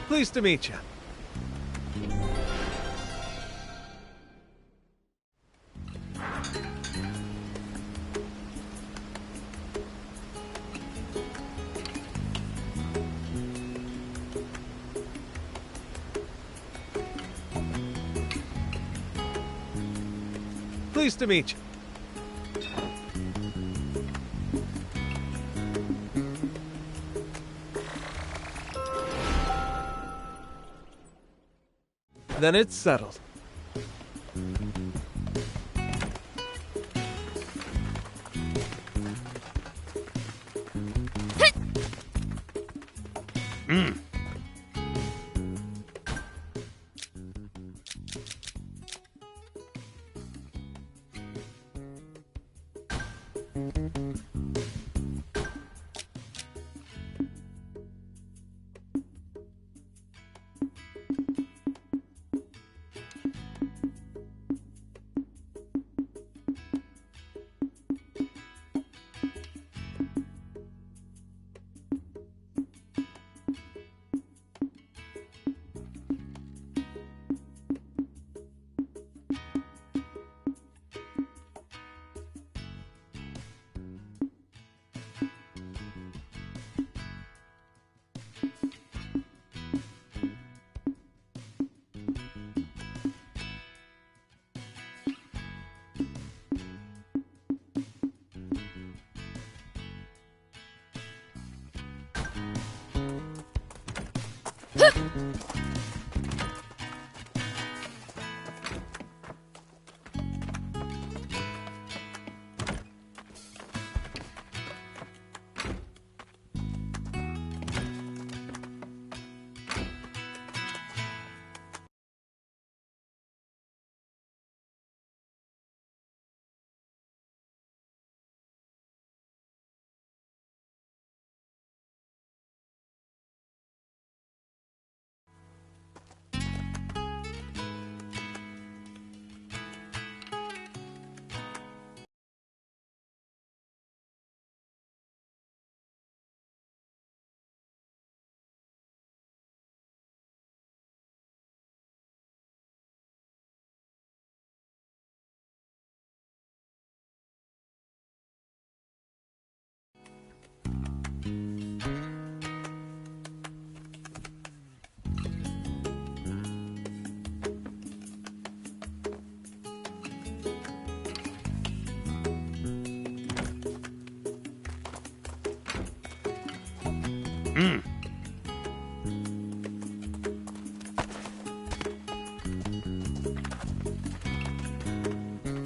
Pleased to meet you. Pleased to meet you. Then it's settled.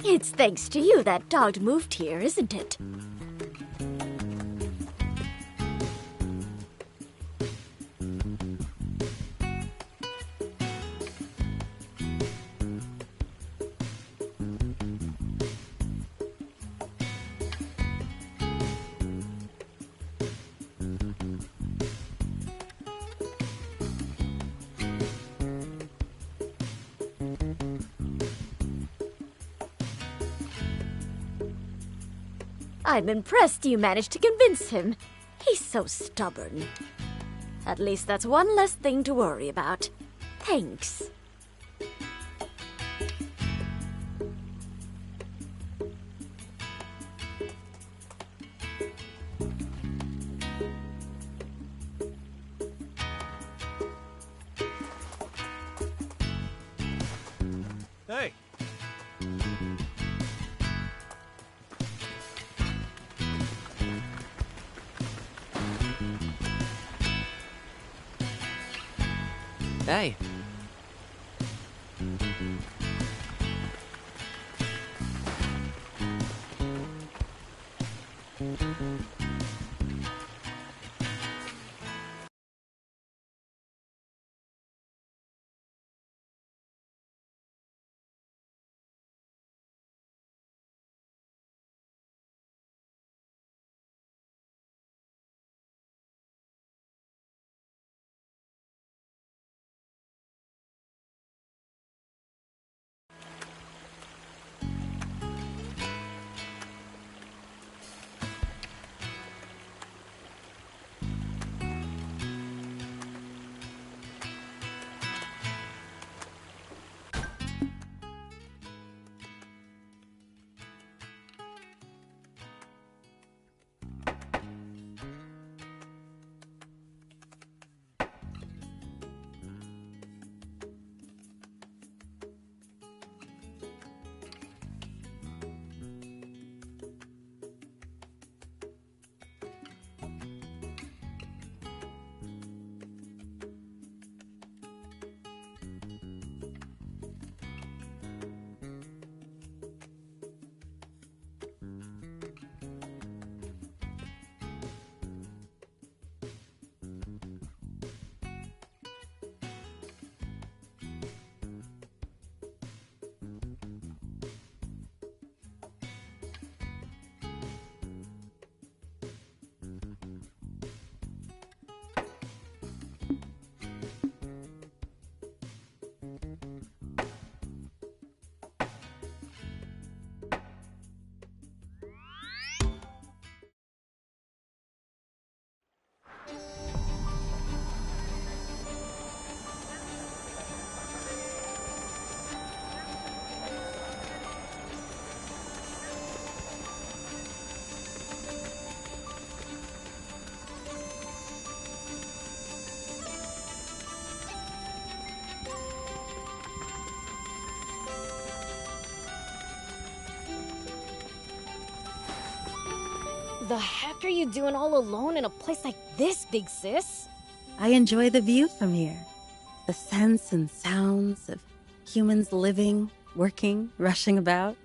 It's thanks to you that dog moved here, isn't it? I'm impressed you managed to convince him. He's so stubborn. At least that's one less thing to worry about. Thanks. Hey. Hey. the heck are you doing all alone in a place like this, big sis? I enjoy the view from here. The scents and sounds of humans living, working, rushing about.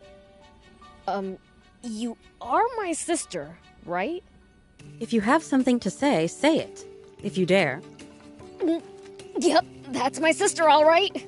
You are my sister, right? If you have something to say it. If you dare. Yep, that's my sister, all right.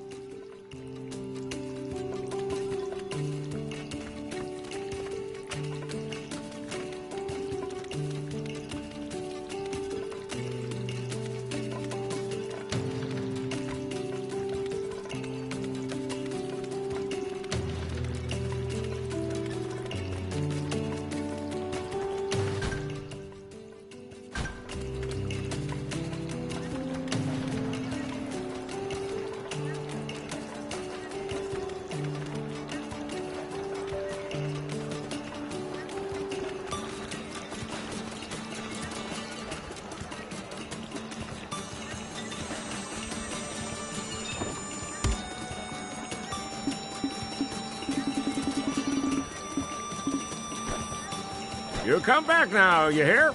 You come back now, you hear?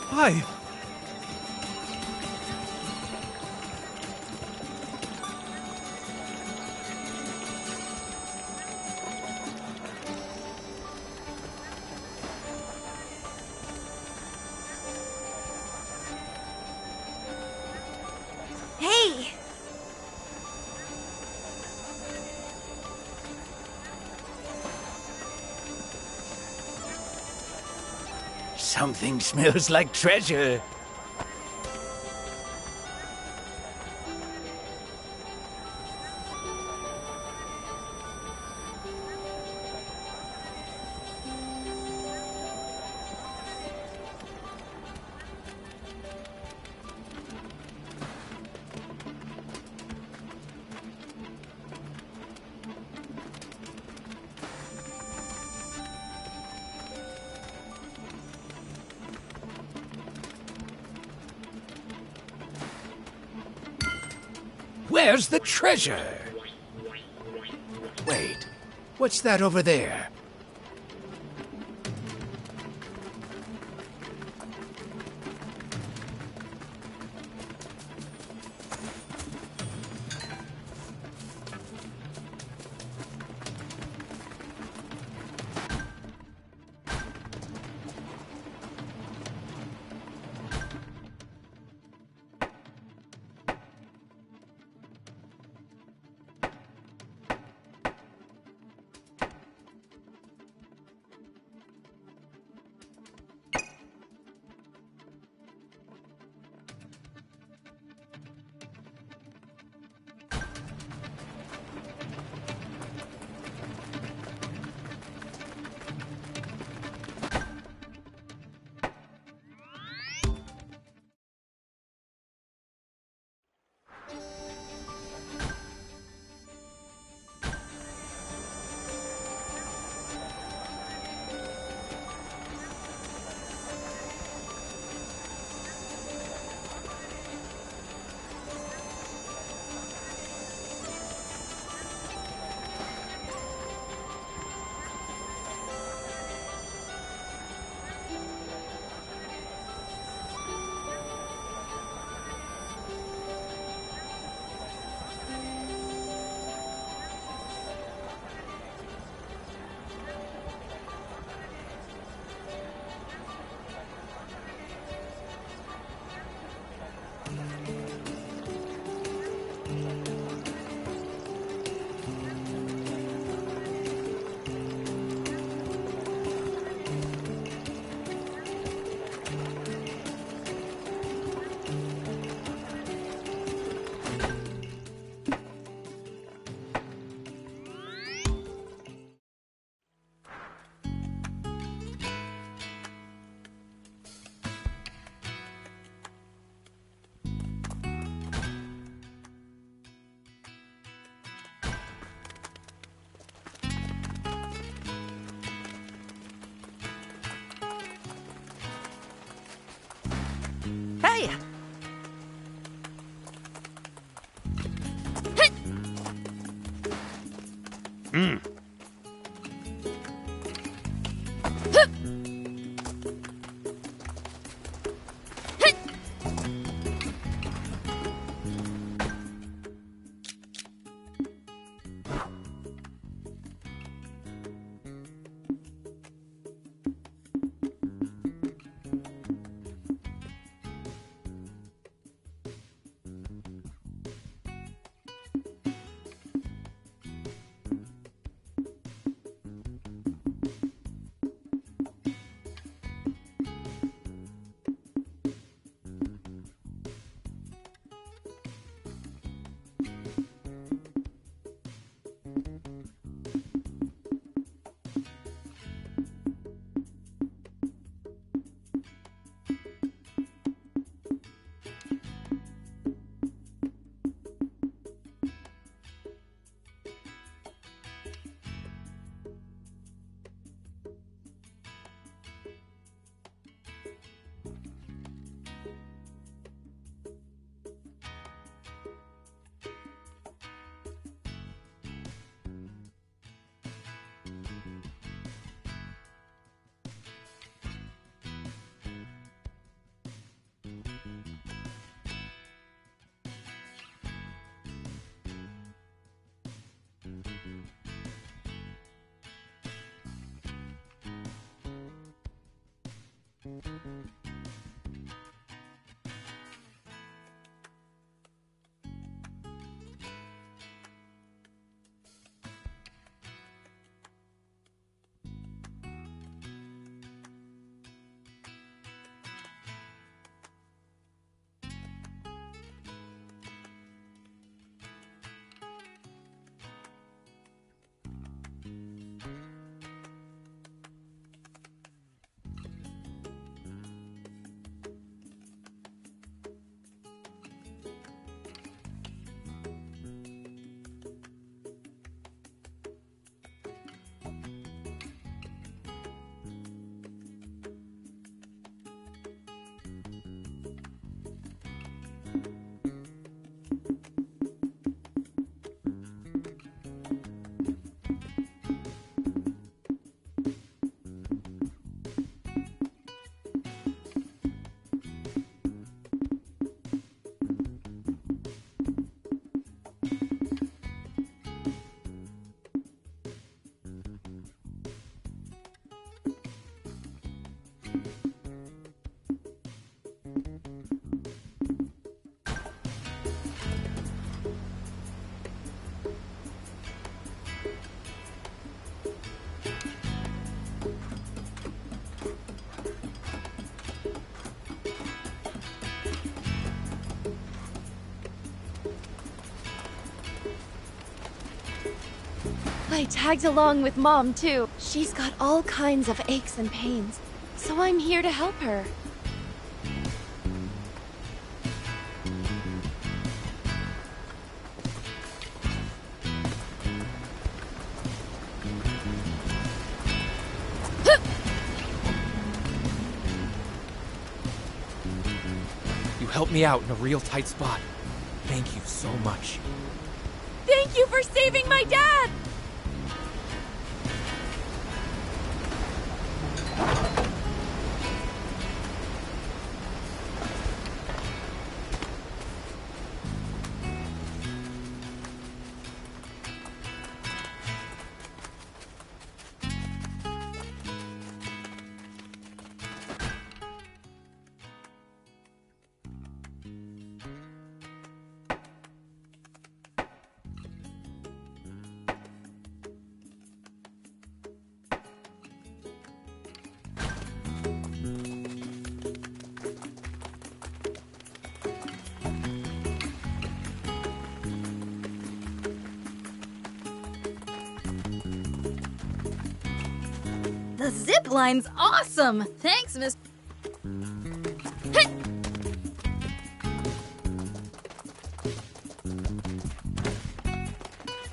Hi. Hey! Something smells like treasure. Where's the treasure? Wait, what's that over there? I tagged along with Mom, too. She's got all kinds of aches and pains, so I'm here to help her. You helped me out in a real tight spot. Thank you so much. Thank you for saving my dad! The zip line's awesome! Thanks, Miss.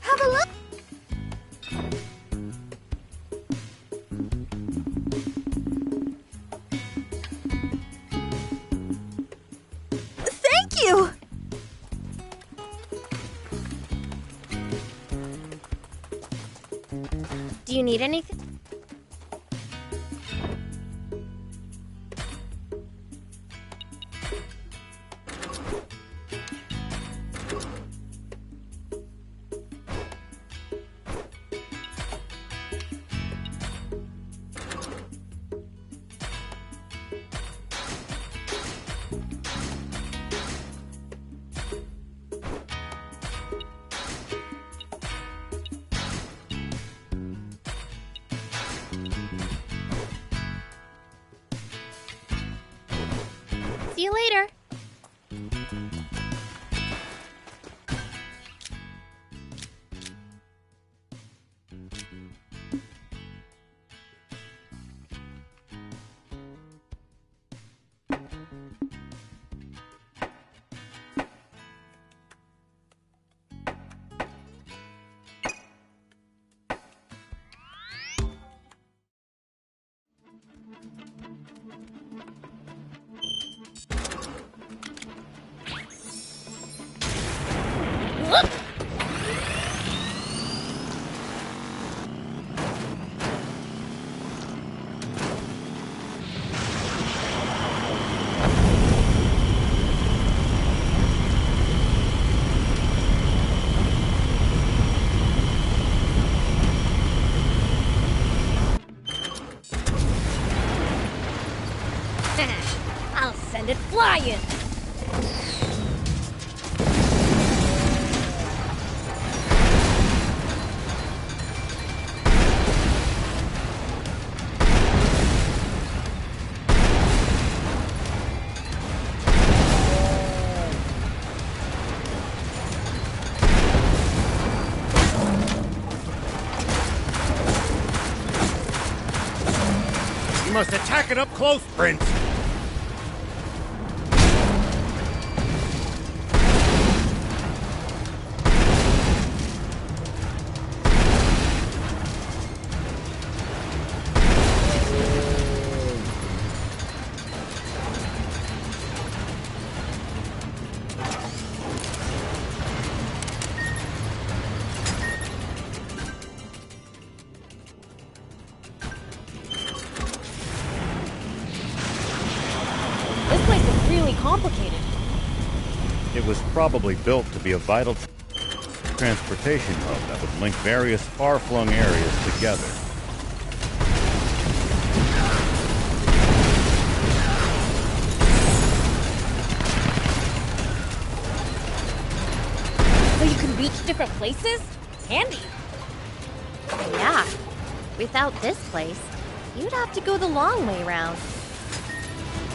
Have a look! Thank you! Do you need anything? See you later. I'll send it flying! You must attack it up close, Prince. This place is really complicated. It was probably built to be a vital transportation hub that would link various far-flung areas together. So you can reach different places? Handy. Yeah. Without this place, you'd have to go the long way round.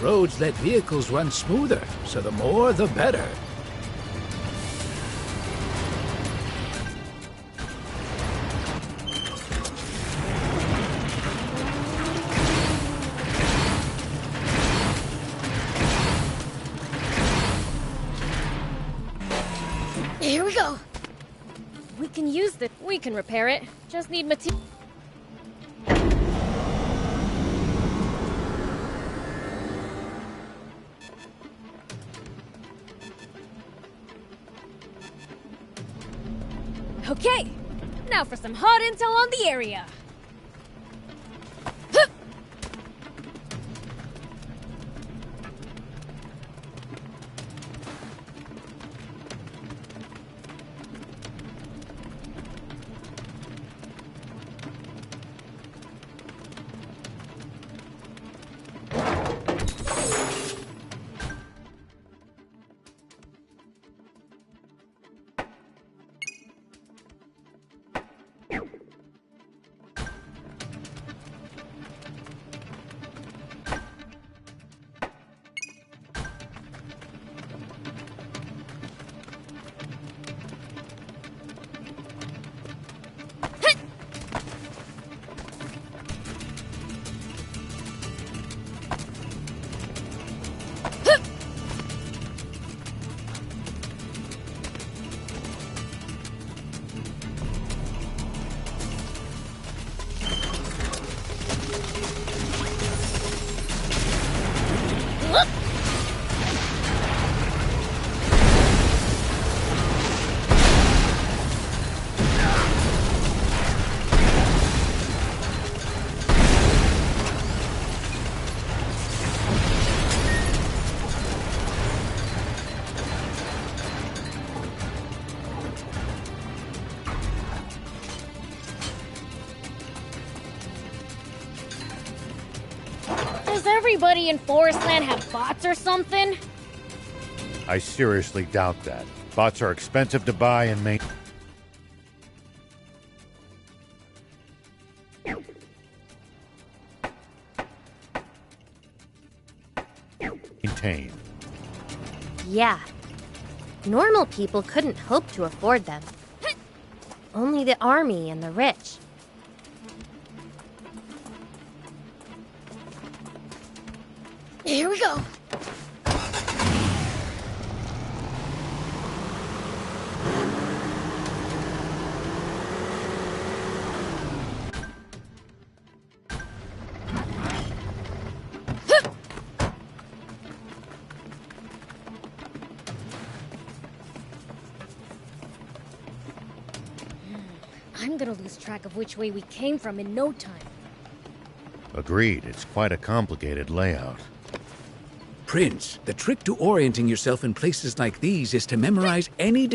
Roads let vehicles run smoother, so the more the better. Here we go. We can use the... We can repair it. Just need material. Okay, now for some hot intel on the area. Hup! Does everybody in Forestland have bots or something? I seriously doubt that. Bots are expensive to buy and maintain. Yeah. Normal people couldn't hope to afford them. Only the army and the rich. Here we go. I'm gonna lose track of which way we came from in no time. Agreed, it's quite a complicated layout. Prince, the trick to orienting yourself in places like these is to memorize any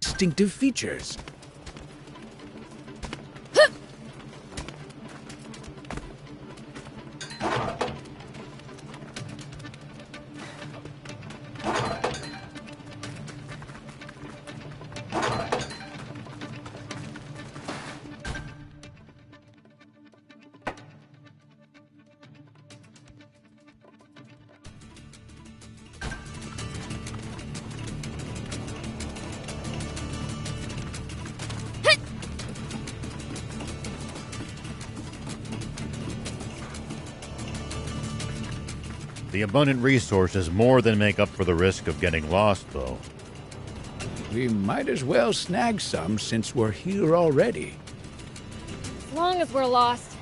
distinctive features. The abundant resources more than make up for the risk of getting lost, though. We might as well snag some since we're here already. As long as we're lost,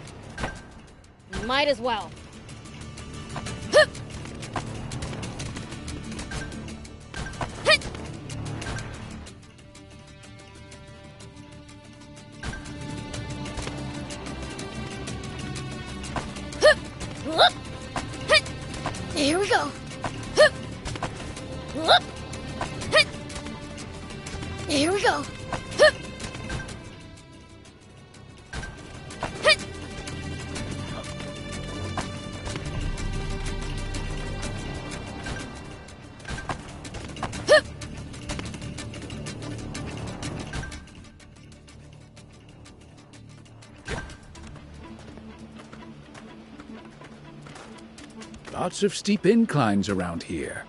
might as well. Here we go. Here we go. Lots of steep inclines around here.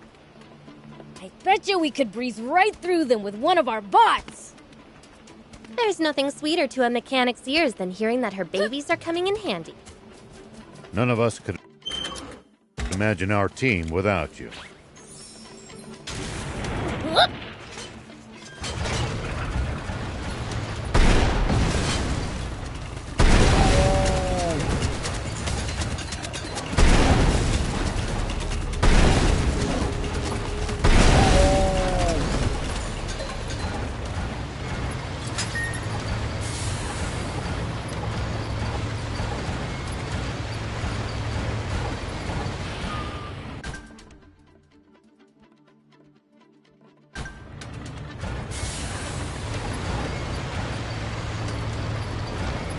I bet you we could breeze right through them with one of our bots! There's nothing sweeter to a mechanic's ears than hearing that her babies are coming in handy. None of us could imagine our team without you.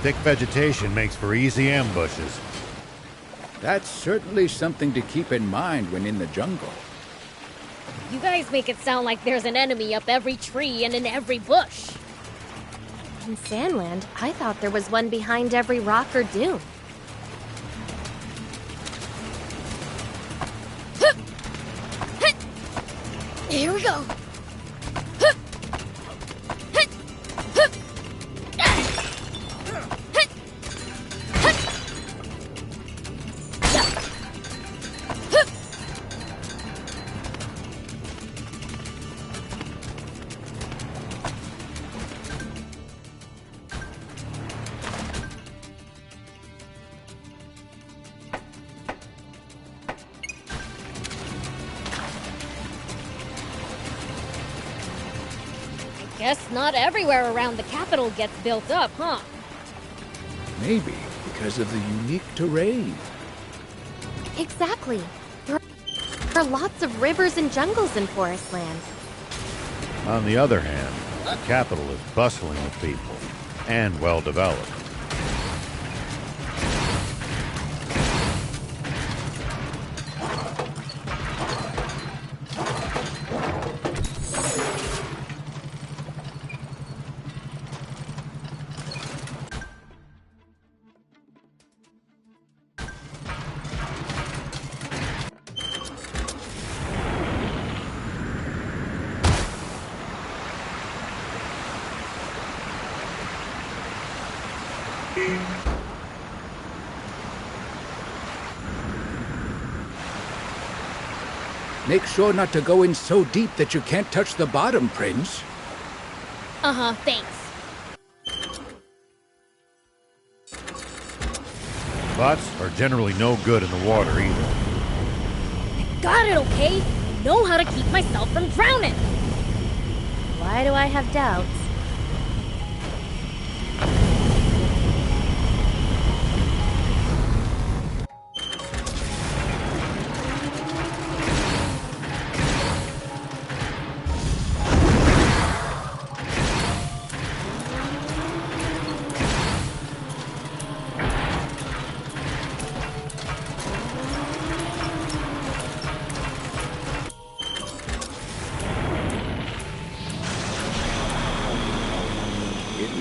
Thick vegetation makes for easy ambushes. That's certainly something to keep in mind when in the jungle. You guys make it sound like there's an enemy up every tree and in every bush. In Sandland, I thought there was one behind every rock or dune. Here we go. Guess not everywhere around the capital gets built up, huh? Maybe because of the unique terrain. Exactly. There are lots of rivers and jungles in Forestland. On the other hand, the capital is bustling with people and well developed. Make sure not to go in so deep that you can't touch the bottom, Prince. Uh-huh, thanks. Bots are generally no good in the water either. Got it, okay? I know how to keep myself from drowning! Why do I have doubts?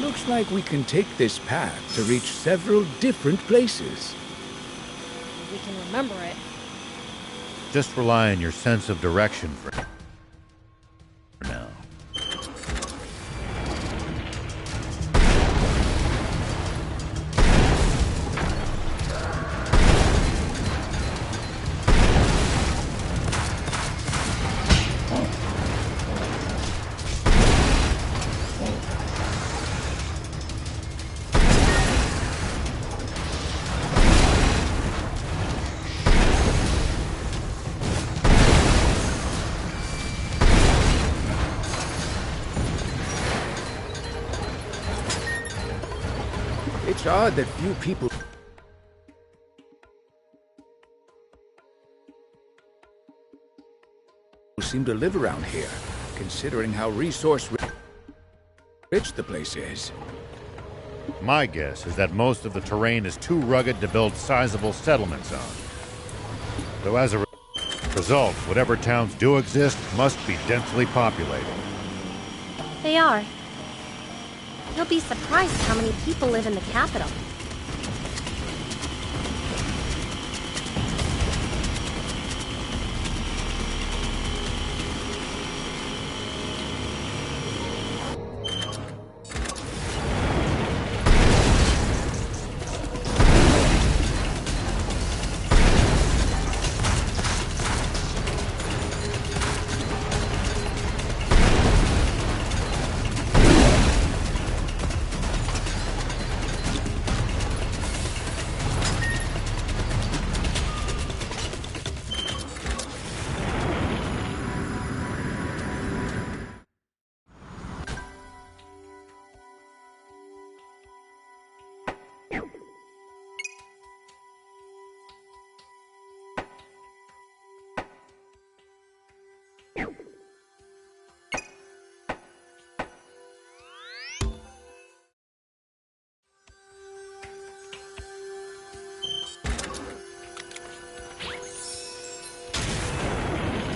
Looks like we can take this path to reach several different places. We can remember it. Just rely on your sense of direction for now. It's odd that few people seem to live around here, considering how resource-rich the place is. My guess is that most of the terrain is too rugged to build sizable settlements on. Though as a result, whatever towns do exist must be densely populated. They are. You'll be surprised how many people live in the capital.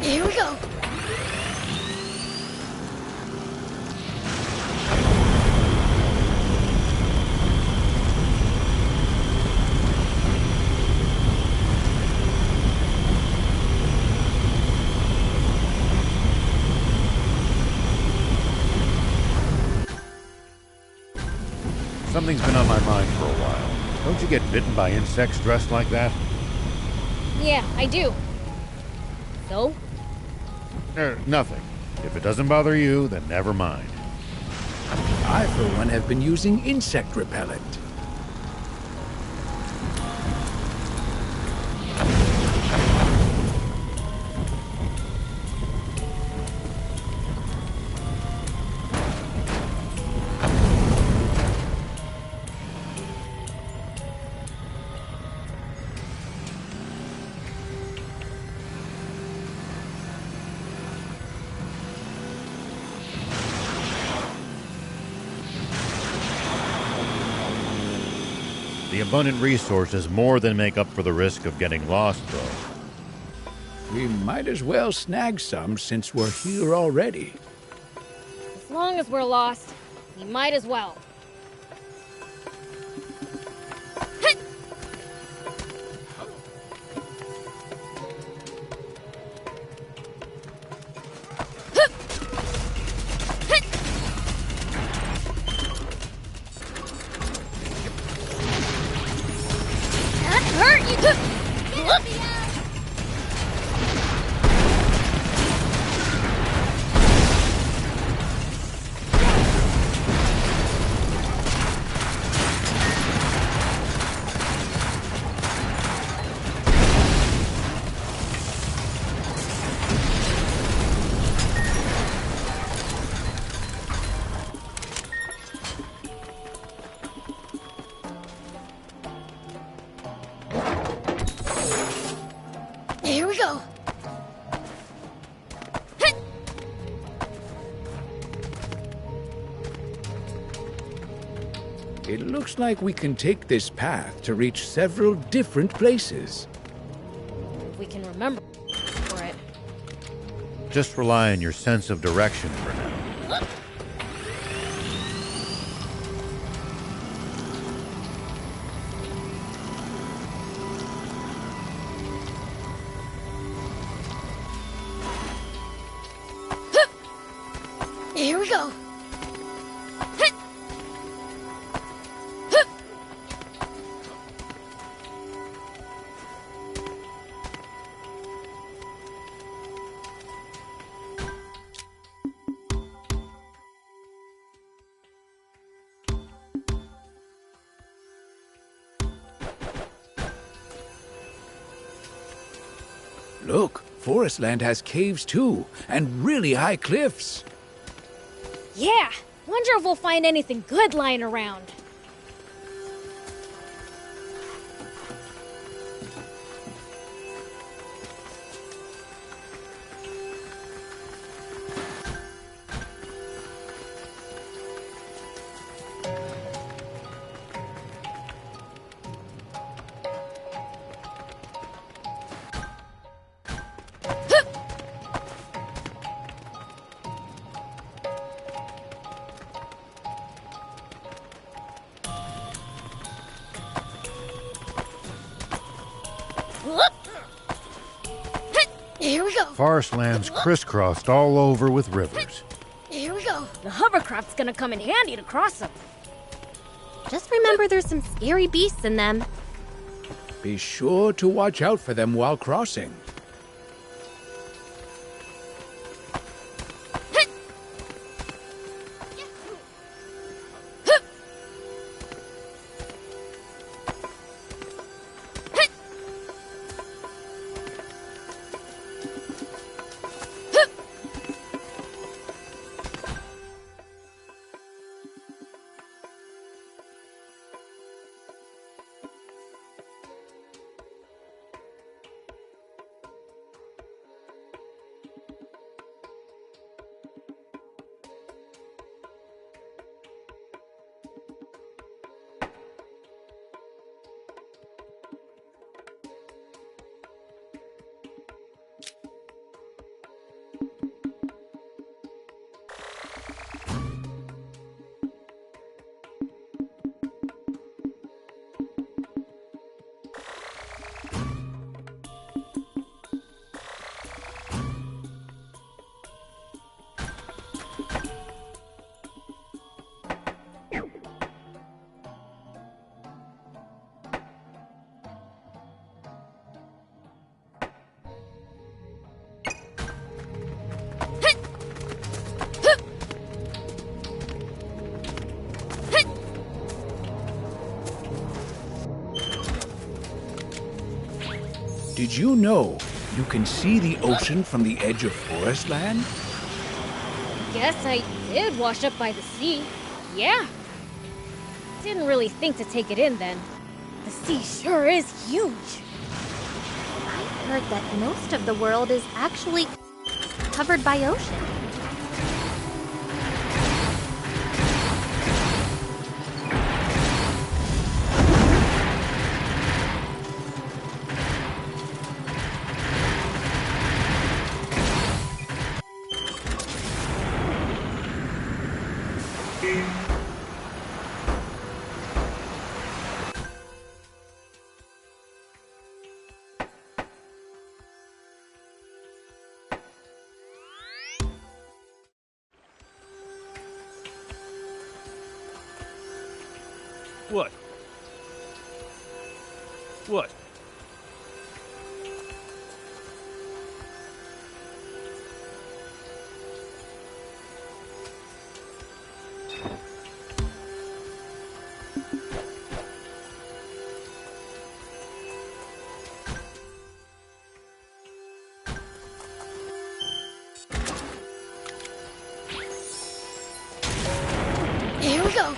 Here we go. Something's been on my mind for a while. Don't you get bitten by insects dressed like that? Yeah, I do. So? Nothing. If it doesn't bother you, then never mind. I, for one, have been using insect repellent. The abundant resources more than make up for the risk of getting lost, though. We might as well snag some since we're here already. As long as we're lost, we might as well. Here we go. It looks like we can take this path to reach several different places. If we can remember it. Just rely on your sense of direction for now. Here we go. Look, Forestland has caves too, and really high cliffs. Yeah, wonder if we'll find anything good lying around. Here we go. Forest land's crisscrossed all over with rivers. Here we go. The hovercraft's gonna come in handy to cross them. Just remember there's some scary beasts in them. Be sure to watch out for them while crossing. Did you know you can see the ocean from the edge of Forest Land? Guess I did wash up by the sea. Yeah. Didn't really think to take it in then. The sea sure is huge. I've heard that most of the world is actually covered by ocean. What? What? Here we go.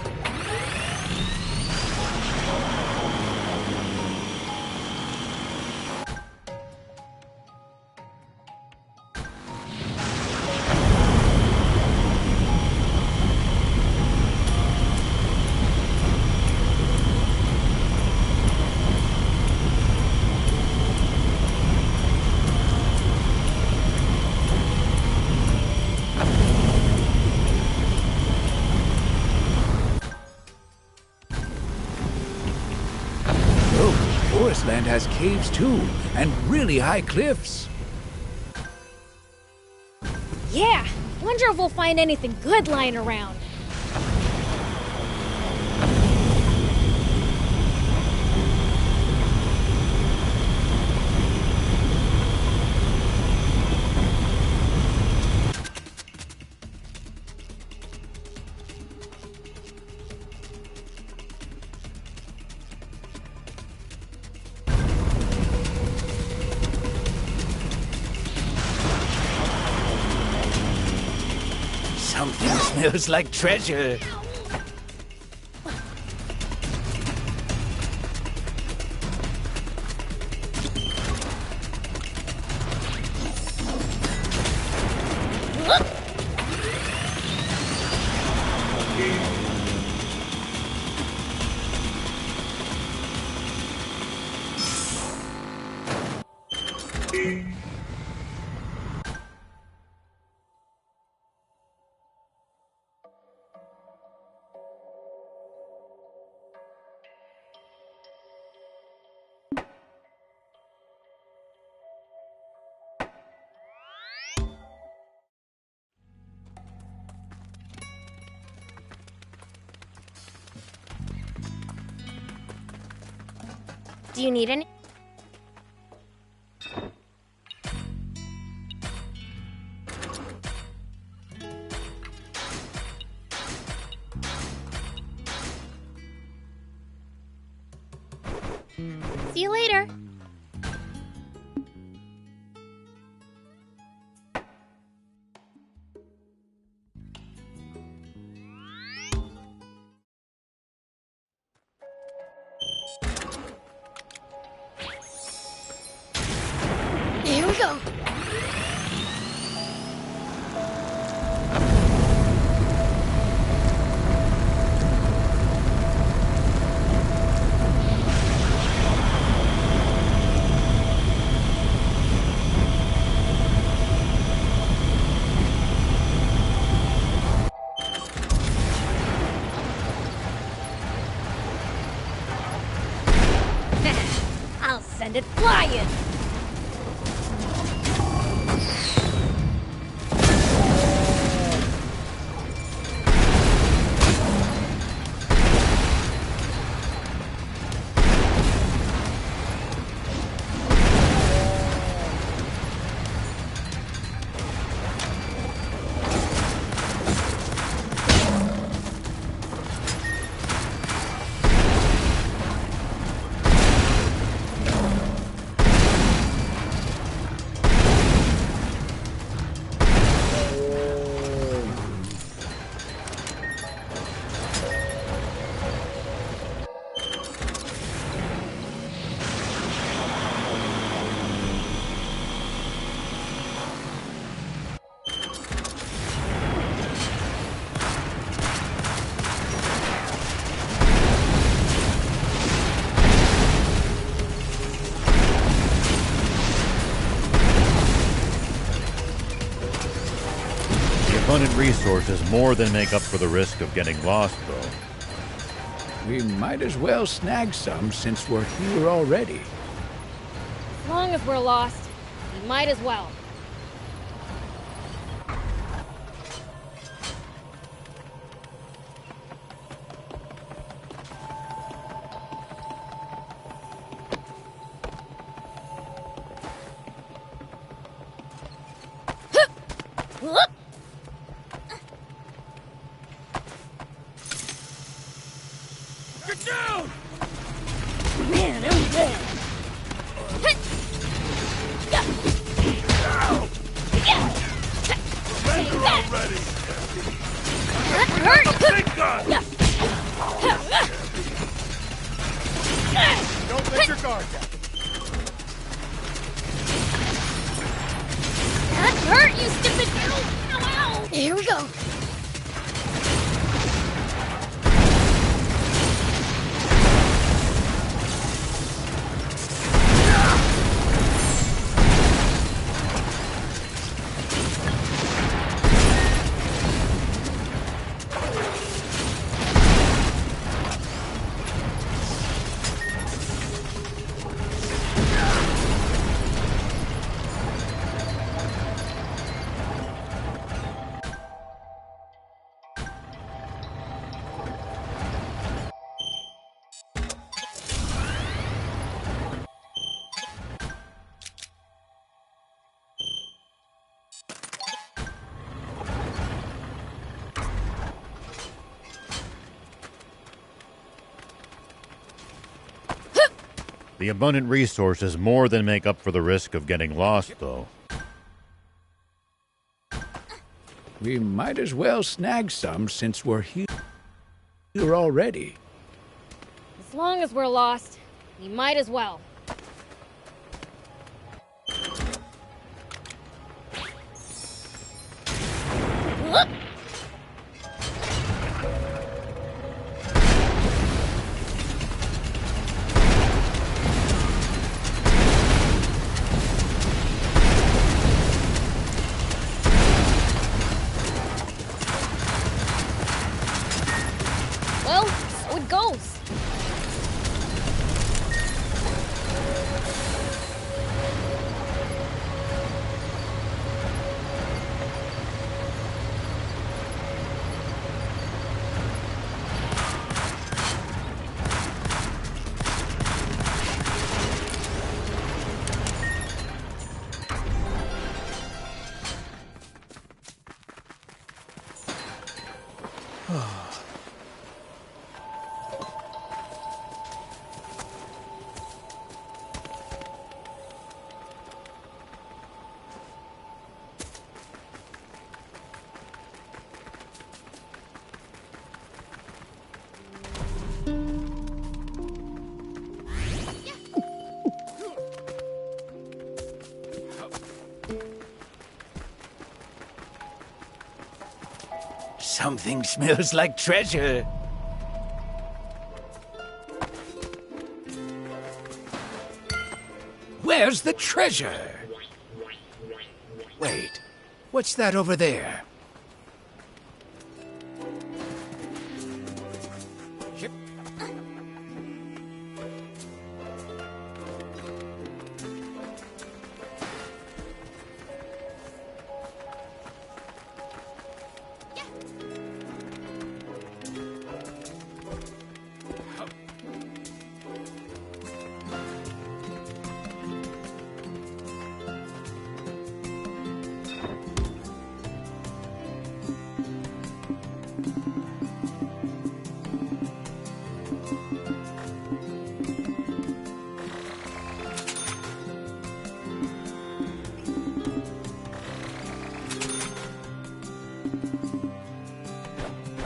Forest Land has caves too, and really high cliffs. Yeah. Wonder if we'll find anything good lying around. Something smells like treasure. Do you need any? See you later. Here we go. I'll send it flying! Abundant resources more than make up for the risk of getting lost, though. We might as well snag some since we're here already. As long as we're lost, we might as well. Get down! Man, I'm dead. Surrender already! That hurt! Big gun! Don't let your guard down. That hurt, you stupid! Ow, ow! Here we go. The abundant resources more than make up for the risk of getting lost, though. We might as well snag some since we're here already. As long as we're lost, we might as well. Well, so it goes. Something smells like treasure. Where's the treasure? Wait, what's that over there?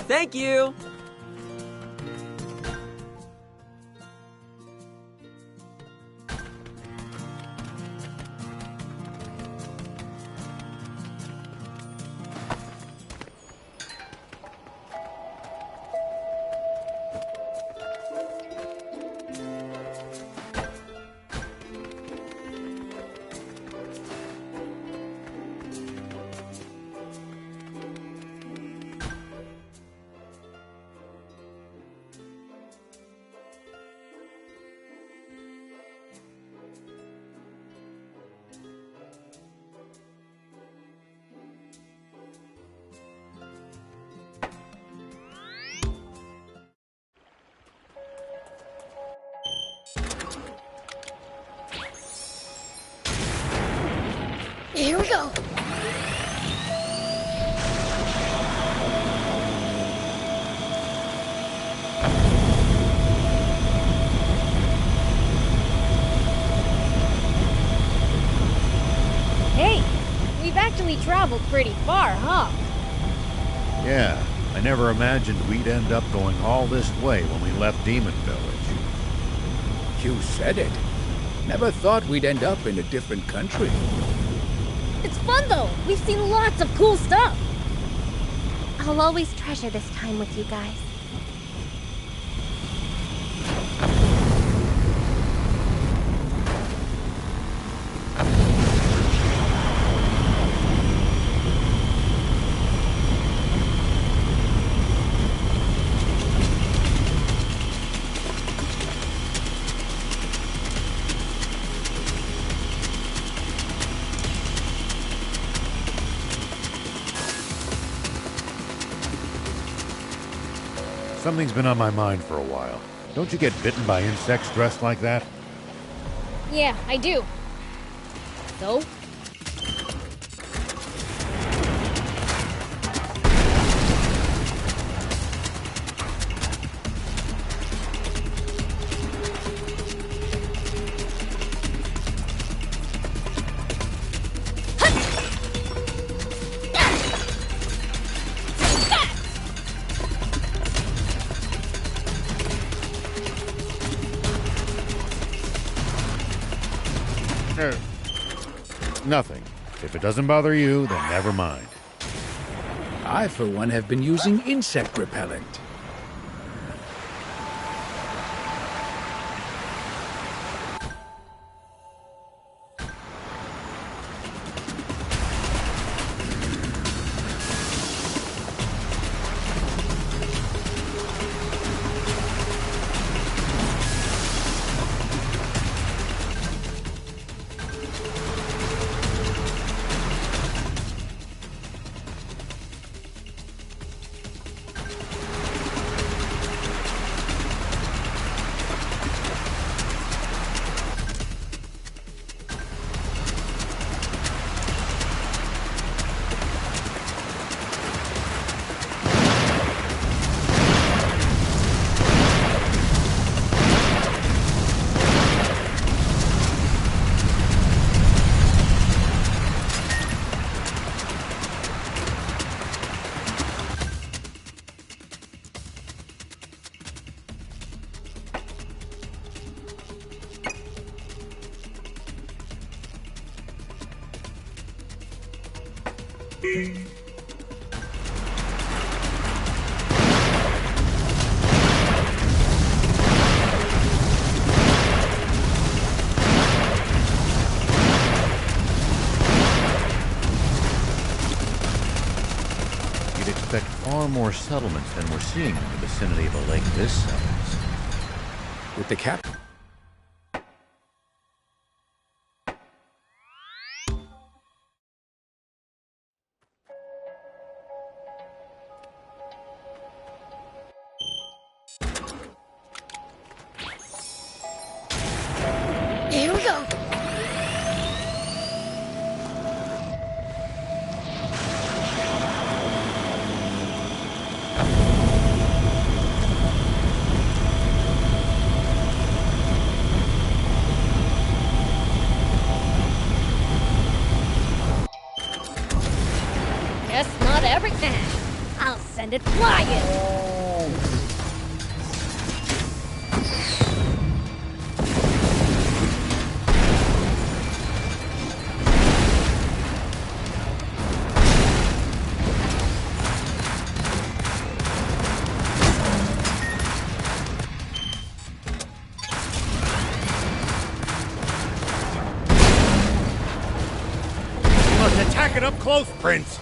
Thank you! Here we go. Hey, we've actually traveled pretty far, huh? Yeah, I never imagined we'd end up going all this way when we left Demon Village. You said it. Never thought we'd end up in a different country. It's fun though. We've seen lots of cool stuff. I'll always treasure this time with you guys. Something's been on my mind for a while. Don't you get bitten by insects dressed like that? Yeah, I do. So? Nothing. If it doesn't bother you, then never mind. I, for one, have been using insect repellent. far more settlements than we're seeing in the vicinity of a lake this size. With the cap... Here we go. Guess not everything. I'll send it flying. Look, attack it up close, Prince!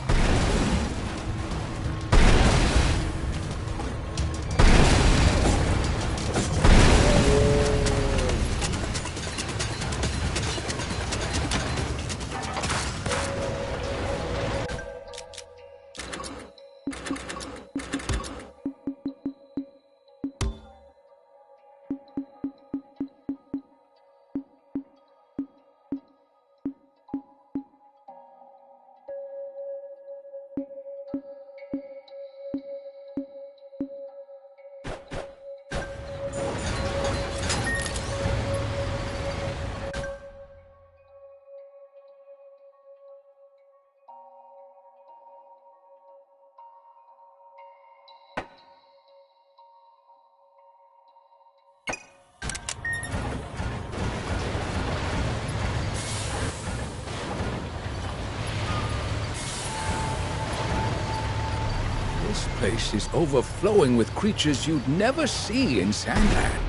This place is overflowing with creatures you'd never see in Sandland.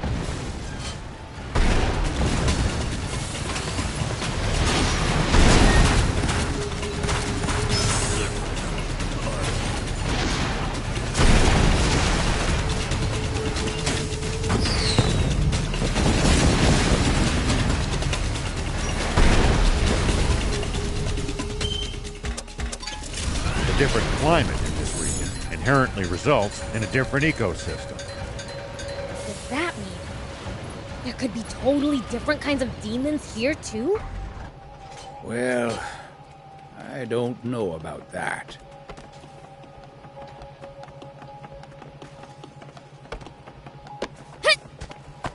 The different climate in this region inherently results in a different ecosystem. What does that mean? There could be totally different kinds of demons here, too? Well, I don't know about that.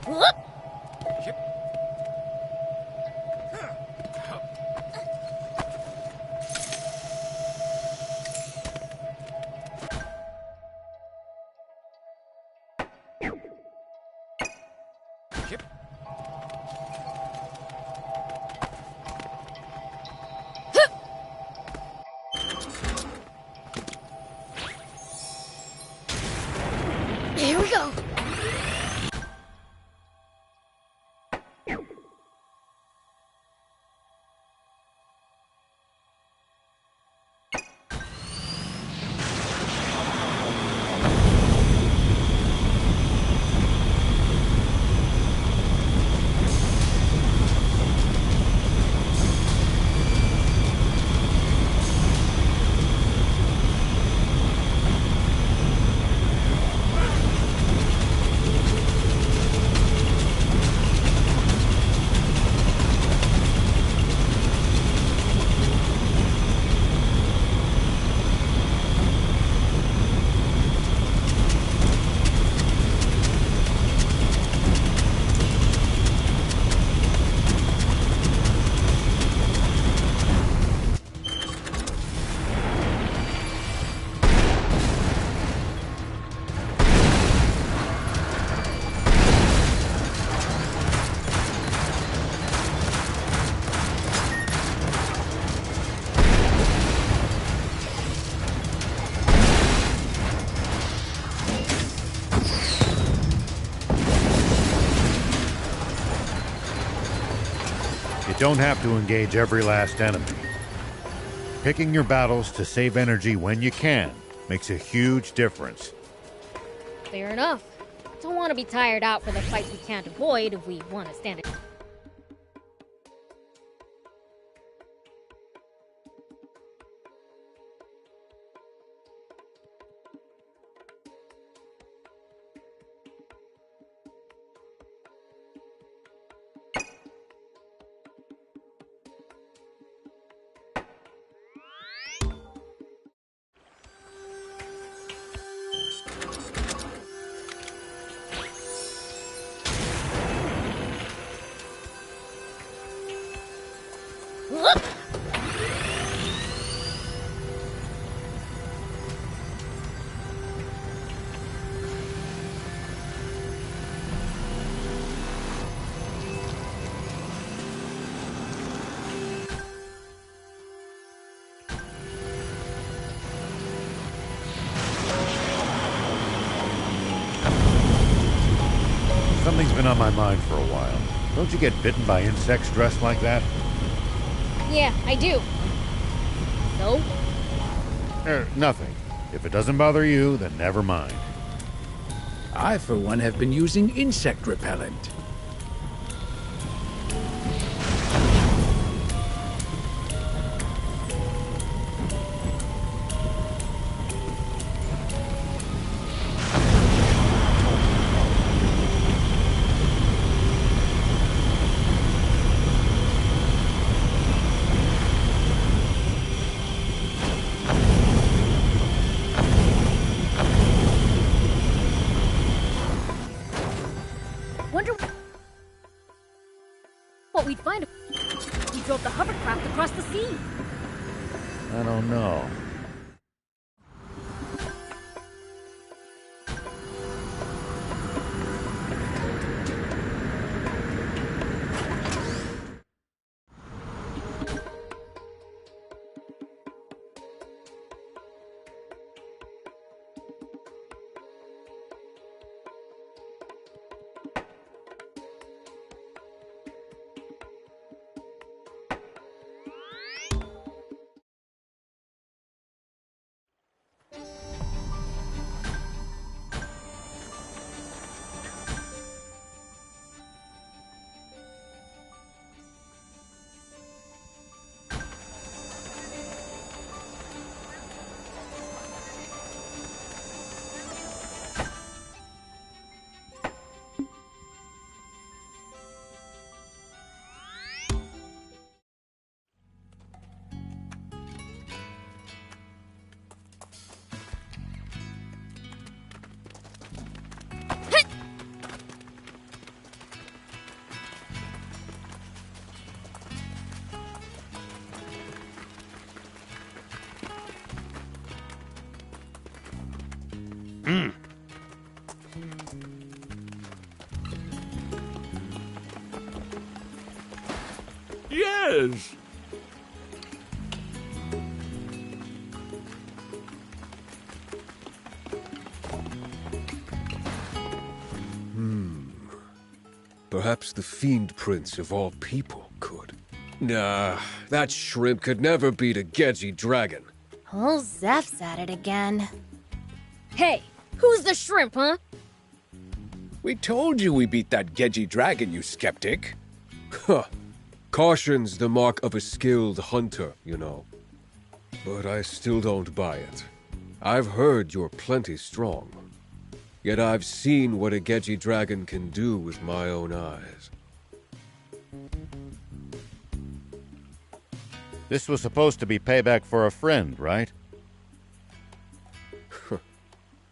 Whoop! Here we go. You don't have to engage every last enemy. Picking your battles to save energy when you can makes a huge difference. Fair enough. Don't want to be tired out for the fights we can't avoid if we want to stand it. Something's been on my mind for a while. Don't you get bitten by insects dressed like that? Yeah, I do. So? Nothing. If it doesn't bother you, then never mind. I, for one, have been using insect repellent. Wonder what we'd find if we drove the hovercraft across the sea. I don't know. Yes! Perhaps the Fiend Prince of all people could. Nah, that shrimp could never beat a Gedgy dragon. Oh, Zeph's at it again. Hey, who's the shrimp, huh? We told you we beat that Gedgy dragon, you skeptic. Huh. Caution's the mark of a skilled hunter, you know. But I still don't buy it. I've heard you're plenty strong. Yet I've seen what a Gedgy dragon can do with my own eyes. This was supposed to be payback for a friend, right?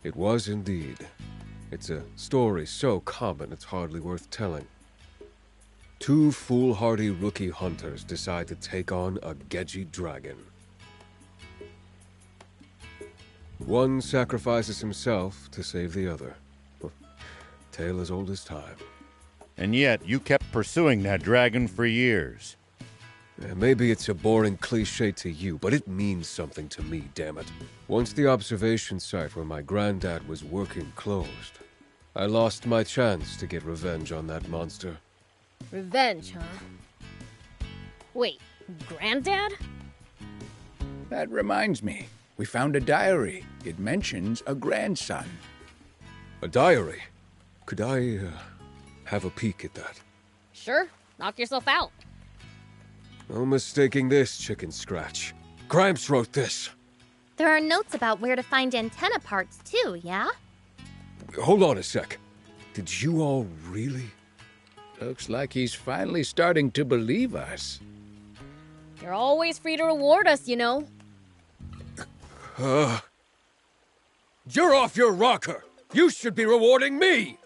It was indeed. It's a story so common it's hardly worth telling. Two foolhardy rookie hunters decide to take on a Gedgy dragon. One sacrifices himself to save the other. Tale as old as time. And yet, you kept pursuing that dragon for years. Maybe it's a boring cliche to you, but it means something to me, damn it. Once the observation site where my granddad was working closed, I lost my chance to get revenge on that monster. Revenge, huh? Wait, Granddad? That reminds me. We found a diary. It mentions a grandson. A diary? Could I have a peek at that? Sure, knock yourself out. No mistaking this, Chicken Scratch. Gramps wrote this. There are notes about where to find antenna parts, too, yeah? Hold on a sec. Did you all really? Looks like he's finally starting to believe us. You're always free to reward us, you know. You're off your rocker! You should be rewarding me!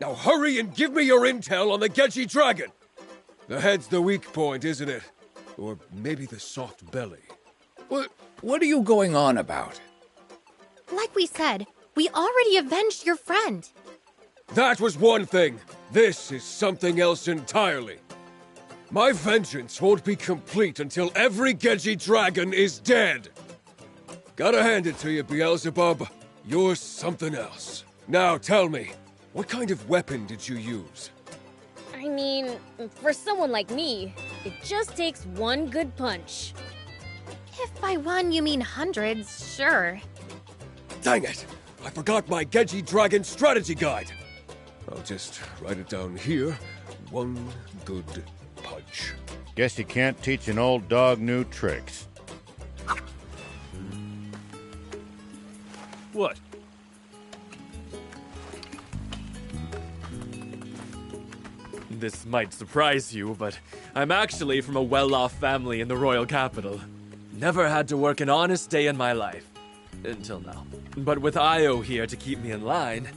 Now hurry and give me your intel on the Gedgy Dragon! The head's the weak point, isn't it? Or maybe the soft belly. What are you going on about? Like we said, we already avenged your friend. That was one thing. This is something else entirely. My vengeance won't be complete until every Gedgy Dragon is dead. Gotta hand it to you, Beelzebub. You're something else. Now tell me, what kind of weapon did you use? I mean, for someone like me, it just takes one good punch. If by one you mean hundreds, sure. Dang it! I forgot my Gedgy Dragon strategy guide. I'll just write it down here. One good punch. Guess you can't teach an old dog new tricks. What? This might surprise you, but I'm actually from a well-off family in the royal capital. Never had to work an honest day in my life. Until now. But with Io here to keep me in line,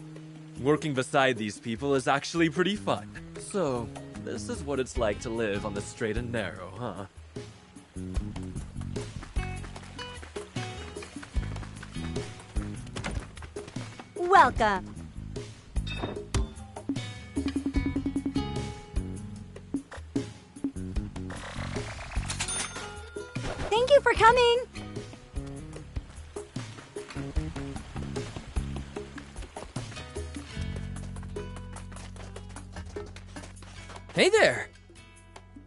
working beside these people is actually pretty fun. So, this is what it's like to live on the straight and narrow, huh? Welcome. Thank you for coming. Hey there!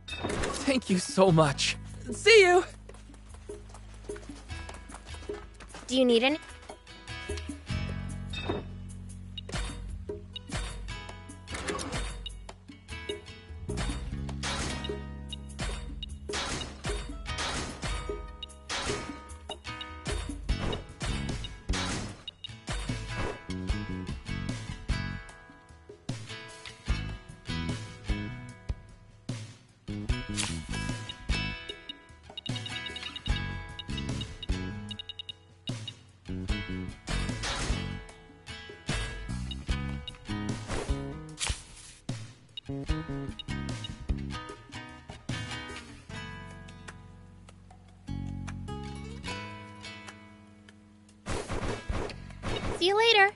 Thank you so much. See you! Do you need any? See you later.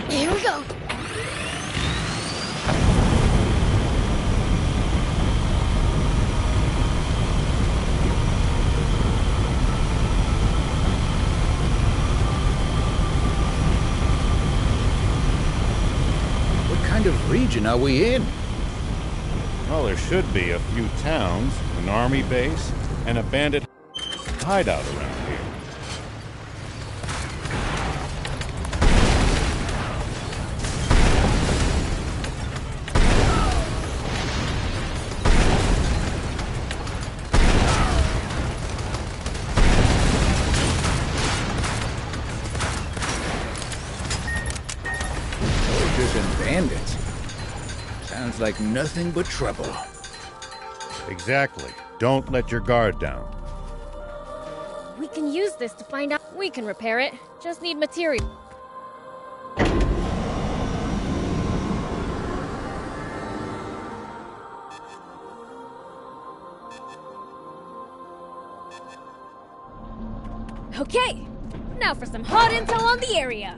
Here we go. What kind of region are we in? Well, there should be a few towns, an army base, and a bandit hideout around here. Soldiers and bandits. Sounds like nothing but trouble. Exactly. Don't let your guard down. We can use this to find out. We can repair it. Just need material. Okay, now for some hot intel on the area.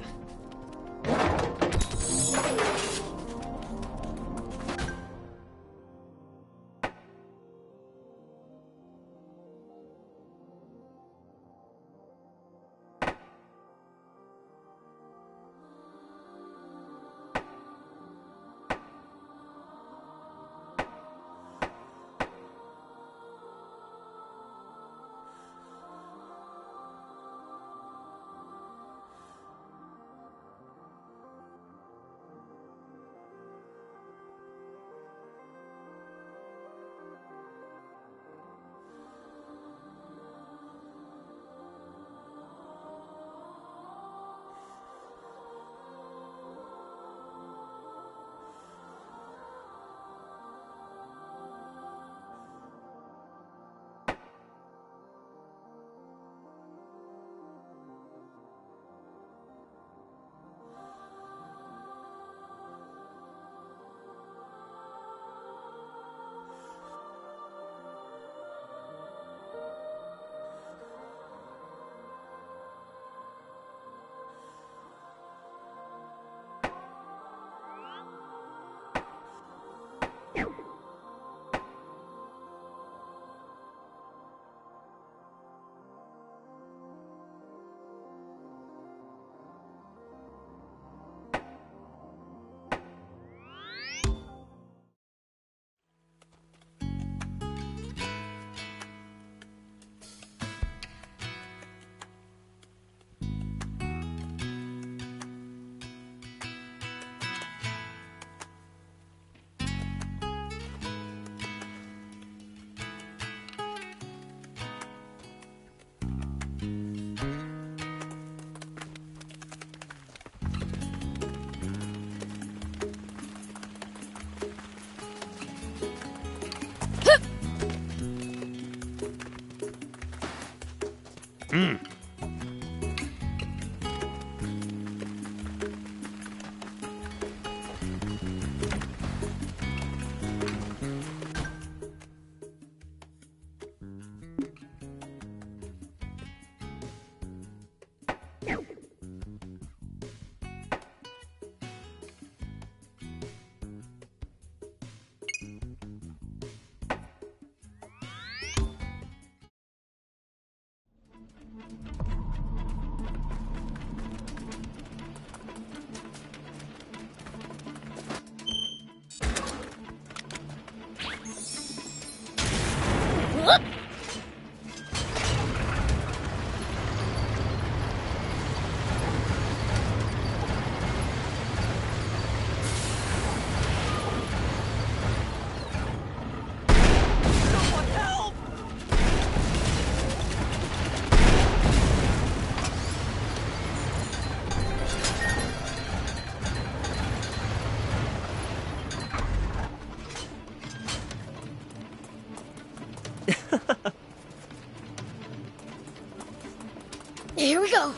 Here we go.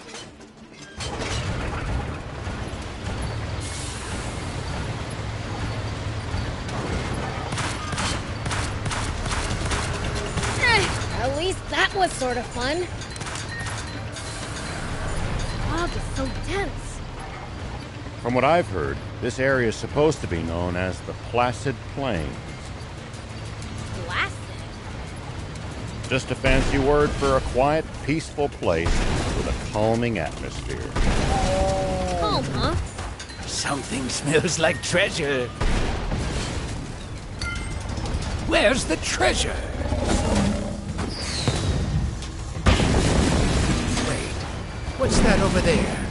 At least that was sort of fun. Fog is so dense. From what I've heard, this area is supposed to be known as the Placid Plains. Placid? Just a fancy word for a quiet, peaceful place with a calming atmosphere. Calm, huh? Something smells like treasure. Where's the treasure? Wait, what's that over there?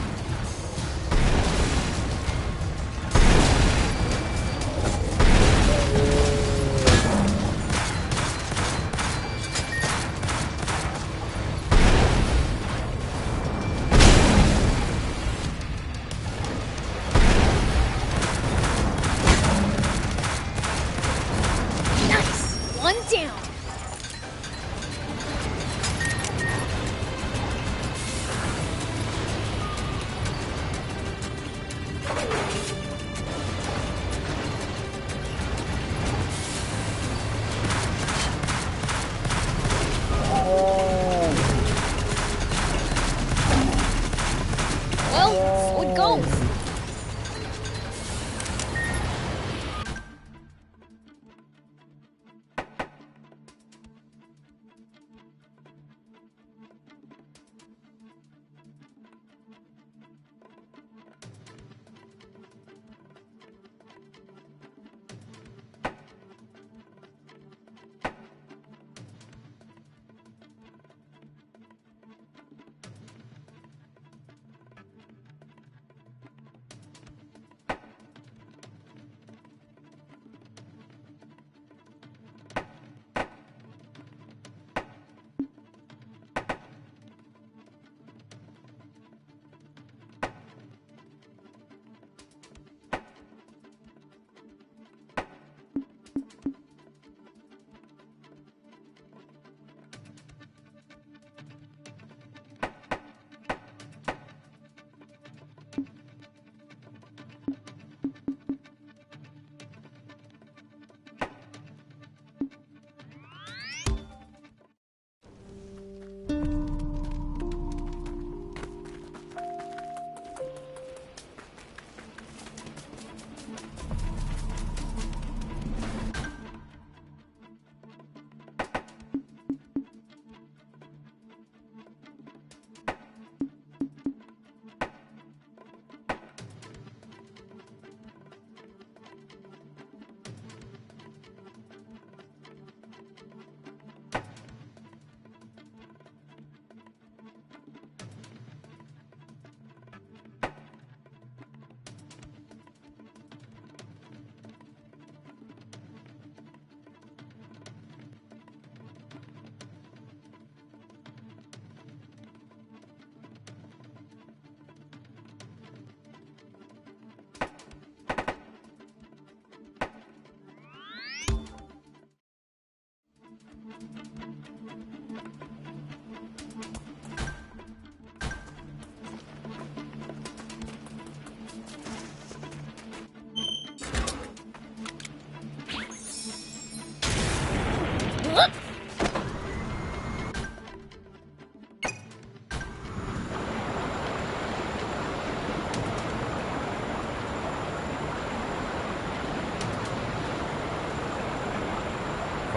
One down. Well, so it goes.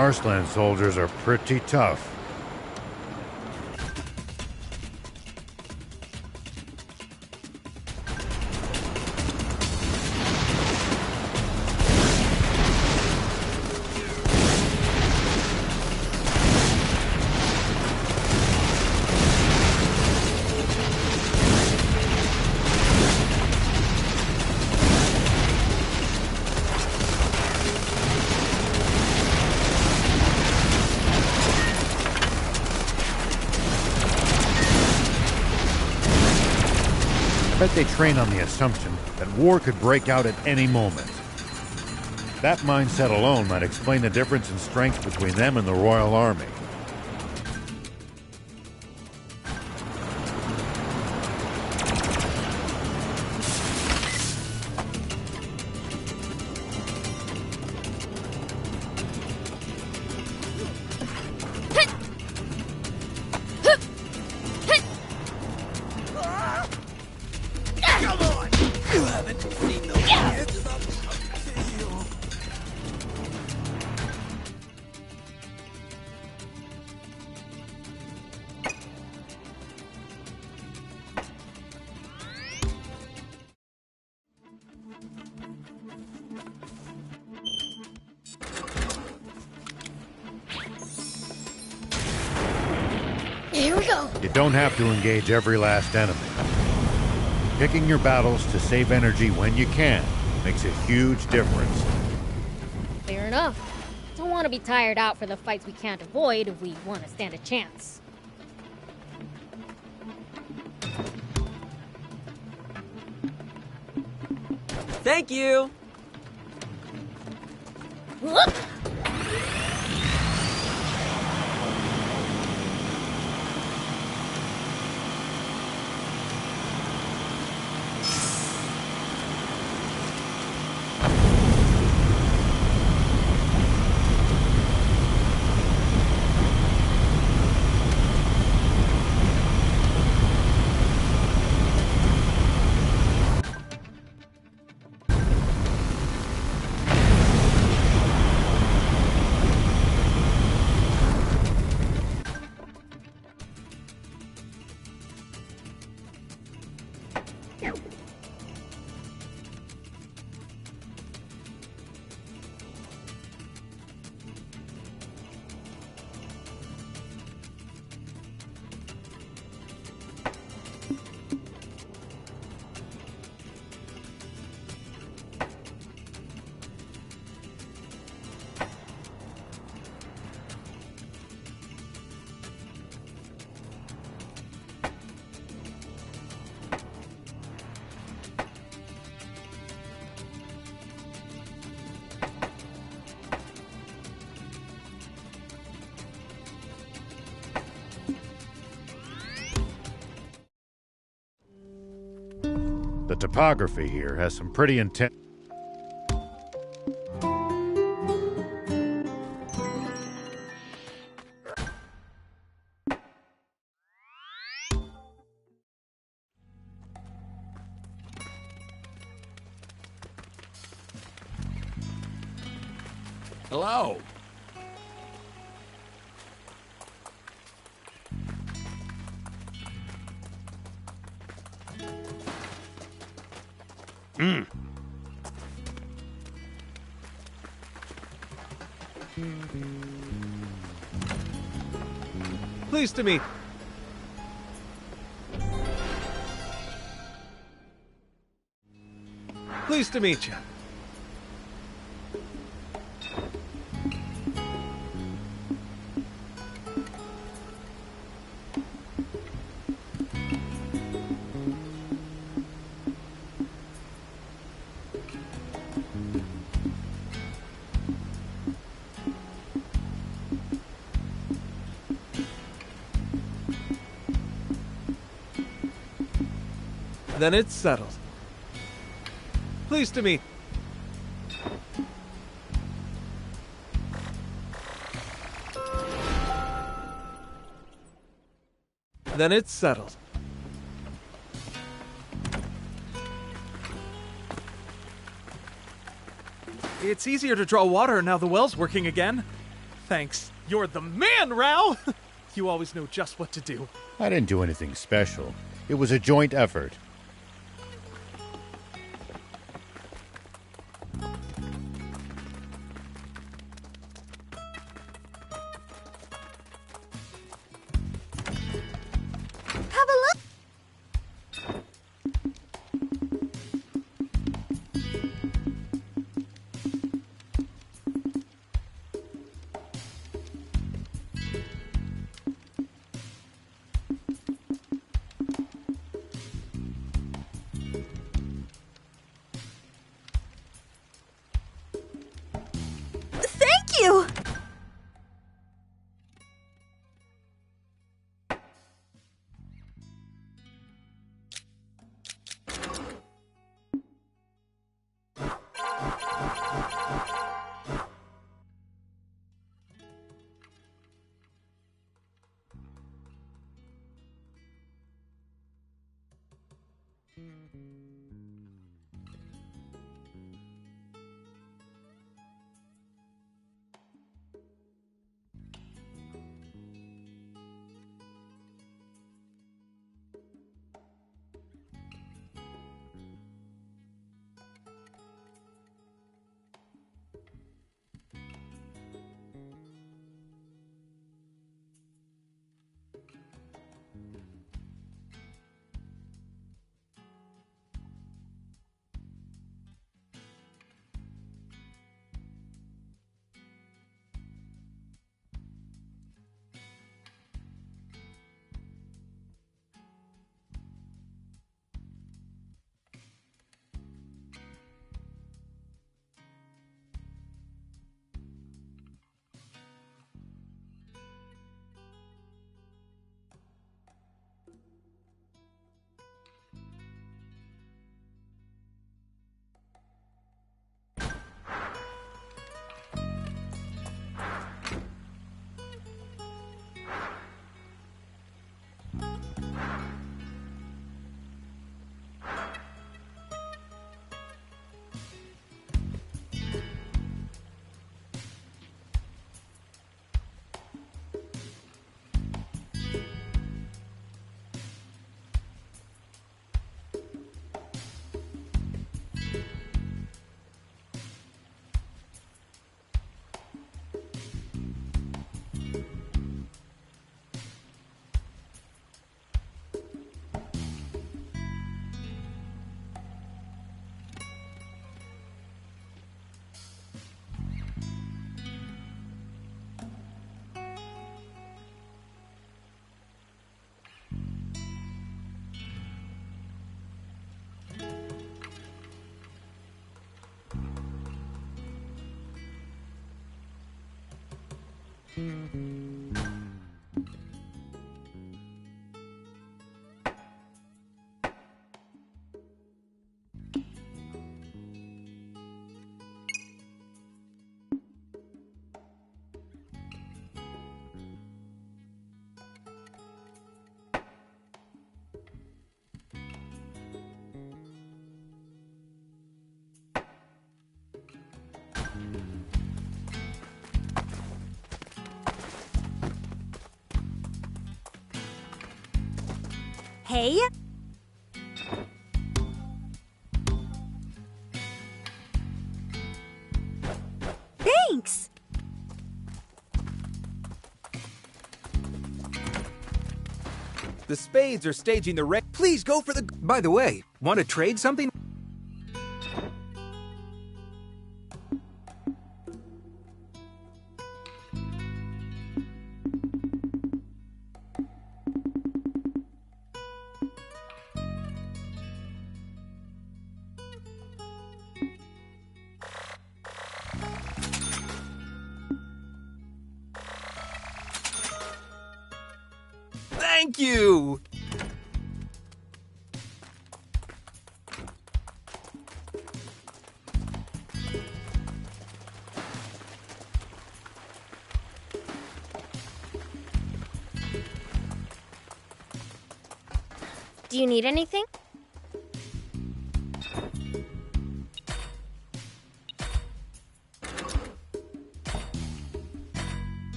Arslan soldiers are pretty tough. I bet they train on the assumption that war could break out at any moment. That mindset alone might explain the difference in strength between them and the Royal Army. Here we go. You don't have to engage every last enemy. Picking your battles to save energy when you can makes a huge difference. Fair enough. Don't want to be tired out for the fights we can't avoid if we want to stand a chance. Thank you! Whoop! The topography here has some pretty intense... Hello. Pleased to meet. Pleased to meet you. Then it's settled. Pleased to meet. Then it's settled. It's easier to draw water now the well's working again. Thanks. You're the man, Rao! You always know just what to do. I didn't do anything special. It was a joint effort. Have a look. Thank you! Hey? Thanks! The Spades are staging the race. Please go for the... By the way, want to trade something? Thank you! Do you need anything?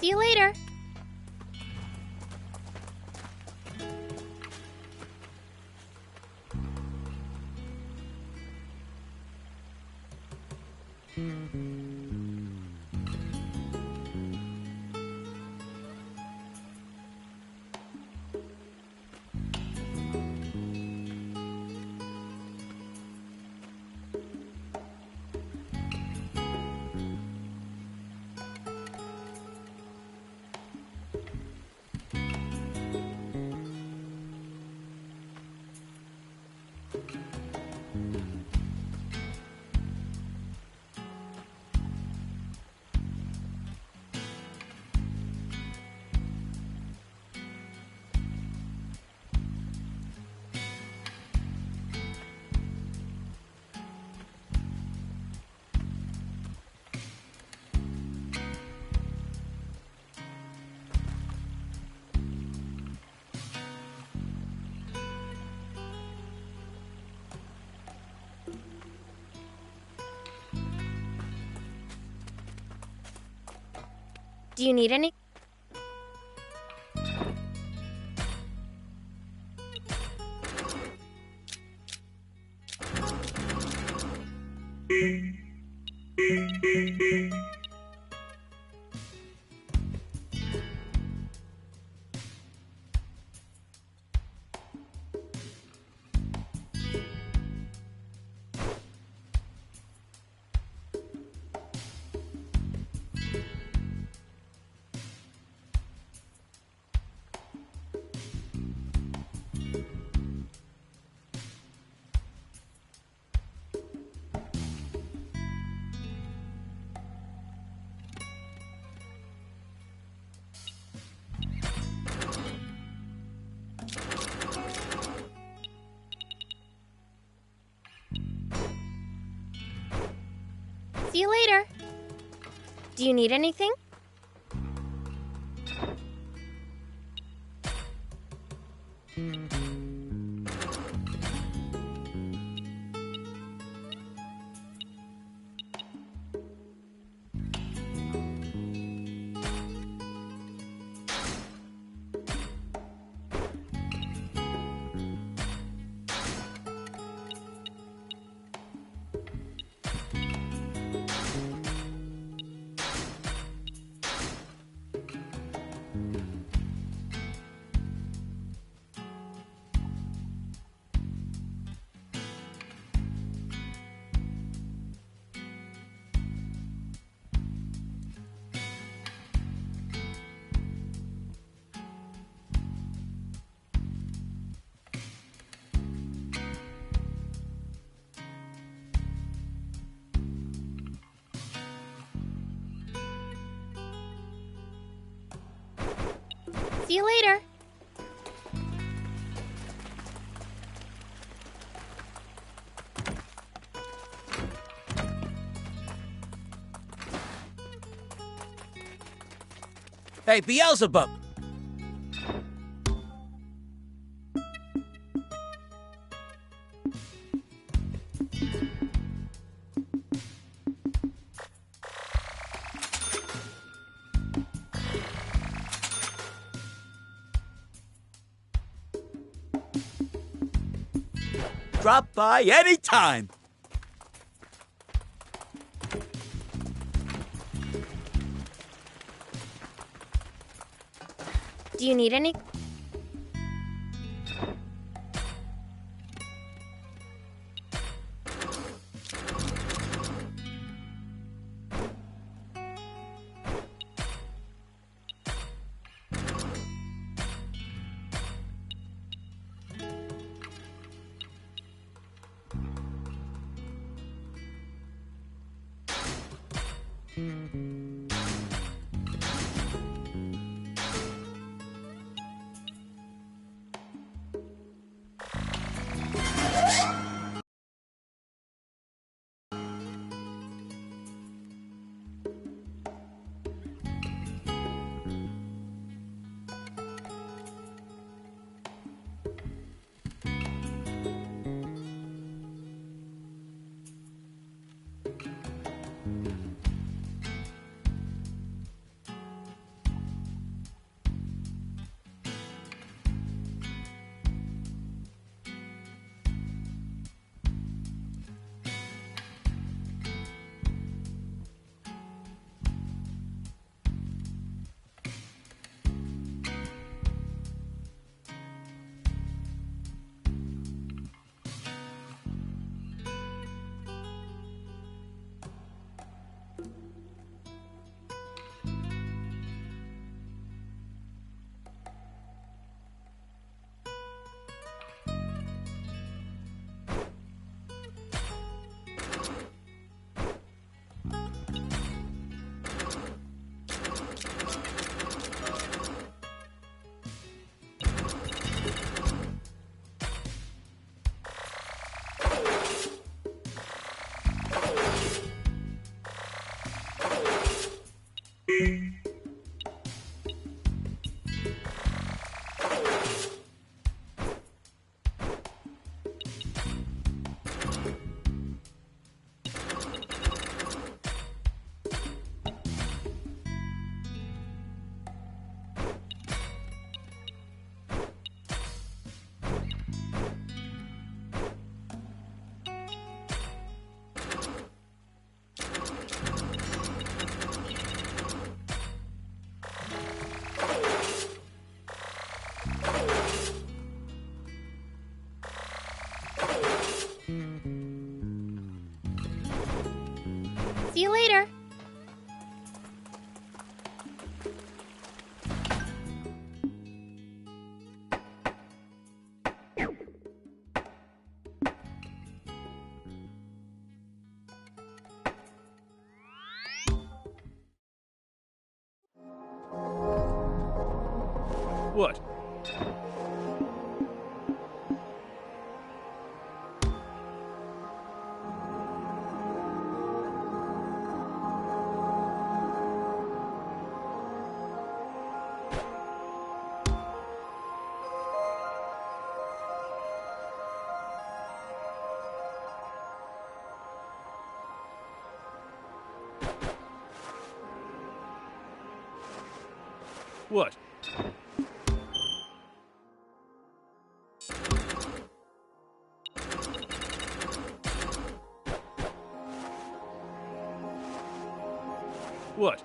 See you later. Do you need any? See you later. Do you need anything? See you later. Hey, Beelzebub! Drop by anytime! Do you need any? See you later. What? What? What?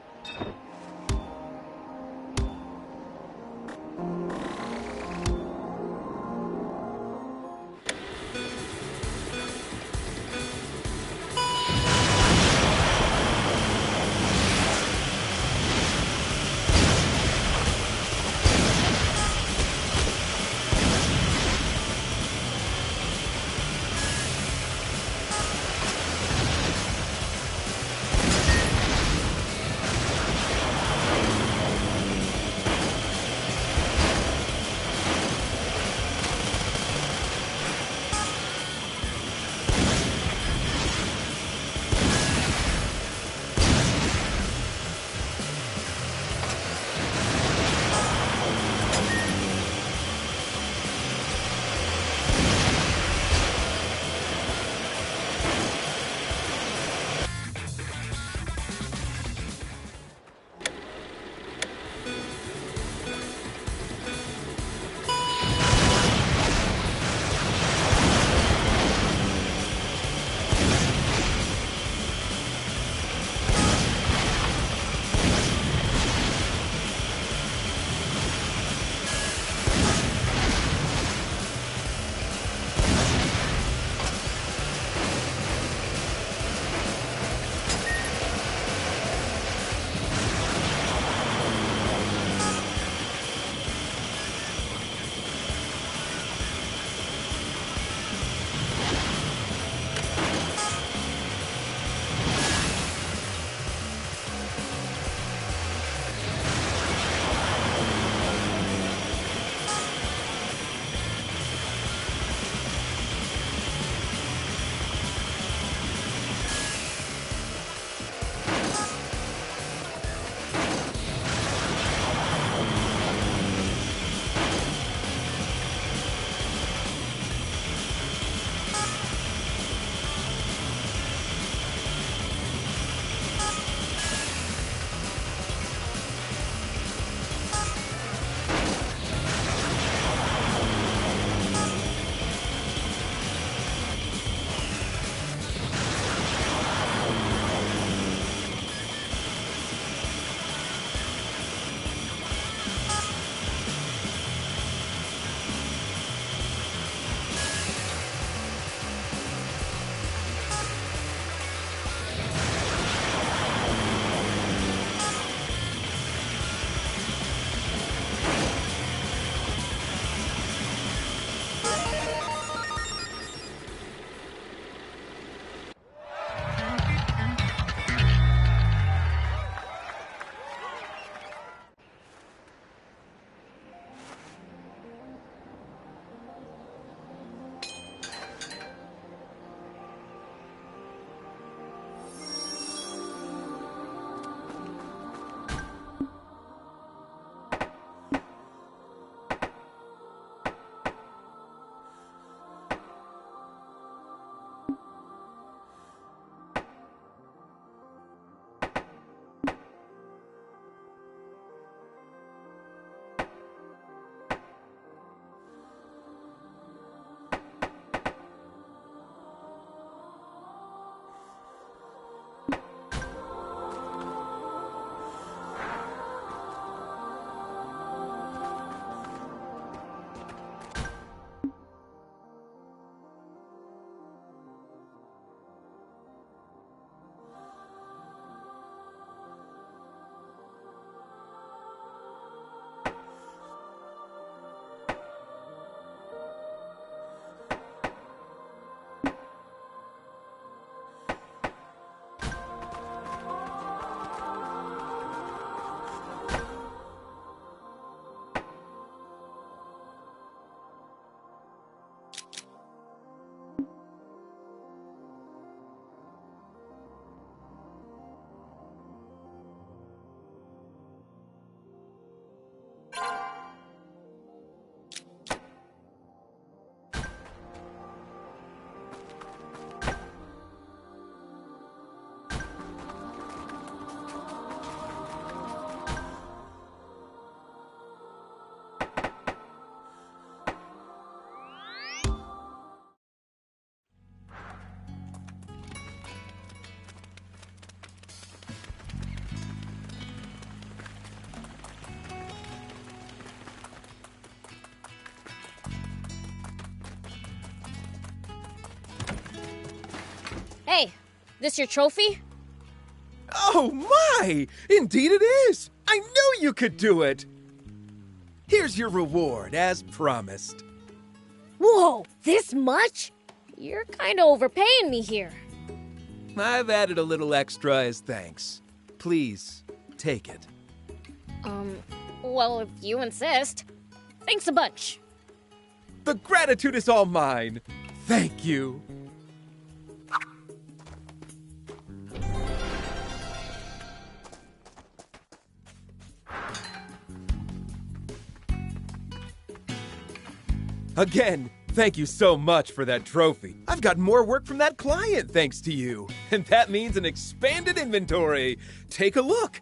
Hey, this your trophy? Oh my! Indeed it is! I knew you could do it! Here's your reward, as promised. Whoa, this much? You're kinda overpaying me here. I've added a little extra as thanks. Please, take it. Well, if you insist. Thanks a bunch. The gratitude is all mine. Thank you. Again, thank you so much for that trophy. I've got more work from that client thanks to you. And that means an expanded inventory. Take a look.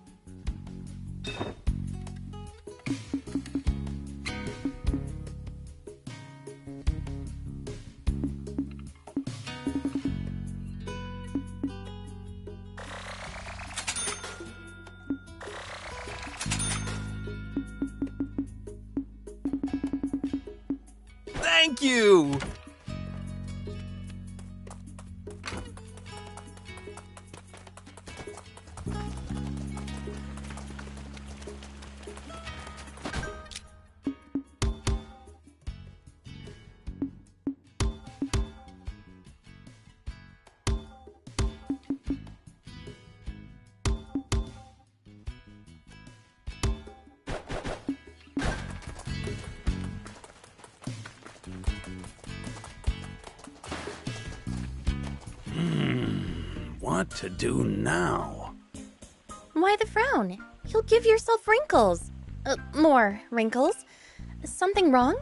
Thank you! What to do now? Why the frown? You'll give yourself wrinkles. More wrinkles. Something wrong?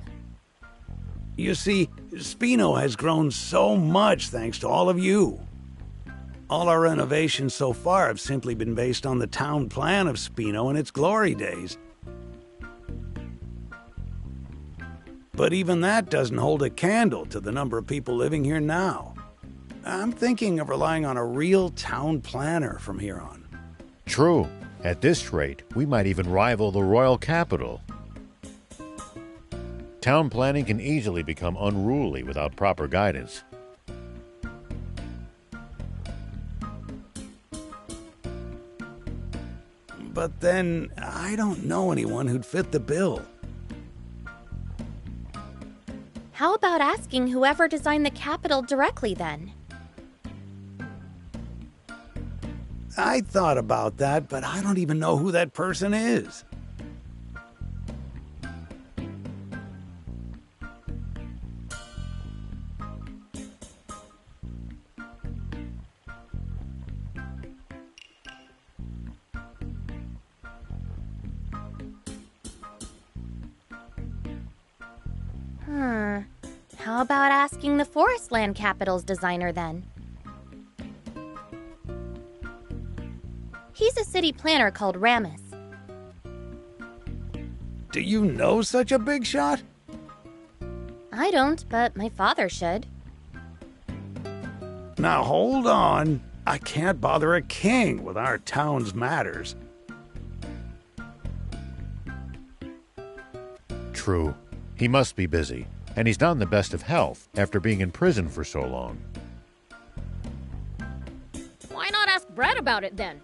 You see, Spino has grown so much thanks to all of you. All our renovations so far have simply been based on the town plan of Spino in its glory days. But even that doesn't hold a candle to the number of people living here now. I'm thinking of relying on a real town planner from here on. True. At this rate, we might even rival the royal capital. Town planning can easily become unruly without proper guidance. But then, I don't know anyone who'd fit the bill. How about asking whoever designed the Capitol directly then? I thought about that, but I don't even know who that person is. How about asking the Forestland Capital's designer then? He's a city planner called Ramus. Do you know such a big shot? I don't, but my father should. Now hold on. I can't bother a king with our town's matters. True. He must be busy, and he's not in the best of health after being in prison for so long. Why not ask Brett about it then?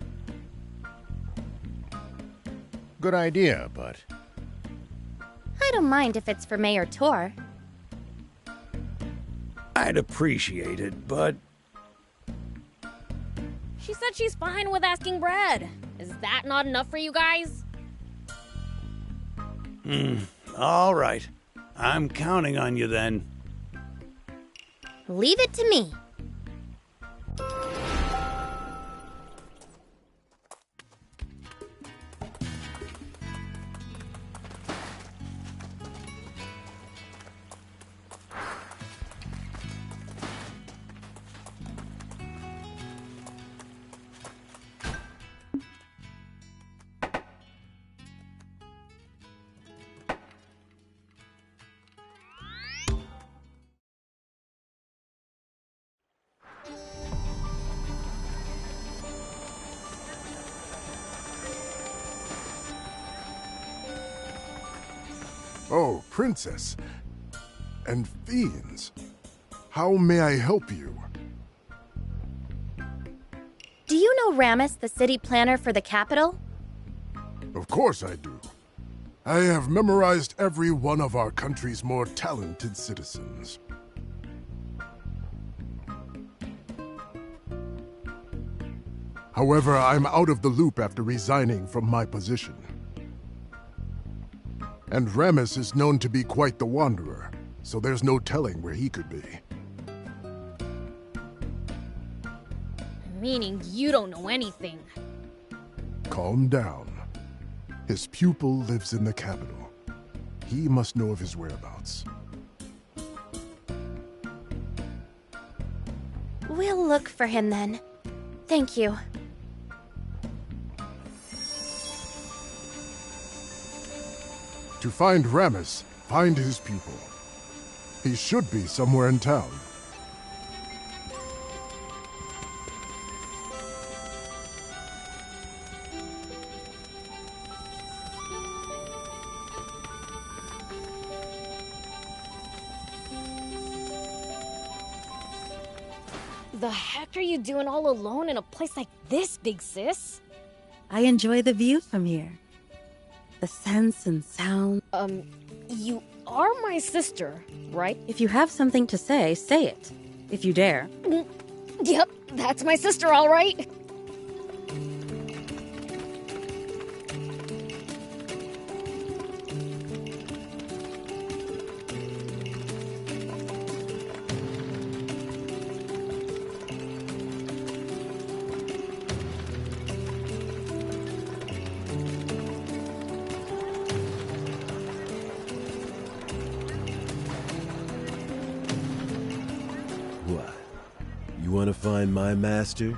Good idea, but... I don't mind if it's for Mayor Tor. I'd appreciate it, but... She said she's fine with asking Brett. Is that not enough for you guys? All right. I'm counting on you then. Leave it to me. Oh, Princess. And fiends. How may I help you? know Ramus, the city planner for the capital? Of course I do. I have memorized every one of our country's more talented citizens. However, I'm out of the loop after resigning from my position. And Ramus is known to be quite the wanderer, so there's no telling where he could be. Meaning you don't know anything. Calm down. His pupil lives in the capital. He must know of his whereabouts. We'll look for him then. Thank you. To find Ramus, find his pupil. He should be somewhere in town. The heck are you doing all alone in a place like this, big sis? I enjoy the view from here. The scents and sound. You are my sister, right? If you have something to say it. If you dare. Yep, that's my sister, all right. What? You want to find my master?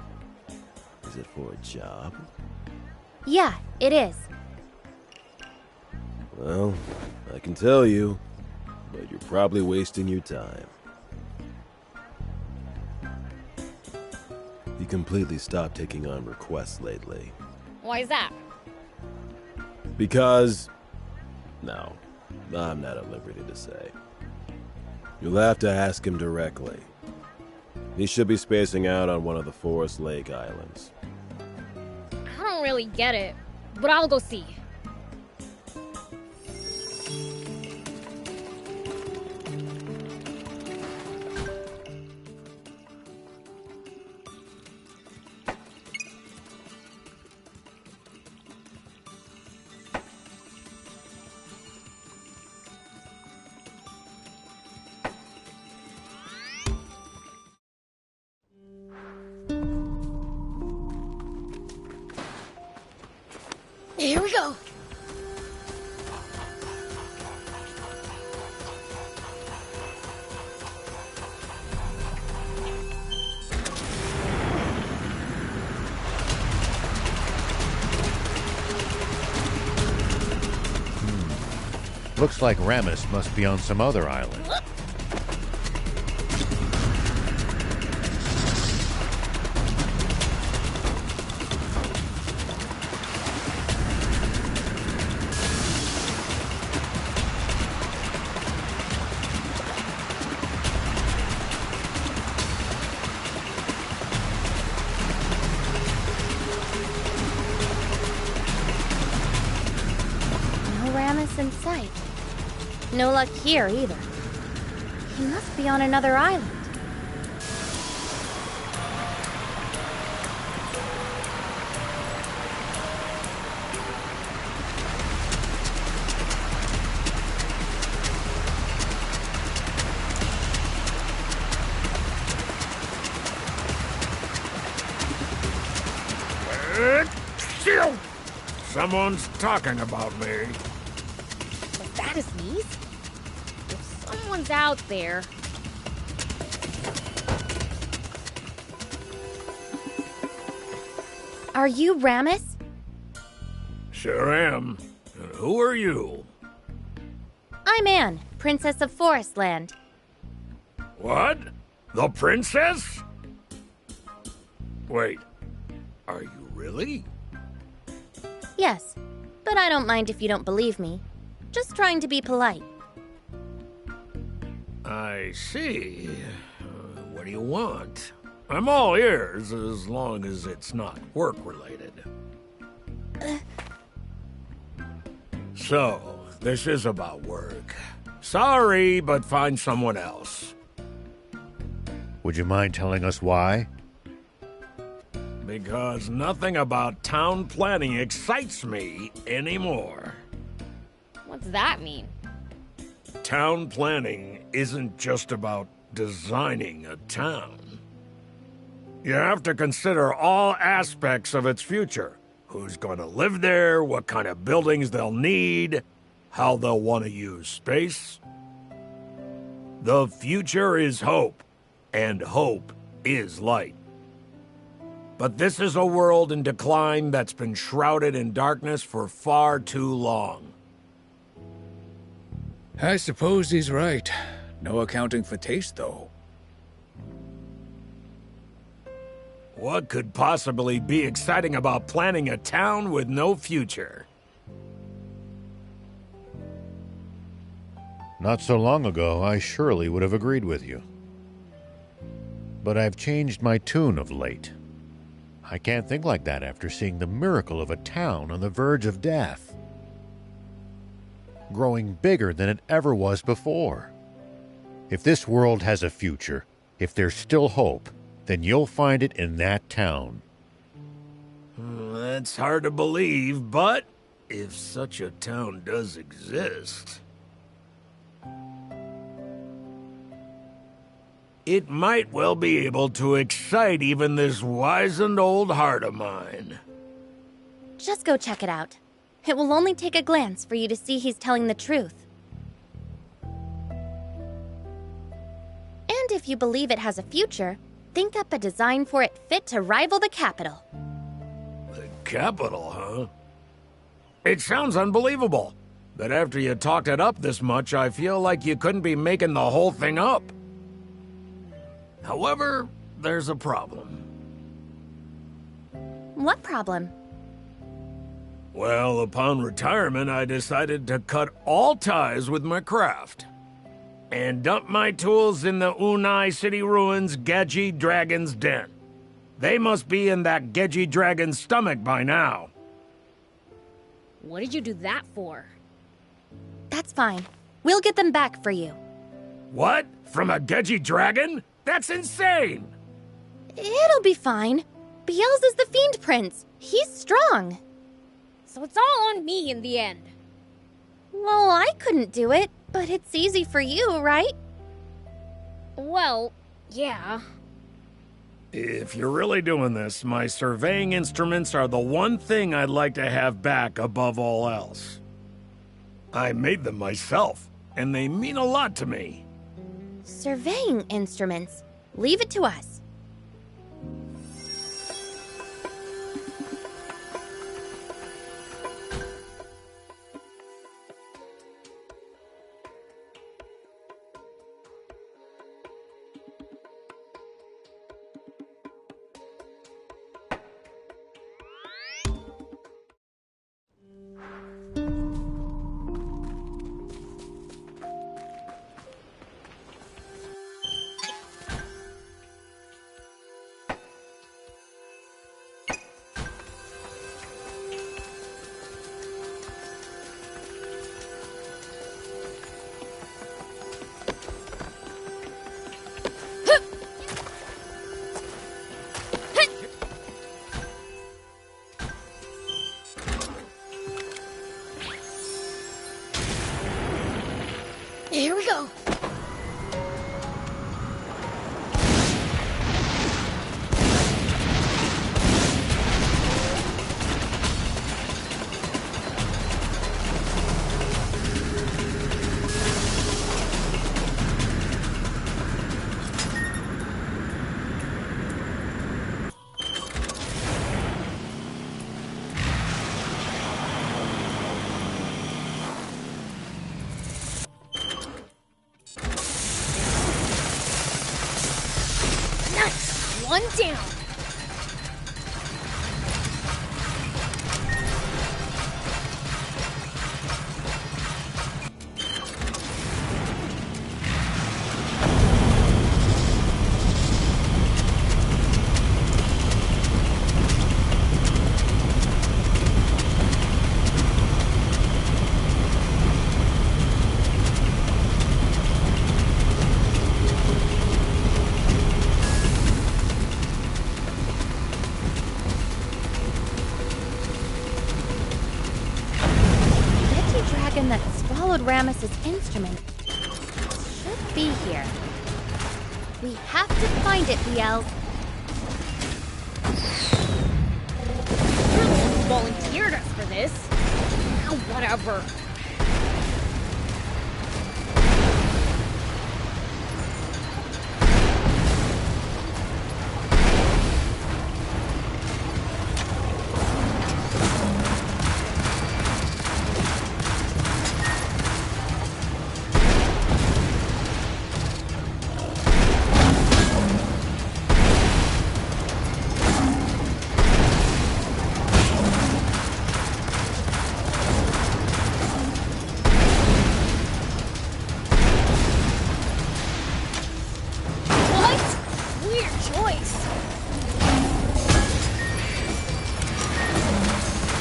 Is it for a job? Yeah, it is. Well, I can tell you, but you're probably wasting your time. You completely stopped taking on requests lately. Why is that? Because... No, I'm not at liberty to say. You'll have to ask him directly. He should be spacing out on one of the Forest Lake Islands. I don't really get it, but I'll go see. Here we go. Looks like Ramus must be on some other island. In sight. No luck here either. He must be on another island. Someone's talking about me. Was that a sneeze? If someone's out there... Are you Ramus? Sure am. And who are you? I'm Anne, Princess of Forestland. What? The princess? Wait, are you really? Yes, but I don't mind if you don't believe me. Just trying to be polite. I see. What do you want? I'm all ears as long as it's not work-related. So, this is about work. Sorry, but find someone else. Would you mind telling us why? Because nothing about town planning excites me anymore. What's that mean? Town planning isn't just about designing a town. You have to consider all aspects of its future. Who's gonna live there, what kind of buildings they'll need, how they'll want to use space. The future is hope, and hope is light. But this is a world in decline that's been shrouded in darkness for far too long. I suppose he's right. No accounting for taste, though. What could possibly be exciting about planning a town with no future? Not so long ago, I surely would have agreed with you. But I've changed my tune of late. I can't think like that after seeing the miracle of a town on the verge of death. Growing bigger than it ever was before. If this world has a future, if there's still hope, then you'll find it in that town. That's hard to believe, but if such a town does exist, it might well be able to excite even this wizened old heart of mine. Just go check it out. It will only take a glance for you to see he's telling the truth. And if you believe it has a future, think up a design for it fit to rival the capital. The capital, huh? It sounds unbelievable. But after you talked it up this much, I feel like you couldn't be making the whole thing up. However, there's a problem. What problem? Well, upon retirement, I decided to cut all ties with my craft and dump my tools in the Unai City Ruins Gedji Dragon's den. They must be in that Gedji Dragon's stomach by now. What did you do that for? That's fine. We'll get them back for you. What? From a Gedji Dragon? That's insane! It'll be fine. Biel's is the Fiend Prince. He's strong. So it's all on me in the end. Well, I couldn't do it, but it's easy for you, right? Well, yeah. If you're really doing this, my surveying instruments are the one thing I'd like to have back above all else. I made them myself, and they mean a lot to me. Surveying instruments. Leave it to us. Here we go. One down. Aramis' instrument. It should be here. We have to find it, Biel. You're the one who volunteered us for this. Now, whatever.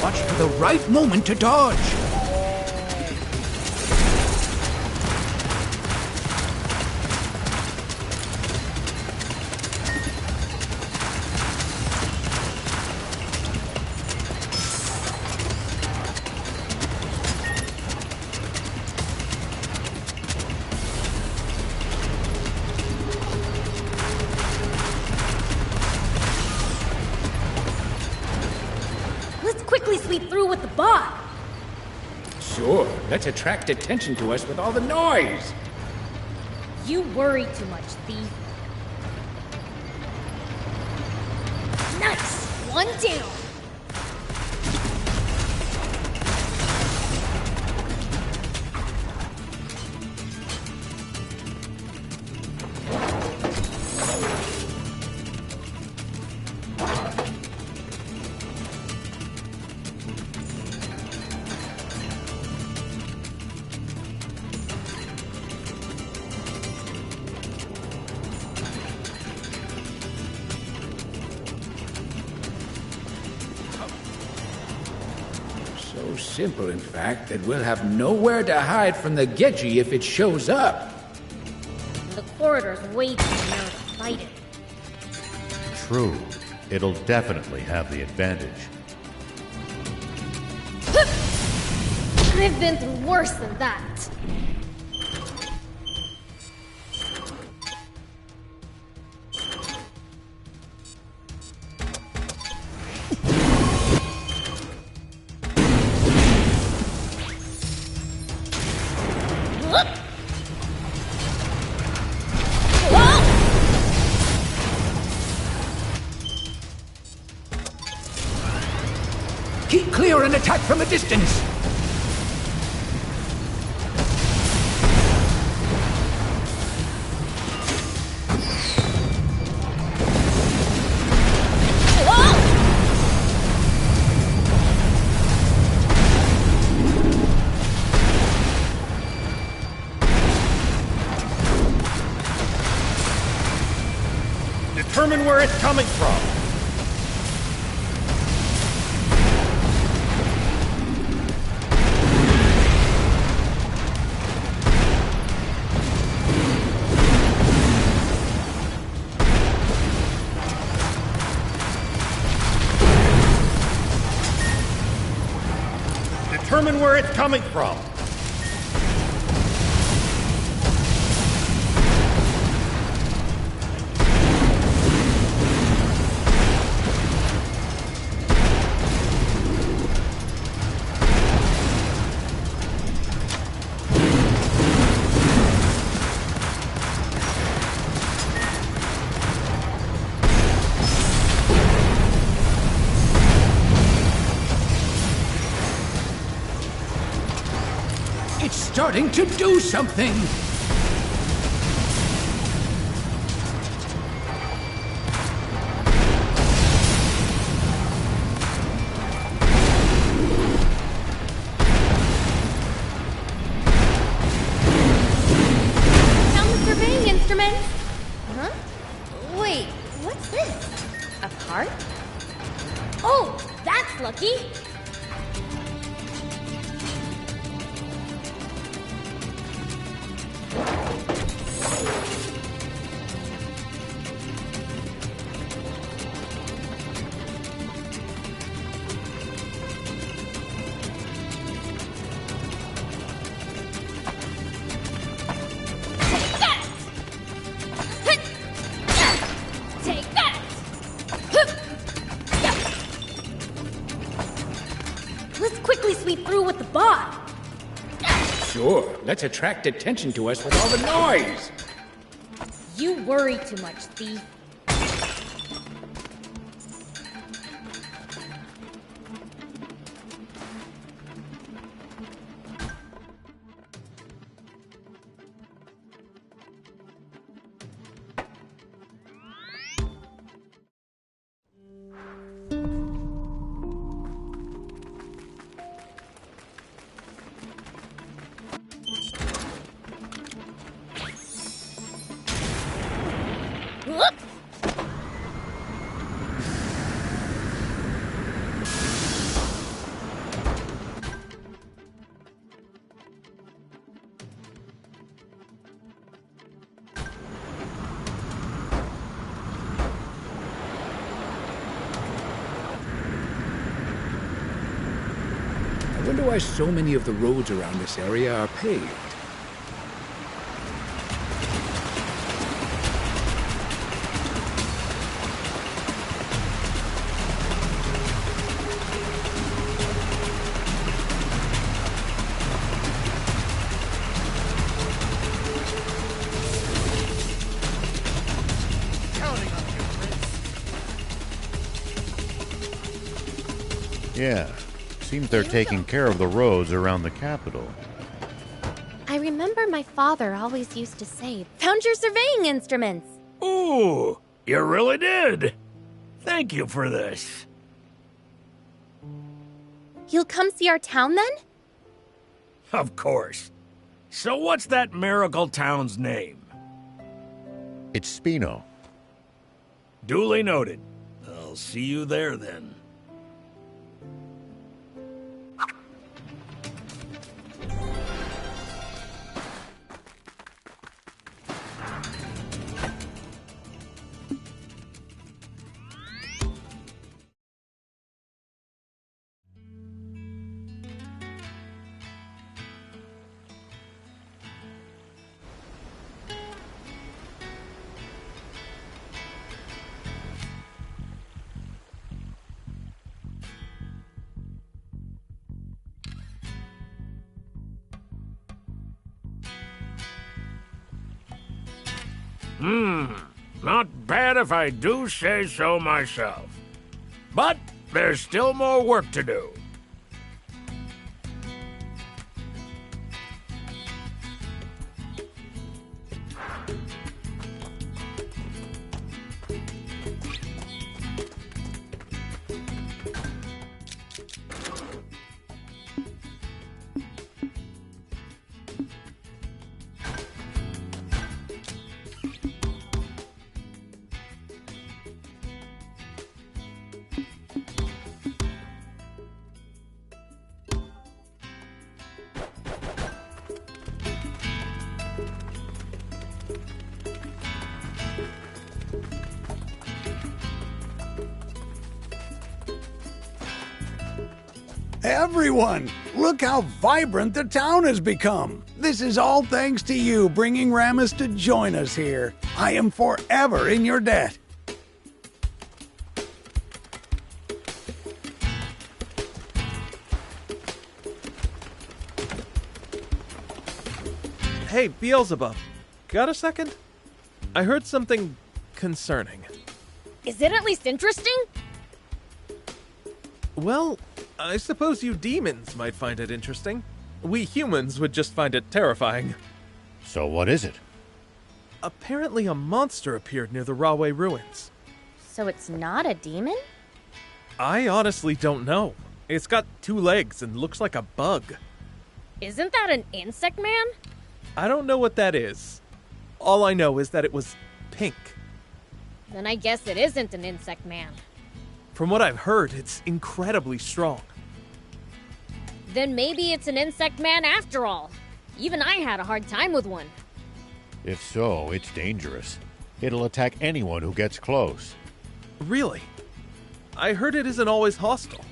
Watch for the right moment to dodge. Quickly sweep through with the bot. Sure, let's attract attention to us with all the noise. You worry too much, thief. Nice! One down. So simple, in fact, that we'll have nowhere to hide from the Gedji if it shows up. The corridor's way too narrow to fight it. True. It'll definitely have the advantage. I've been through worse than that. Keep clear and attack from a distance. Determine where it's coming from. Determine where it's coming from. It's starting to do something. Found the surveying instrument. Huh? Wait, what's this? A cart? Oh, that's lucky. Sure, let's attract attention to us with all the noise. You worry too much, thief. I wonder why so many of the roads around this area are paved. Yeah. Seems they're taking care of the roads around the capital. I remember my father always used to say, "Found your surveying instruments." Ooh, you really did. Thank you for this. You'll come see our town then? Of course. So what's that miracle town's name? It's Spino. Duly noted. I'll see you there then. Not bad if I do say so myself. But there's still more work to do. Everyone, look how vibrant the town has become. This is all thanks to you bringing Rammus to join us here. I am forever in your debt. Hey, Beelzebub, got a second? I heard something concerning. Is it at least interesting? Well, I suppose you demons might find it interesting. We humans would just find it terrifying. So what is it? Apparently a monster appeared near the Rahway ruins. So it's not a demon? I honestly don't know. It's got 2 legs and looks like a bug. Isn't that an insect man? I don't know what that is. All I know is that it was pink. Then I guess it isn't an insect man. From what I've heard, it's incredibly strong. Then maybe it's an insect man after all. Even I had a hard time with one. If so, it's dangerous. It'll attack anyone who gets close. Really? I heard it isn't always hostile.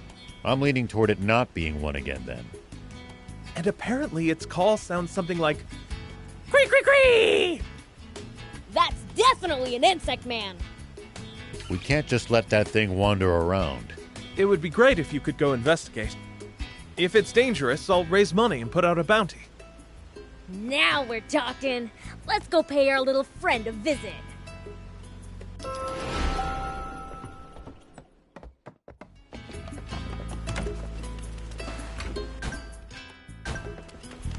I'm leaning toward it not being one again then. And apparently its call sounds something like, "Cree cree cree!" That's definitely an insect man. We can't just let that thing wander around. It would be great if you could go investigate. If it's dangerous, I'll raise money and put out a bounty. Now we're talking. Let's go pay our little friend a visit.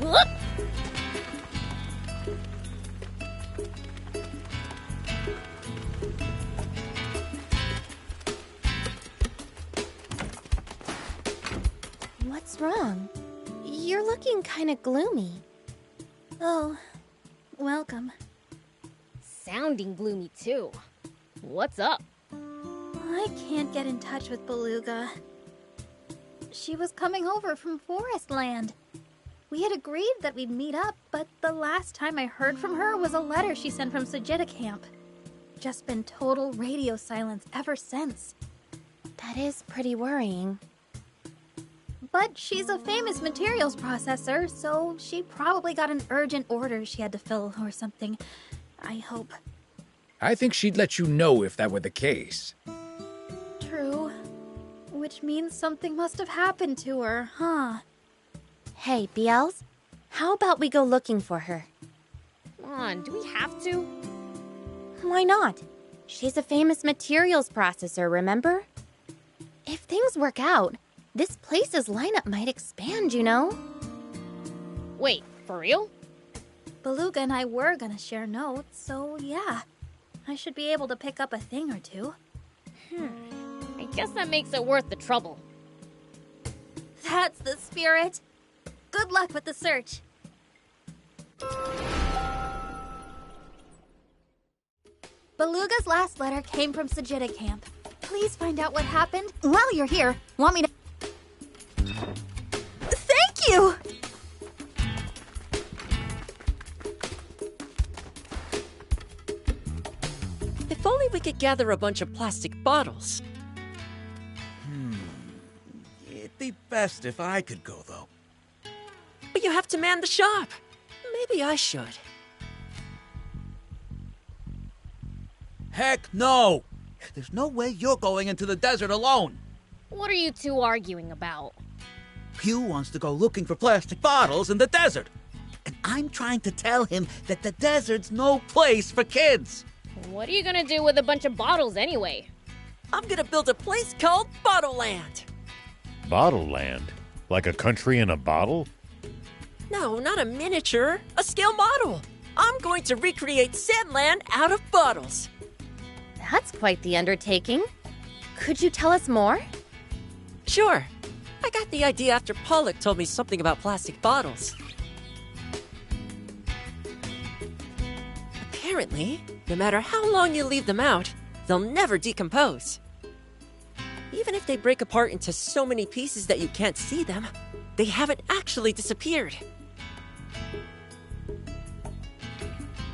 Whoop! What's wrong? You're looking kind of gloomy. Oh, welcome. Sounding gloomy too. What's up? I can't get in touch with Beluga. She was coming over from Forestland. We had agreed that we'd meet up, but the last time I heard from her was a letter she sent from Sagitta Camp. Just been total radio silence ever since. That is pretty worrying. But she's a famous materials processor, so she probably got an urgent order she had to fill or something. I hope. I think she'd let you know if that were the case. True. Which means something must have happened to her, huh? Hey, Beelze, how about we go looking for her? Come on, do we have to? Why not? She's a famous materials processor, remember? If things work out, this place's lineup might expand, you know? Wait, for real? Beluga and I were gonna share notes, so yeah. I should be able to pick up a thing or two. I guess that makes it worth the trouble. That's the spirit. Good luck with the search. Beluga's last letter came from Sagitta Camp. Please find out what happened. While you're here, want me to... Thank you! If only we could gather a bunch of plastic bottles. It'd be best if I could go, though. But you have to man the shop. Maybe I should. Heck no! There's no way you're going into the desert alone. What are you two arguing about? Hugh wants to go looking for plastic bottles in the desert. And I'm trying to tell him that the desert's no place for kids. What are you gonna do with a bunch of bottles anyway? I'm gonna build a place called Bottle Land. Bottle Land? Like a country in a bottle? No, not a miniature, a scale model. I'm going to recreate Sandland out of bottles. That's quite the undertaking. Could you tell us more? Sure. I got the idea after Pollock told me something about plastic bottles. Apparently, no matter how long you leave them out, they'll never decompose. Even if they break apart into so many pieces that you can't see them, they haven't actually disappeared.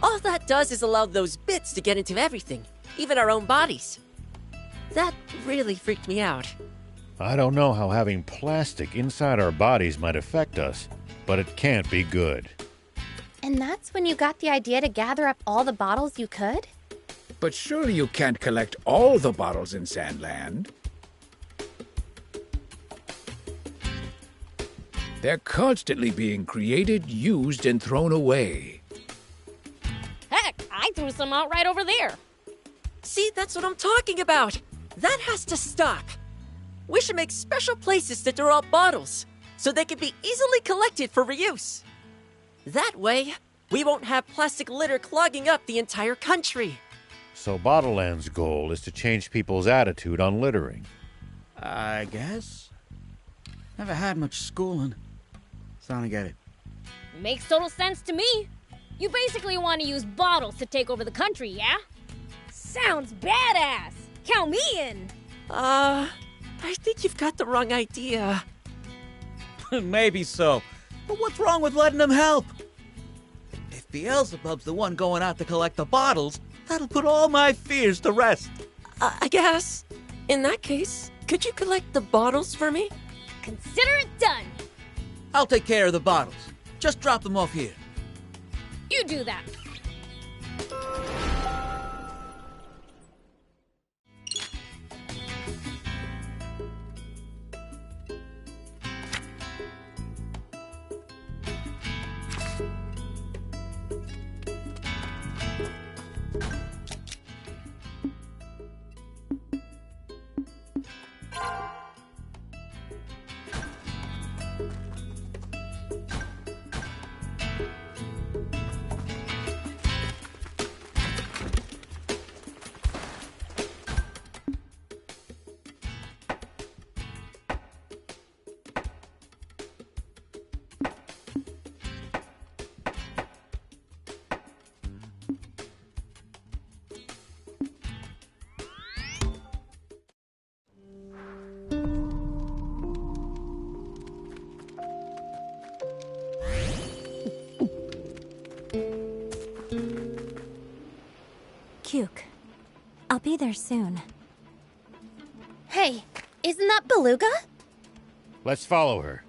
All that does is allow those bits to get into everything, even our own bodies. That really freaked me out. I don't know how having plastic inside our bodies might affect us, but it can't be good. And that's when you got the idea to gather up all the bottles you could? But surely you can't collect all the bottles in Sandland. They're constantly being created, used, and thrown away. Heck, I threw some out right over there. See, that's what I'm talking about. That has to stop. We should make special places to throw out bottles, so they can be easily collected for reuse. That way, we won't have plastic litter clogging up the entire country. So Bottle Land's goal is to change people's attitude on littering. I guess. Never had much schooling. So I don't get it. Makes total sense to me. You basically want to use bottles to take over the country, yeah? Sounds badass. Count me in. I think you've got the wrong idea. Maybe so. But what's wrong with letting him help? If Beelzebub's the one going out to collect the bottles, that'll put all my fears to rest. I guess. In that case, could you collect the bottles for me? Consider it done. I'll take care of the bottles. Just drop them off here. You do that. Cuke. I'll be there soon. Hey, isn't that Beluga? Let's follow her.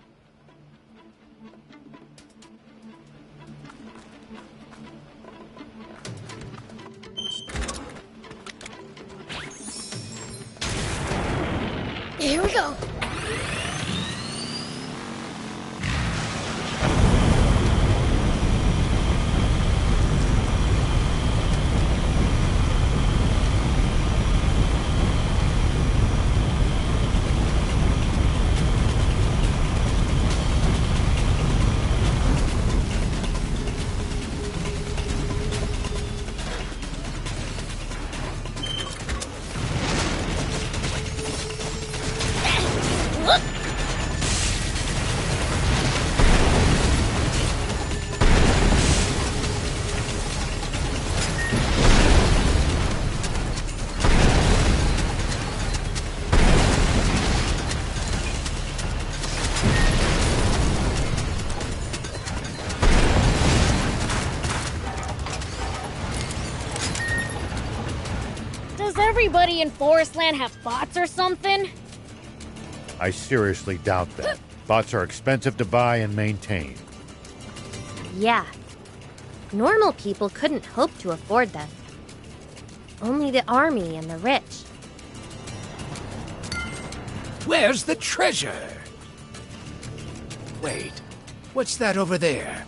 Here we go. Does everybody in Forestland have bots or something? I seriously doubt that. Bots are expensive to buy and maintain. Yeah. Normal people couldn't hope to afford them. Only the army and the rich. Where's the treasure? Wait, what's that over there?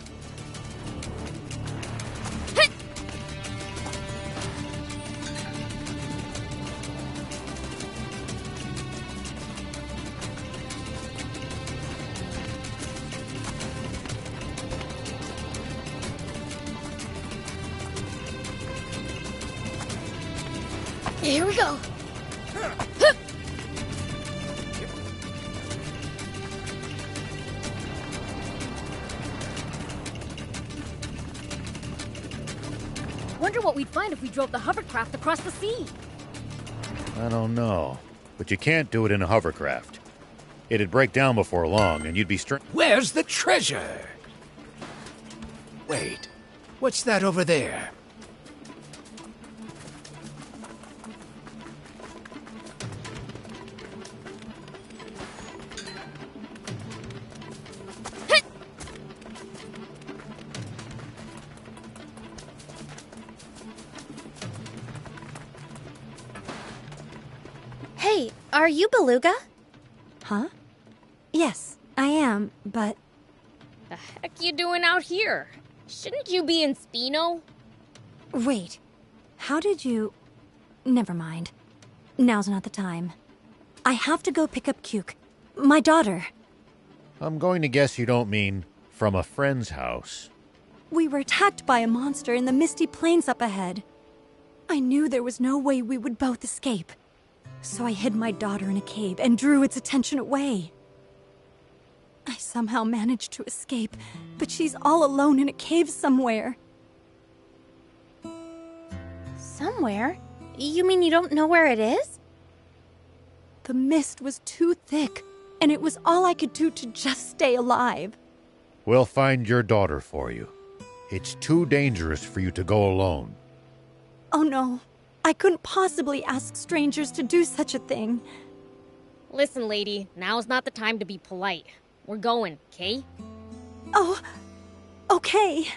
Here we go. Wonder what we'd find if we drove the hovercraft across the sea. I don't know. But you can't do it in a hovercraft. It'd break down before long, and you'd be Where's the treasure? Wait, what's that over there? Hey, are you Beluga? Huh? Yes, I am, but... The heck you doing out here? Shouldn't you be in Spino? Wait, how did you... Never mind. Now's not the time. I have to go pick up Cuke, my daughter. I'm going to guess you don't mean from a friend's house. We were attacked by a monster in the misty plains up ahead. I knew there was no way we would both escape. So I hid my daughter in a cave and drew its attention away. I somehow managed to escape, but she's all alone in a cave somewhere. Somewhere? You mean you don't know where it is? The mist was too thick, and it was all I could do to just stay alive. We'll find your daughter for you. It's too dangerous for you to go alone. Oh no, I couldn't possibly ask strangers to do such a thing. Listen, lady, now's not the time to be polite. We're going, okay? Oh, okay.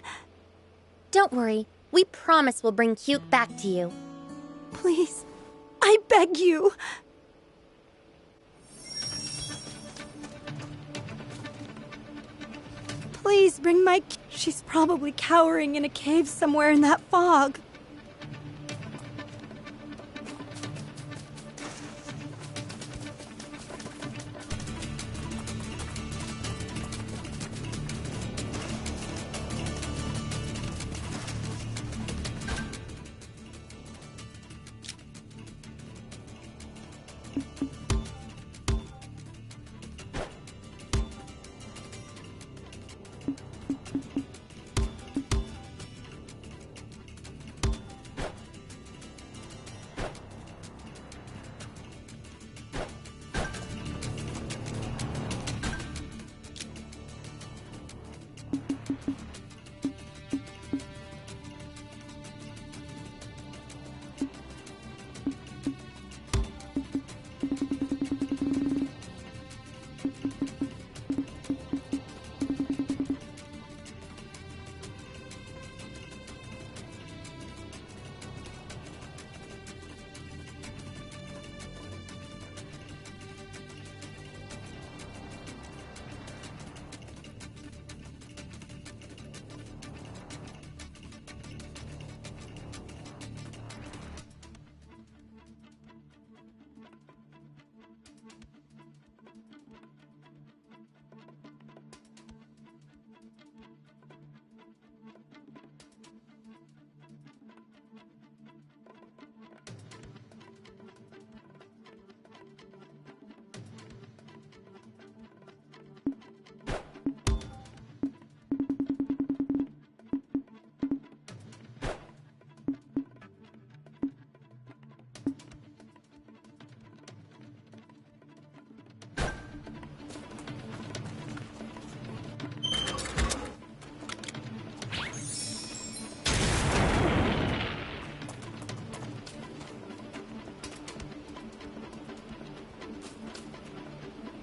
Don't worry. We promise we'll bring Cuke back to you. Please, I beg you. Please bring my... She's probably cowering in a cave somewhere in that fog.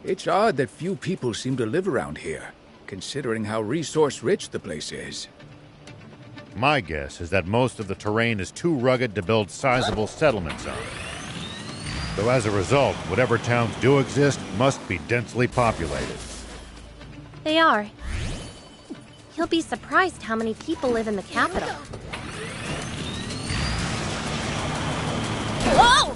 It's odd that few people seem to live around here, considering how resource-rich the place is. My guess is that most of the terrain is too rugged to build sizable settlements on. So as a result, whatever towns do exist must be densely populated. They are. You'll be surprised how many people live in the capital. Whoa!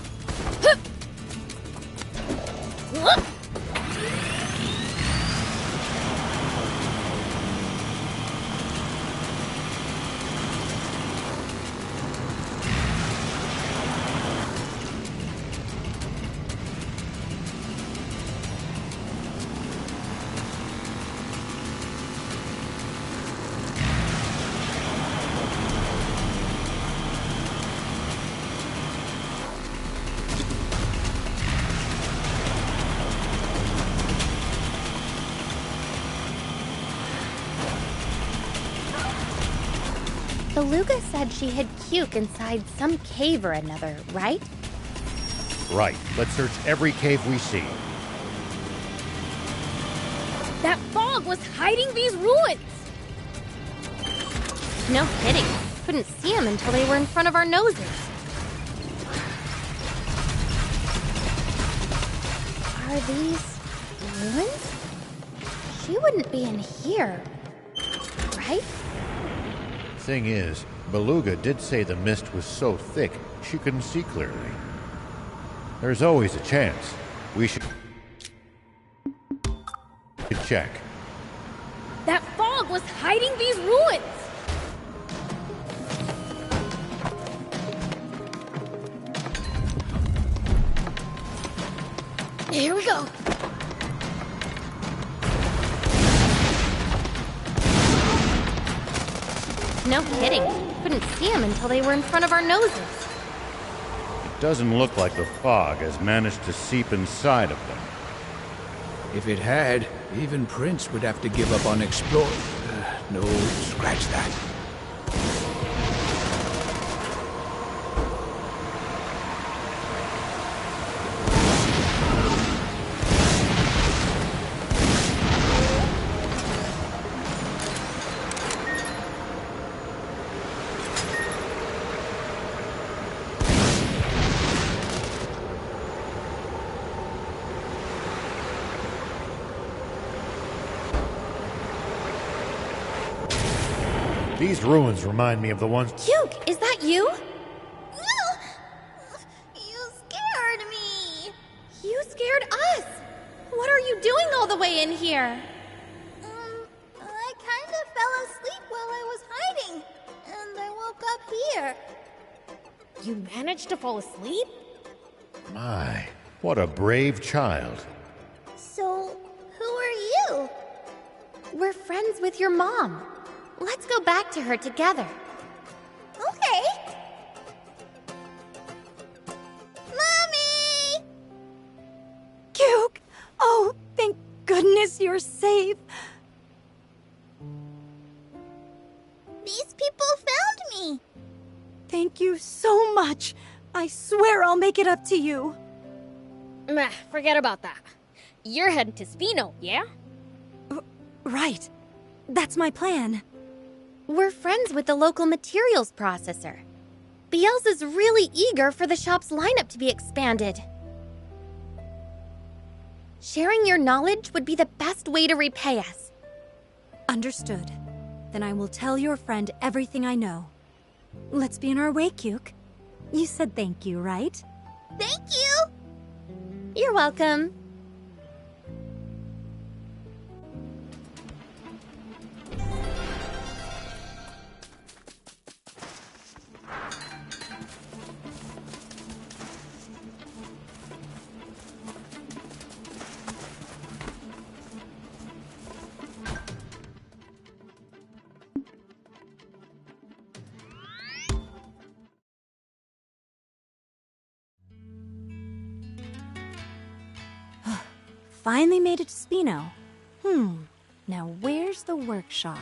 Beluga said she hid Cuke inside some cave or another, right? Right. Let's search every cave we see. That fog was hiding these ruins! No kidding. Couldn't see them until they were in front of our noses. Are these ruins? She wouldn't be in here, right? Thing is, Beluga did say the mist was so thick she couldn't see clearly. There's always a chance. We should check. That fog was hiding these ruins! Here we go. No kidding. Couldn't see them until they were in front of our noses. It doesn't look like the fog has managed to seep inside of them. If it had, even Prince would have to give up on exploring. No, scratch that. These ruins remind me of the ones... Cuke, is that you? You scared me! You scared us! What are you doing all the way in here? I kind of fell asleep while I was hiding, and I woke up here. You managed to fall asleep? My, what a brave child. So, who are you? We're friends with your mom. Let's go back to her together. Okay. Mommy! Cuke! Oh, thank goodness you're safe. These people found me. Thank you so much. I swear I'll make it up to you. Meh, forget about that. You're heading to Spino, yeah? Right. That's my plan. We're friends with the local materials processor. Bielsa's really eager for the shop's lineup to be expanded. Sharing your knowledge would be the best way to repay us. Understood. Then I will tell your friend everything I know. Let's be on our way, Cuke. You said thank you, right? Thank you! You're welcome. Finally made it to Spino. Now where's the workshop?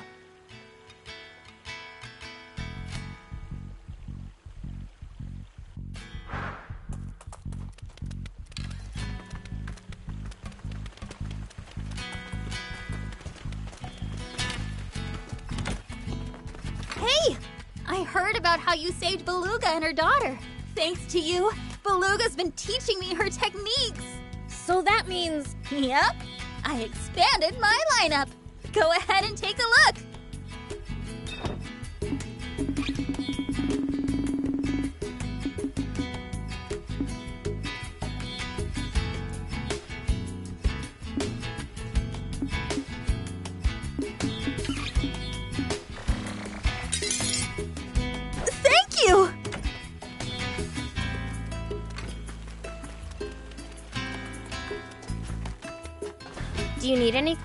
about how you saved Beluga and her daughter. Thanks to you, Beluga's been teaching me her techniques. So that means... Yep, I expanded my lineup. Go ahead and take a look. Thank you! Do you need any?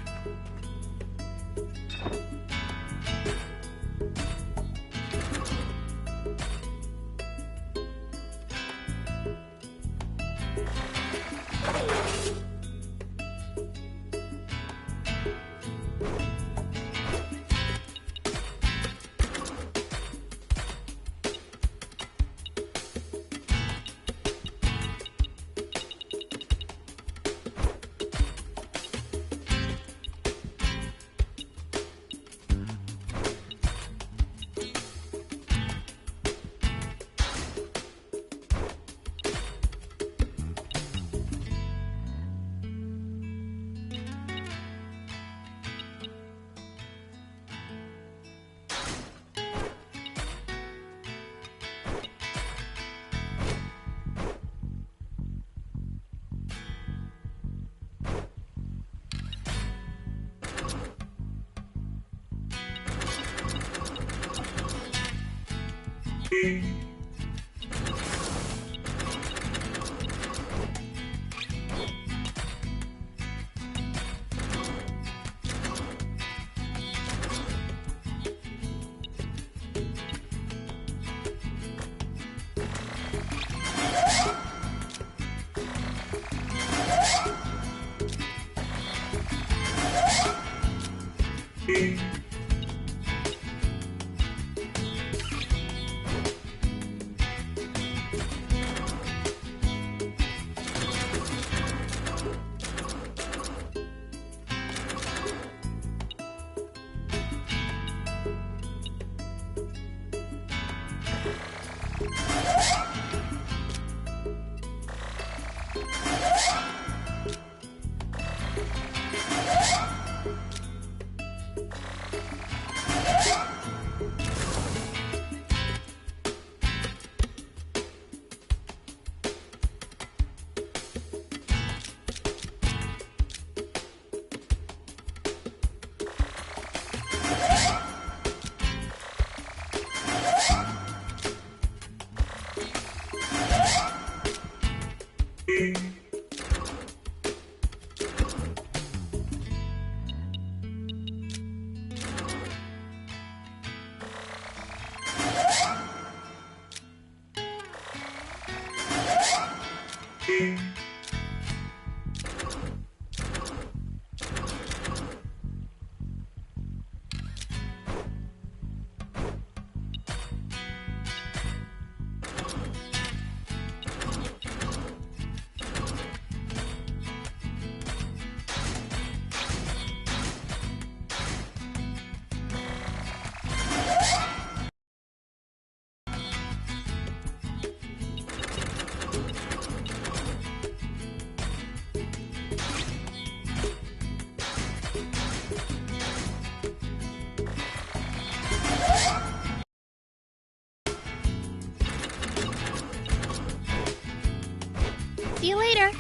See you later.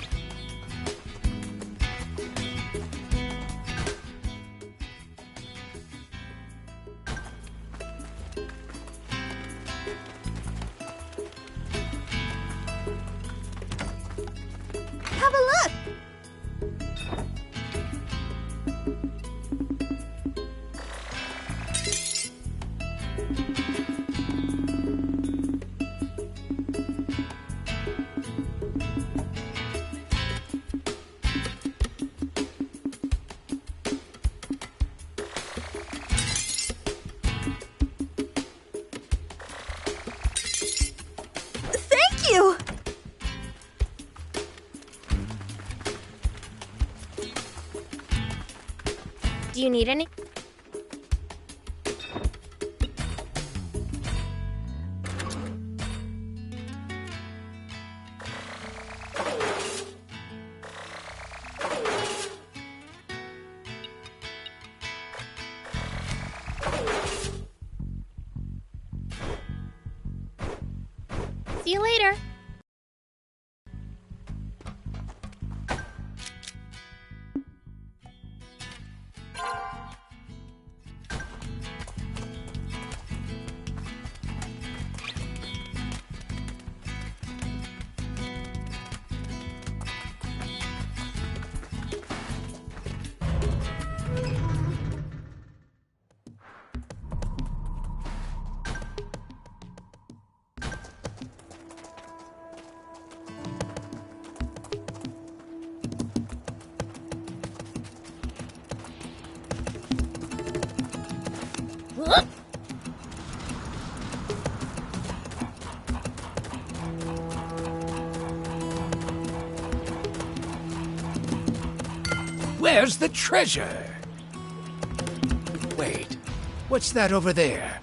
Have a look. Thank you. Do you need any? you later. Where's the treasure? Wait, what's that over there?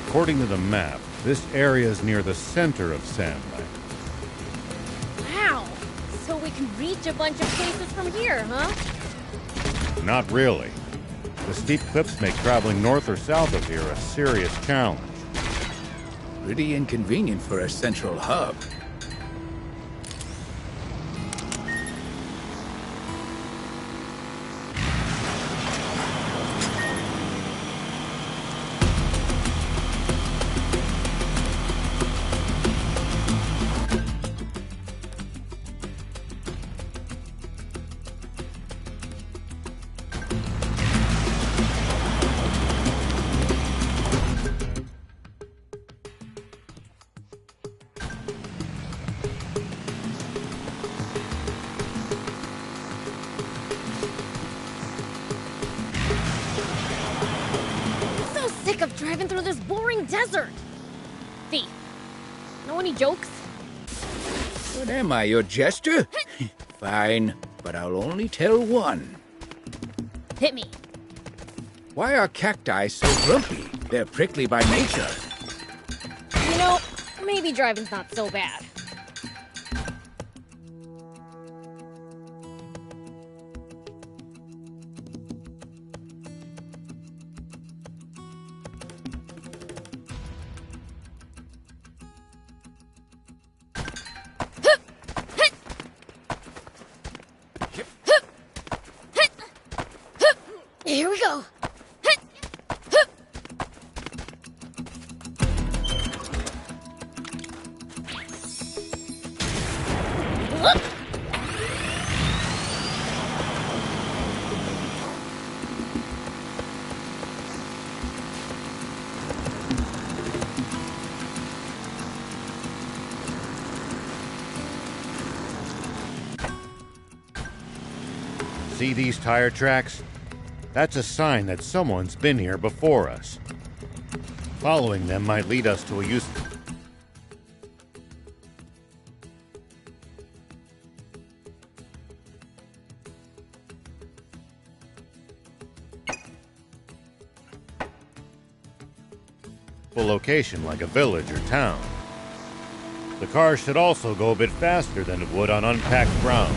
According to the map, this area is near the center of Sandland. Wow! So we can reach a bunch of places from here, huh? Not really. The steep cliffs make traveling north or south of here a serious challenge. Pretty inconvenient for a central hub. Sick of driving through this boring desert. Thief, know any jokes? What am I, your jester? Fine, but I'll only tell one. Hit me. Why are cacti so grumpy? They're prickly by nature. You know, maybe driving's not so bad. Here we go. See these tire tracks? That's a sign that someone's been here before us. Following them might lead us to a useful location like a village or town. The car should also go a bit faster than it would on unpacked ground.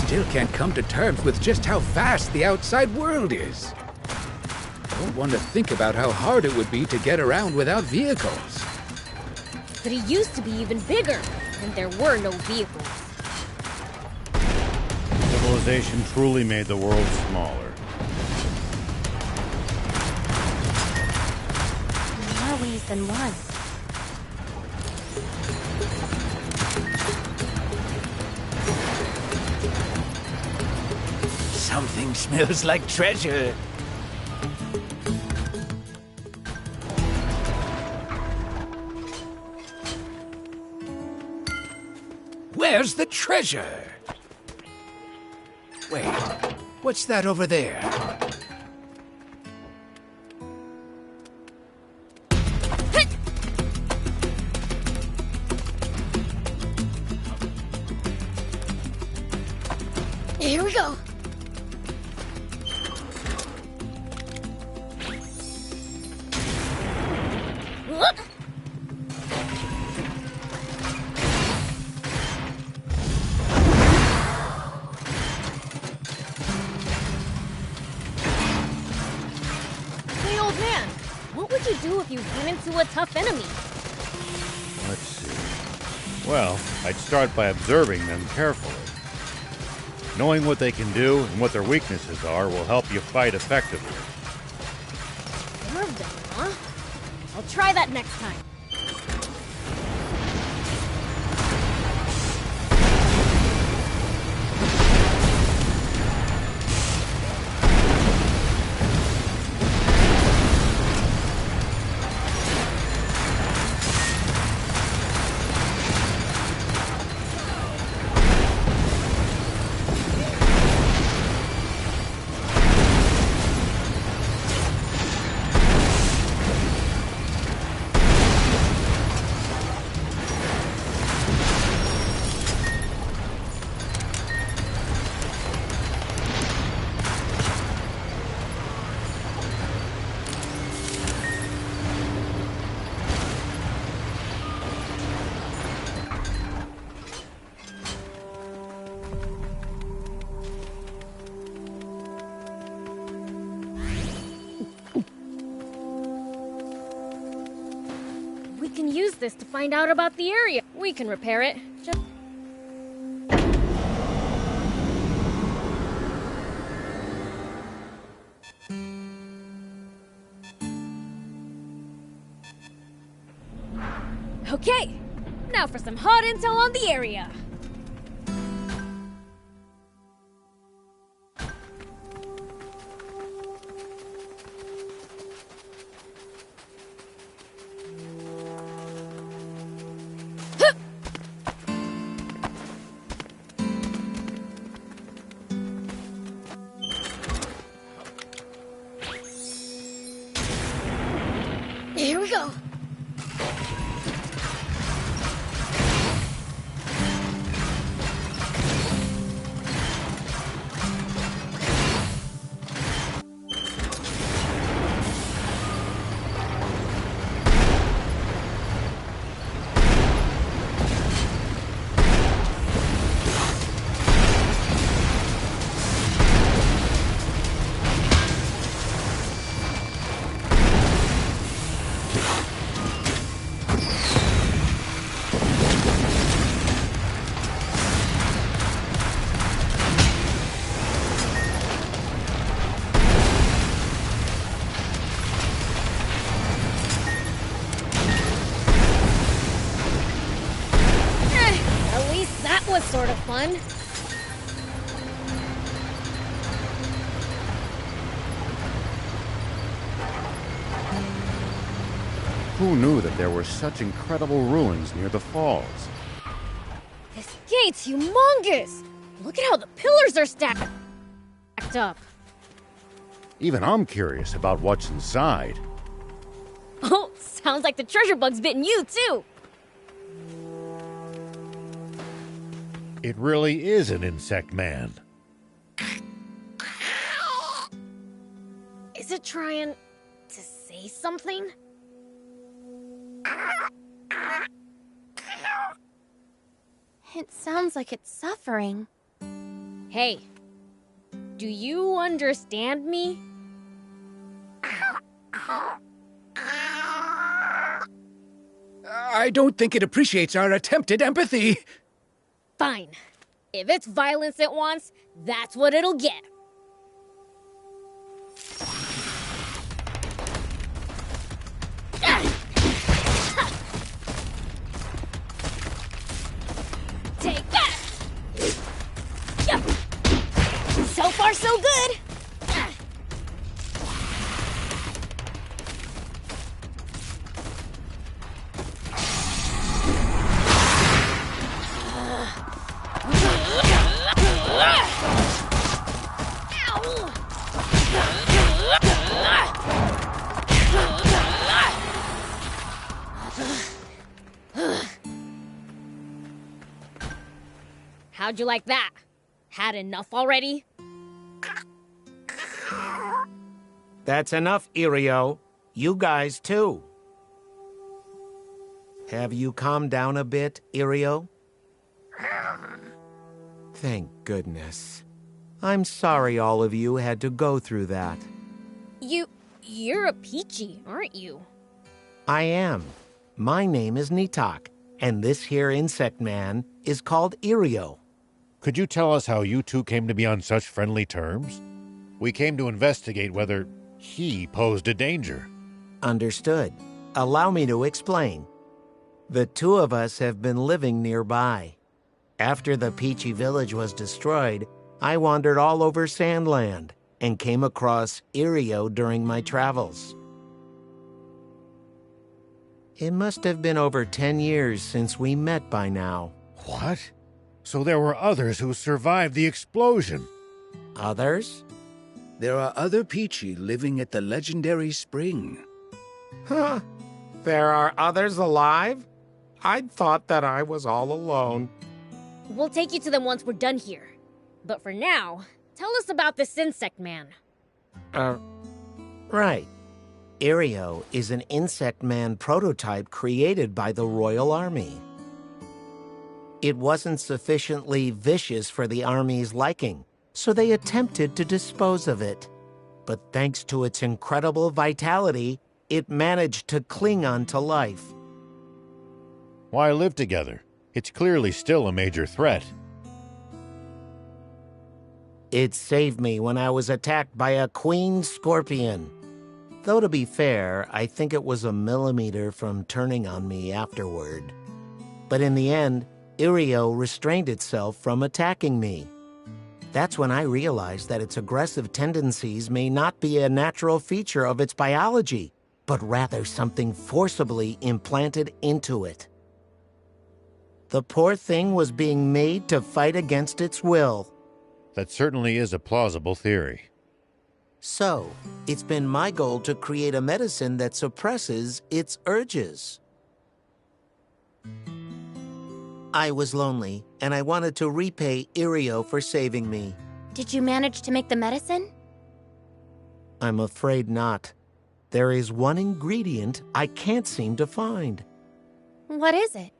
Still can't come to terms with just how vast the outside world is. Don't want to think about how hard it would be to get around without vehicles. But it used to be even bigger, and there were no vehicles. Civilization truly made the world smaller. In more ways than one. Something smells like treasure. Where's the treasure? Wait, what's that over there? Here we go. Hey, old man, what would you do if you ran into a tough enemy? Let's see. Well, I'd start by observing them carefully. Knowing what they can do and what their weaknesses are will help you fight effectively. Observe them, huh? I'll try that next time. We can use this to find out about the area. We can repair it. Just... Okay, now for some hot intel on the area. Here we go. Was sort of fun. Who knew that there were such incredible ruins near the falls? This gate's humongous! Look at how the pillars are stacked up. Even I'm curious about what's inside. Oh, sounds like the treasure bug's bitten you, too. It really is an insect man. Is it trying to say something? It sounds like it's suffering. Hey, do you understand me? I don't think it appreciates our attempted empathy. Fine. If it's violence it wants, that's what it'll get. Take that! So far, so good! How'd you like that? Had enough already? That's enough, Irio. You guys, too. Have you calmed down a bit, Irio? Thank goodness. I'm sorry all of you had to go through that. You're a Peachy, aren't you? I am. My name is Nitak, and this here insect man is called Irio. Could you tell us how you two came to be on such friendly terms? We came to investigate whether he posed a danger. Understood. Allow me to explain. The two of us have been living nearby. After the Peachy village was destroyed, I wandered all over Sandland and came across Irio during my travels. It must have been over 10 years since we met by now. What? So there were others who survived the explosion. Others? There are other Peachy living at the legendary spring. Huh. There are others alive? I'd thought that I was all alone. We'll take you to them once we're done here. But for now, tell us about this insect man. Right. Irio is an insect man prototype created by the Royal Army. It wasn't sufficiently vicious for the Army's liking, so they attempted to dispose of it. But thanks to its incredible vitality, it managed to cling on to life. Why live together? It's clearly still a major threat. It saved me when I was attacked by a queen scorpion. Though to be fair, I think it was a millimeter from turning on me afterward. But in the end, Irio restrained itself from attacking me. That's when I realized that its aggressive tendencies may not be a natural feature of its biology, but rather something forcibly implanted into it. The poor thing was being made to fight against its will. That certainly is a plausible theory. So, it's been my goal to create a medicine that suppresses its urges. I was lonely, and I wanted to repay Irio for saving me. Did you manage to make the medicine? I'm afraid not. There is one ingredient I can't seem to find. What is it?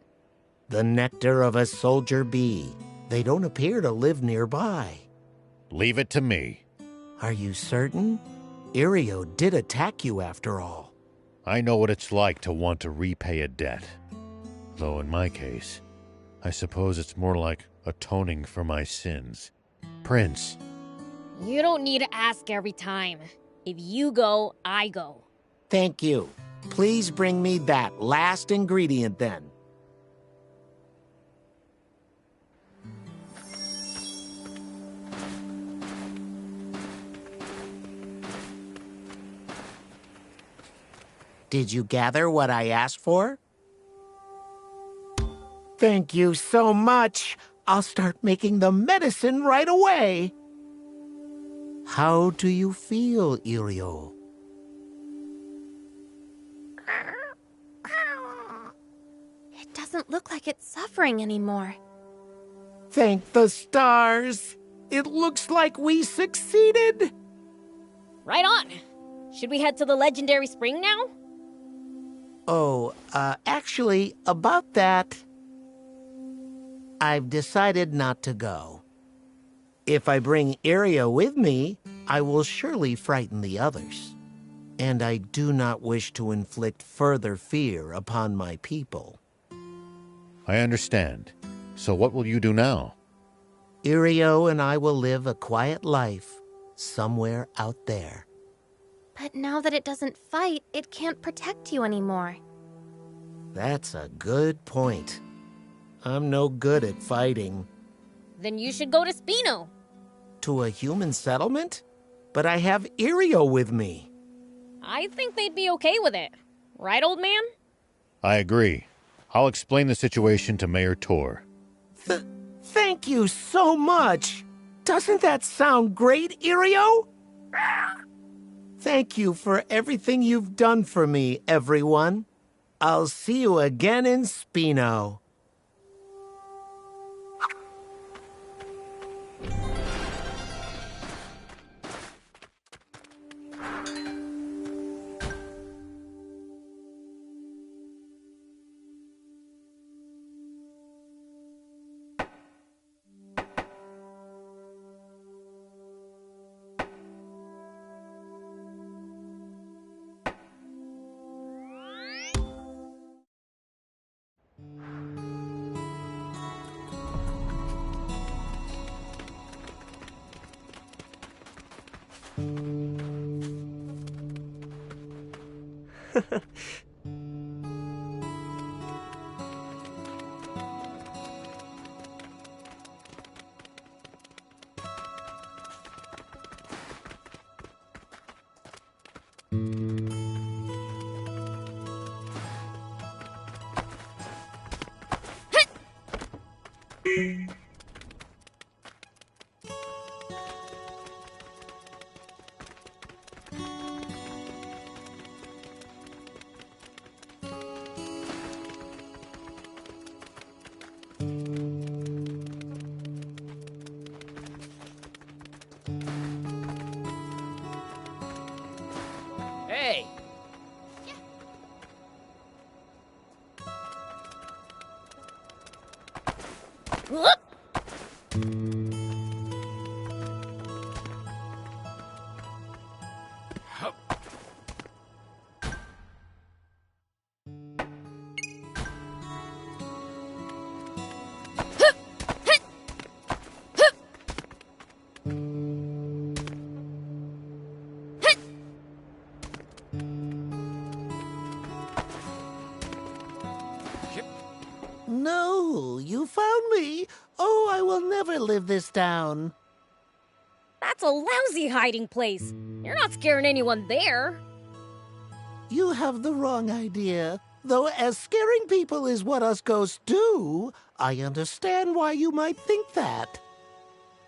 The nectar of a soldier bee. They don't appear to live nearby. Leave it to me. Are you certain? Irio did attack you after all. I know what it's like to want to repay a debt. Though in my case, I suppose it's more like atoning for my sins. Prince. You don't need to ask every time. If you go, I go. Thank you. Please bring me that last ingredient then. Did you gather what I asked for? Thank you so much. I'll start making the medicine right away. How do you feel, Irio? It doesn't look like it's suffering anymore. Thank the stars. It looks like we succeeded. Right on. Should we head to the legendary spring now? Oh, actually, about that, I've decided not to go. If I bring Irio with me, I will surely frighten the others. And I do not wish to inflict further fear upon my people. I understand. So what will you do now? Irio and I will live a quiet life somewhere out there. But now that it doesn't fight, it can't protect you anymore. That's a good point. I'm no good at fighting. Then you should go to Spino. To a human settlement? But I have Irio with me. I think they'd be okay with it. Right, old man? I agree. I'll explain the situation to Mayor Tor. Thank you so much. Doesn't that sound great, Irio? Thank you for everything you've done for me, everyone. I'll see you again in Spino. Hey! Whoop! No, you found me. Oh, I will never live this down. That's a lousy hiding place. You're not scaring anyone there. You have the wrong idea. Though as scaring people is what us ghosts do, I understand why you might think that.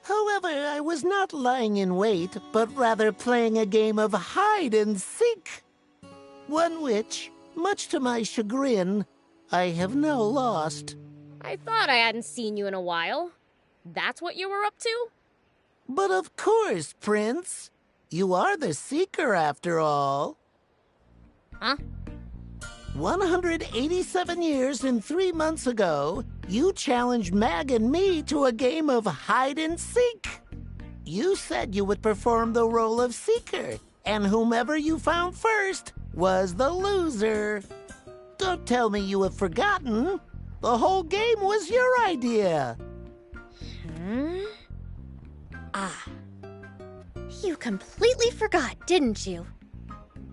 However, I was not lying in wait, but rather playing a game of hide and seek. One which, much to my chagrin, I have now lost. I thought I hadn't seen you in a while. That's what you were up to? But of course, Prince. You are the Seeker after all. Huh? 187 years and 3 months ago, you challenged Mag and me to a game of hide and seek. You said you would perform the role of Seeker, and whomever you found first was the loser. Don't tell me you have forgotten. The whole game was your idea. Ah. You completely forgot, didn't you?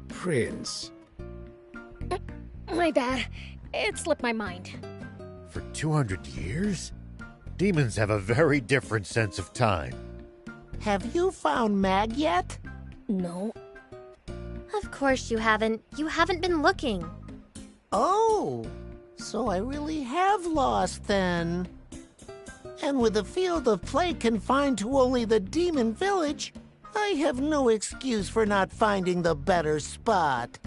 Prince. My bad. It slipped my mind. For 200 years? Demons have a very different sense of time. Have you found Mag yet? No. Of course you haven't. You haven't been looking. Oh, so I really have lost then. And with the field of play confined to only the demon village, I have no excuse for not finding the better spot.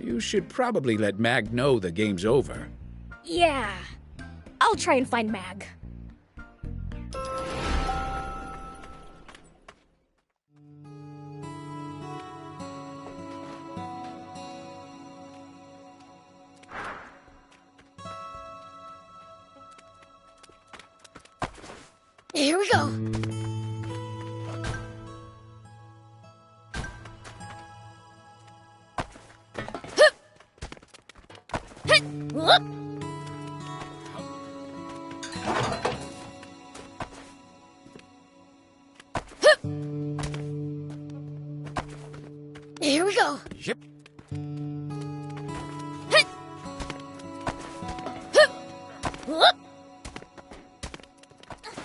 You should probably let Mag know the game's over. Yeah. I'll try and find Mag. Here we go. Whoop. Here we go. Yep. Whoop.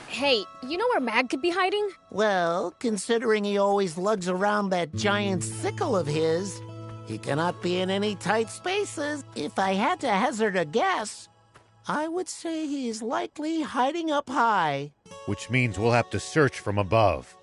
Hey, you know where Mag could be hiding? Well, considering he always lugs around that giant sickle of his, he cannot be in any tight spaces. If I had to hazard a guess, I would say he's likely hiding up high. Which means we'll have to search from above.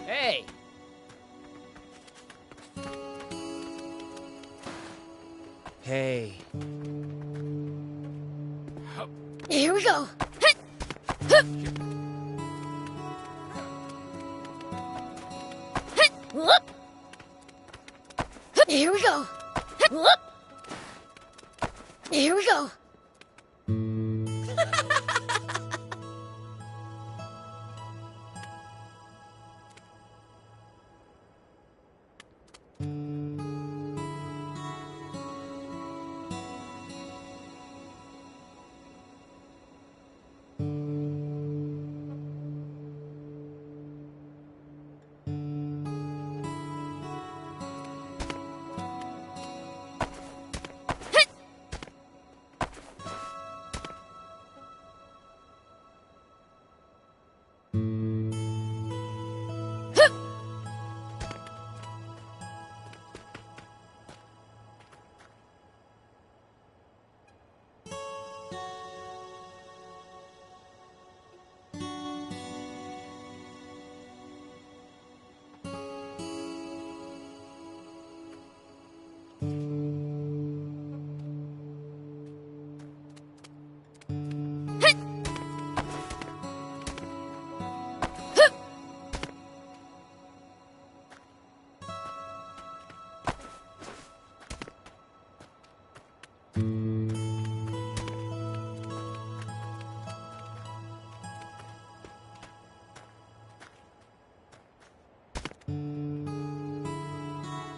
Hey! Hey. Here we go. Whoop. Here we go. Whoop. Here we go.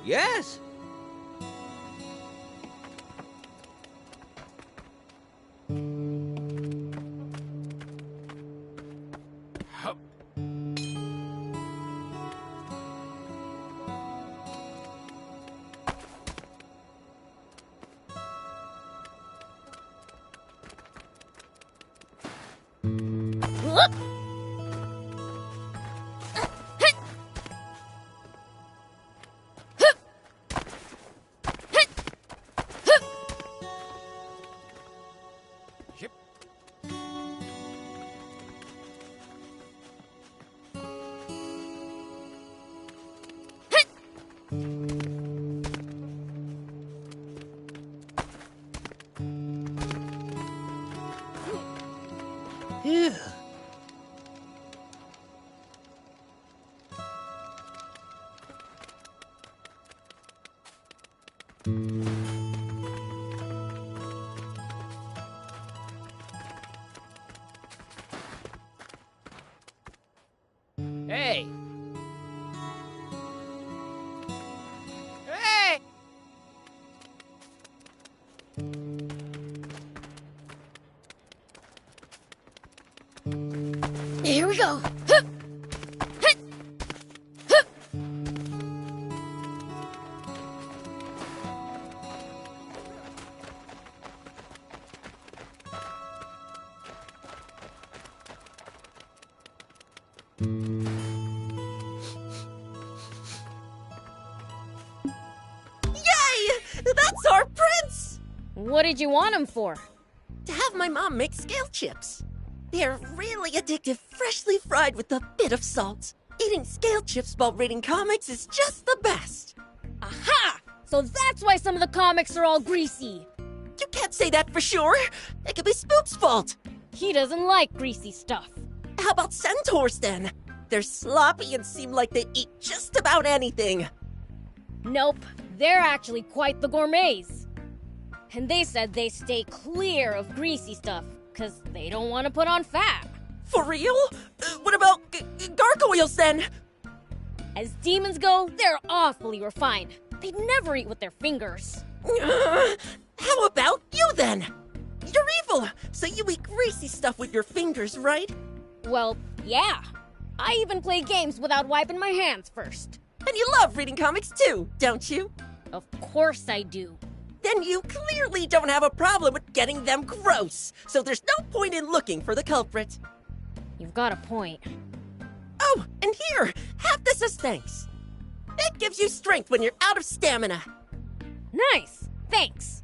Yes! Whoop. Phew. Hey! Hey! Here we go. Hup! Hit! Hup! Yay! That's our prince! What did you want him for? To have my mom make scale chips. They're really addictive, freshly fried with a bit of salt. Eating scale chips while reading comics is just the best. Aha! So that's why some of the comics are all greasy. You can't say that for sure. It could be Spoop's fault. He doesn't like greasy stuff. How about centaurs then? They're sloppy and seem like they eat just about anything. Nope, they're actually quite the gourmets. And they said they stay clear of greasy stuff, because they don't want to put on fat. For real? What about gargoyles then? As demons go, they're awfully refined. They'd never eat with their fingers. How about you then? You're evil, so you eat greasy stuff with your fingers, right? Well, yeah. I even play games without wiping my hands first. And you love reading comics too, don't you? Of course I do. Then you clearly don't have a problem with getting them gross, so there's no point in looking for the culprit. You've got a point. Oh, and here, have this as thanks. It gives you strength when you're out of stamina. Nice, thanks.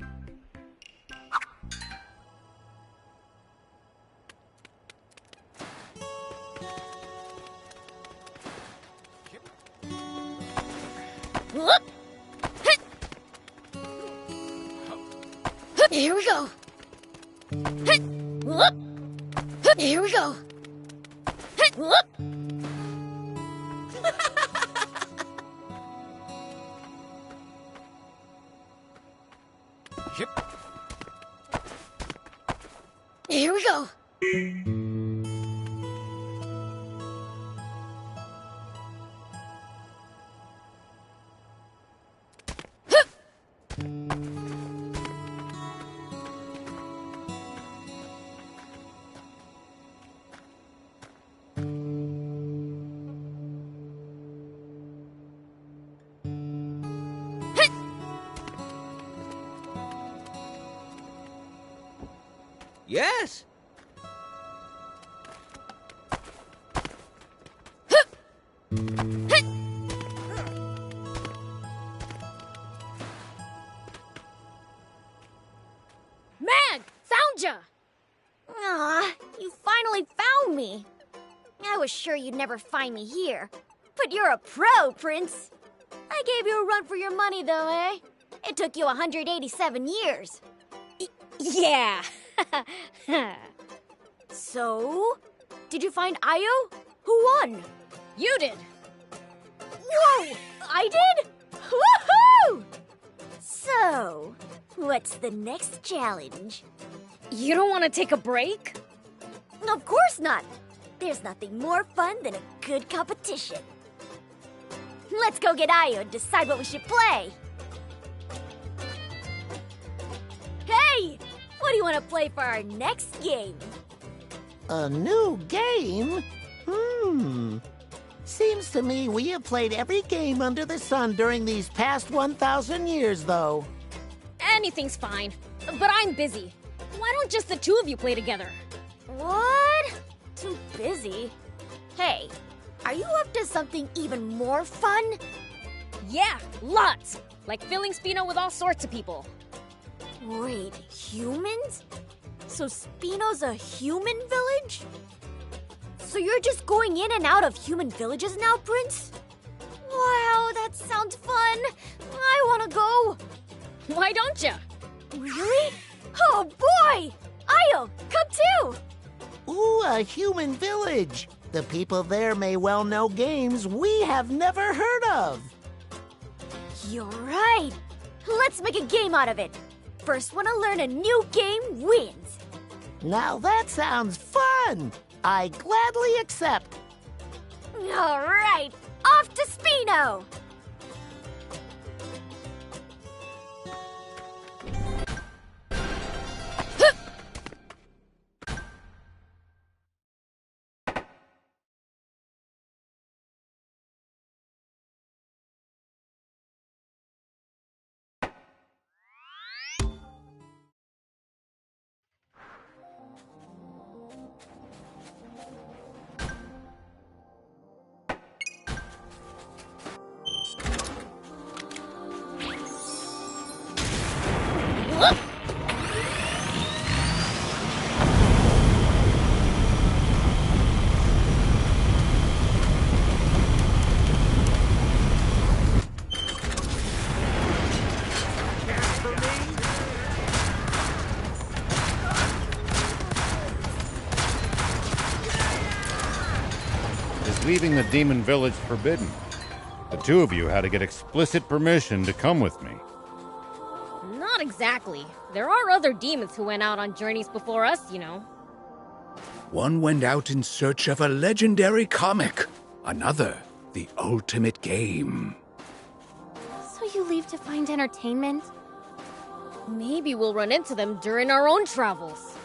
Whoop! Hit! Here we go. Hit! Whoop! Here we go. Hit! Whoop! Here we go. Yes! Mag! Found ya! Aw, you finally found me. I was sure you'd never find me here. But you're a pro, Prince. I gave you a run for your money, though, eh? It took you 187 years. Yeah. So, did you find Io? Who won? You did. Whoa! I did? Woohoo! So, what's the next challenge? You don't want to take a break? Of course not. There's nothing more fun than a good competition. Let's go get Io and decide what we should play. Hey! What do you want to play for our next game? A new game? Seems to me we have played every game under the sun during these past 1,000 years, though. Anything's fine. But I'm busy. Why don't just the two of you play together? What? Too busy? Hey, are you up to something even more fun? Yeah, lots. Like filling Spino with all sorts of people. Wait, humans? So Spino's a human village? So you're just going in and out of human villages now, Prince? Wow, that sounds fun. Why don't you? Really? Oh boy! Io, come too! Ooh, a human village. The people there may well know games we have never heard of. You're right. Let's make a game out of it. First one to learn a new game wins. Now that sounds fun. I gladly accept. All right, off to Spino! Is leaving the demon village forbidden? The two of you had to get explicit permission to come with me. Not exactly. There are other demons who went out on journeys before us, you know. One went out in search of a legendary comic. Another, the ultimate game. So you leave to find entertainment? Maybe we'll run into them during our own travels.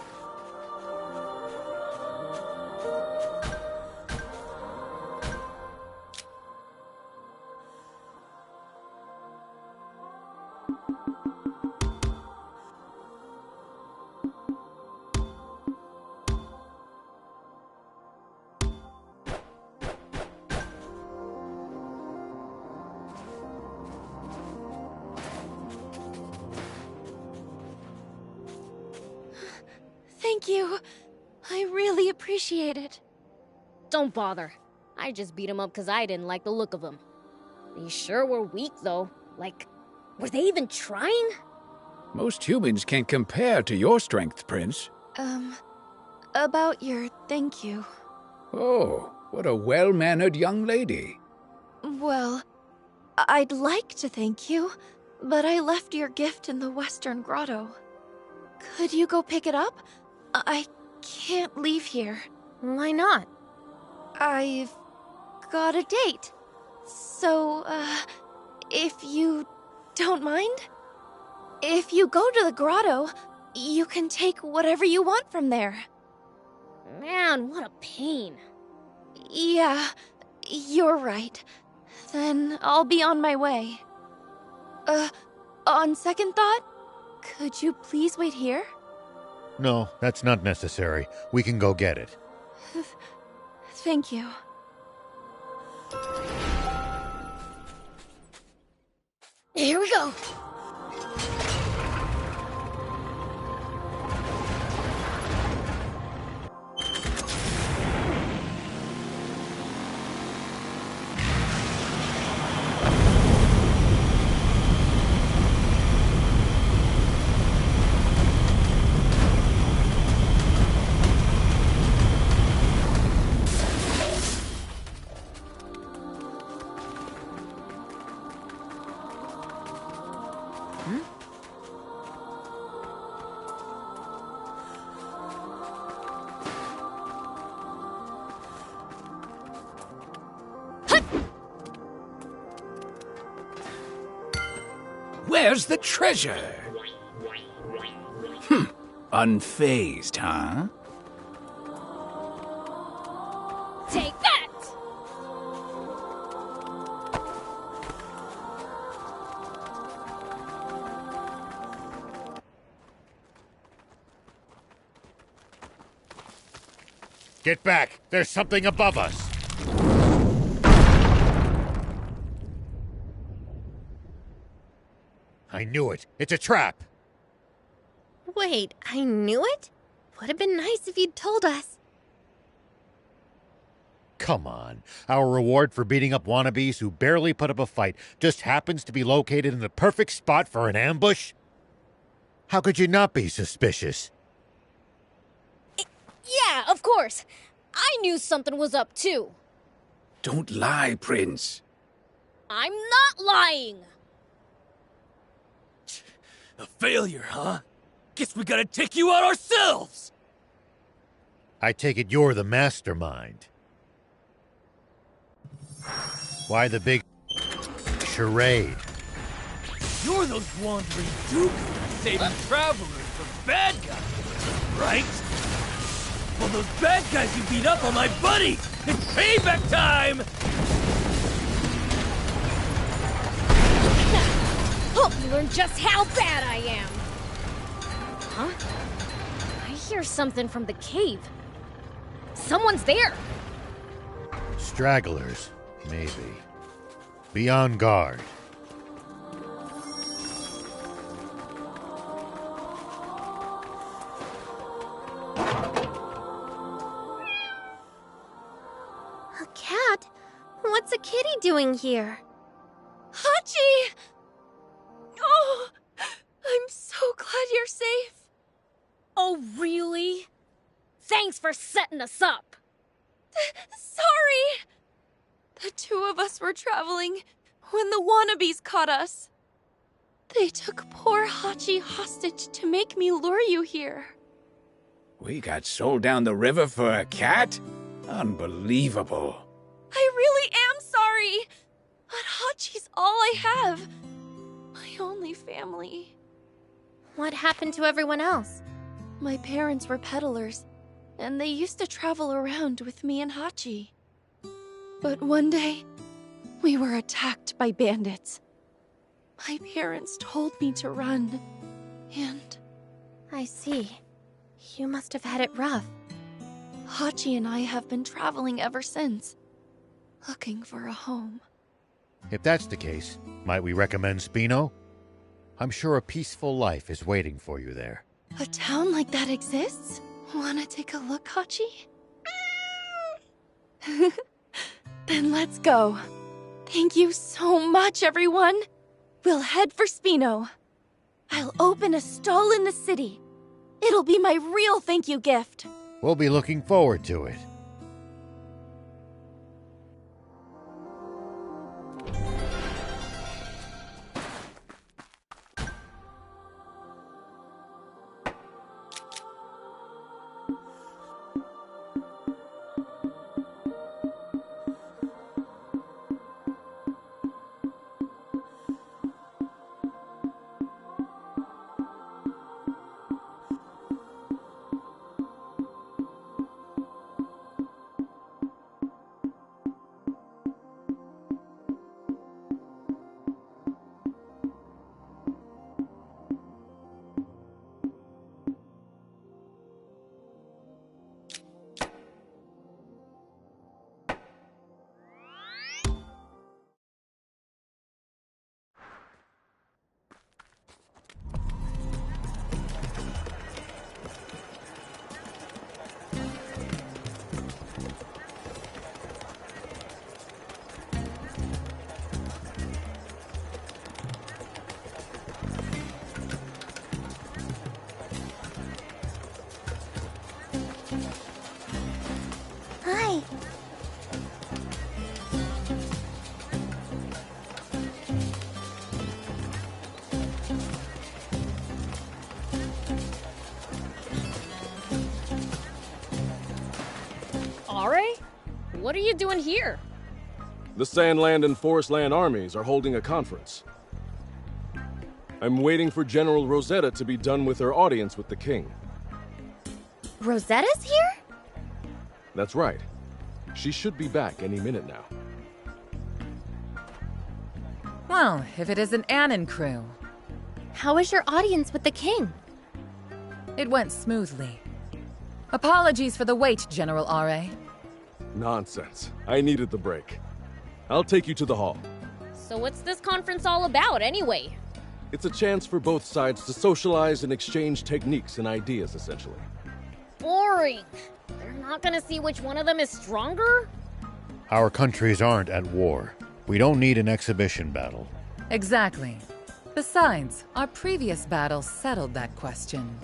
Thank you. I really appreciate it. Don't bother. I just beat him up because I didn't like the look of him. They sure were weak, though. Like, were they even trying? Most humans can't compare to your strength, Prince. About your thank you. Oh, what a well-mannered young lady. Well, I'd like to thank you, but I left your gift in the Western Grotto. Could you go pick it up? I can't leave here. Why not? I've got a date. So, if you don't mind? If you go to the grotto, you can take whatever you want from there. Man, what a pain. Yeah, you're right. Then I'll be on my way. On second thought, could you please wait here? No, that's not necessary. We can go get it. Thank you. Here we go. Where's the treasure? Unfazed, huh? Take that! Get back! There's something above us! I knew it! It's a trap! Wait, I knew it? Would have been nice if you'd told us. Come on. Our reward for beating up wannabes who barely put up a fight just happens to be located in the perfect spot for an ambush? How could you not be suspicious? Yeah, of course. I knew something was up too. Don't lie, Prince. I'm not lying. A failure, huh? Guess we gotta take you out ourselves! I take it you're the mastermind. Why the big charade? You're those wandering do-gooders saving travelers from bad guys, right? Well, those bad guys you beat up on my buddy! It's payback time! Hope you learn just how bad I am! Huh? I hear something from the cave. Someone's there! Stragglers, maybe. Be on guard. A cat? What's a kitty doing here? Hachi! Oh, I'm so glad you're safe. Oh, really? Thanks for setting us up. Sorry! The two of us were traveling when the wannabes caught us. They took poor Hachi hostage to make me lure you here. We got sold down the river for a cat? Unbelievable. I really am sorry. But Hachi's all I have. My only family. What happened to everyone else? My parents were peddlers, and they used to travel around with me and Hachi. But one day, we were attacked by bandits. My parents told me to run, and... I see. You must have had it rough. Hachi and I have been traveling ever since, looking for a home. If that's the case, might we recommend Spino? I'm sure a peaceful life is waiting for you there. A town like that exists? Wanna take a look, Hachi? Then let's go. Thank you so much, everyone. We'll head for Spino. I'll open a stall in the city. It'll be my real thank you gift. We'll be looking forward to it. Hi. Are? What are you doing here? The Sandland and Forestland armies are holding a conference. I'm waiting for General Rosetta to be done with her audience with the king. Rosetta's here? That's right. She should be back any minute now. Well, if it isn't Anne and crew. How was your audience with the king? It went smoothly. Apologies for the wait, General R.A. Nonsense. I needed the break. I'll take you to the hall. So what's this conference all about, anyway? It's a chance for both sides to socialize and exchange techniques and ideas, essentially. Boring. They're not gonna see which one of them is stronger? Our countries aren't at war. We don't need an exhibition battle. Exactly. Besides, our previous battle settled that question.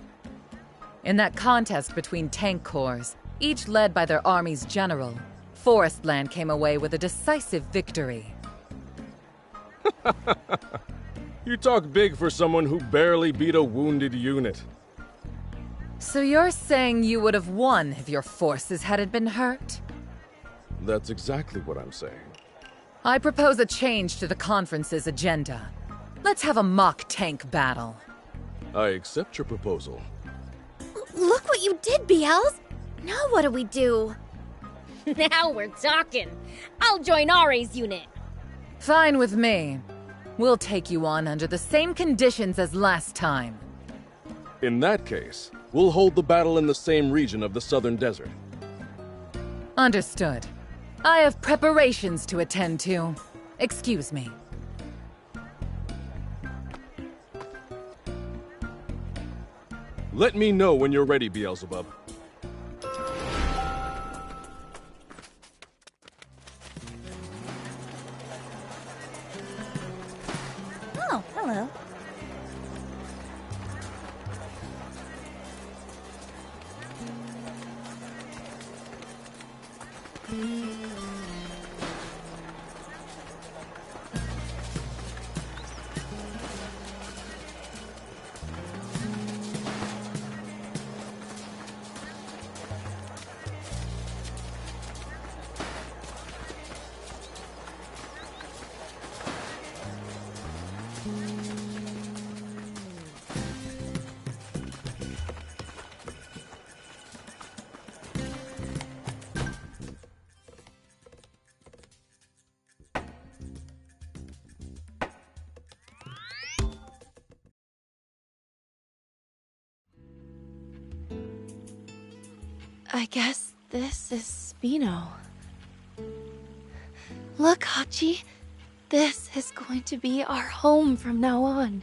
In that contest between tank corps, each led by their army's general, Forestland came away with a decisive victory. You talk big for someone who barely beat a wounded unit. So you're saying you would have won if your forces hadn't been hurt? That's exactly what I'm saying. I propose a change to the conference's agenda. Let's have a mock tank battle. I accept your proposal. Look what you did, Beelz! Now what do we do? Now we're talking. I'll join Ari's unit. Fine with me. We'll take you on under the same conditions as last time. In that case, we'll hold the battle in the same region of the Southern Desert. Understood. I have preparations to attend to. Excuse me. Let me know when you're ready, Beelzebub. Oh, hello. I guess this is Spino. Look, Hachi. This is going to be our home from now on.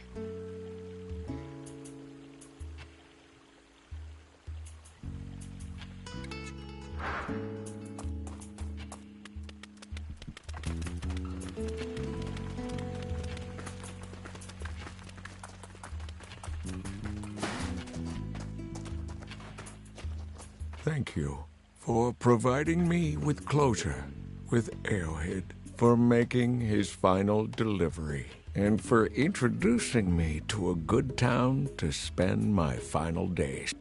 Thank you for providing me with closure, with Arrowhead, for making his final delivery, and for introducing me to a good town to spend my final days.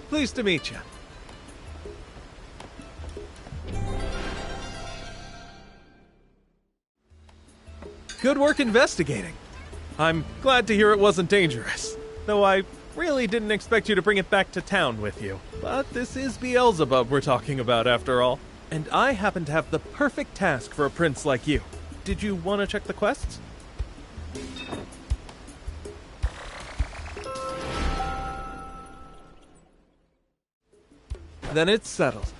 Pleased to meet you. Good work investigating. I'm glad to hear it wasn't dangerous. Though I really didn't expect you to bring it back to town with you. But this is Beelzebub we're talking about after all. And I happen to have the perfect task for a prince like you. Did you want to check the quests? Then it's settled.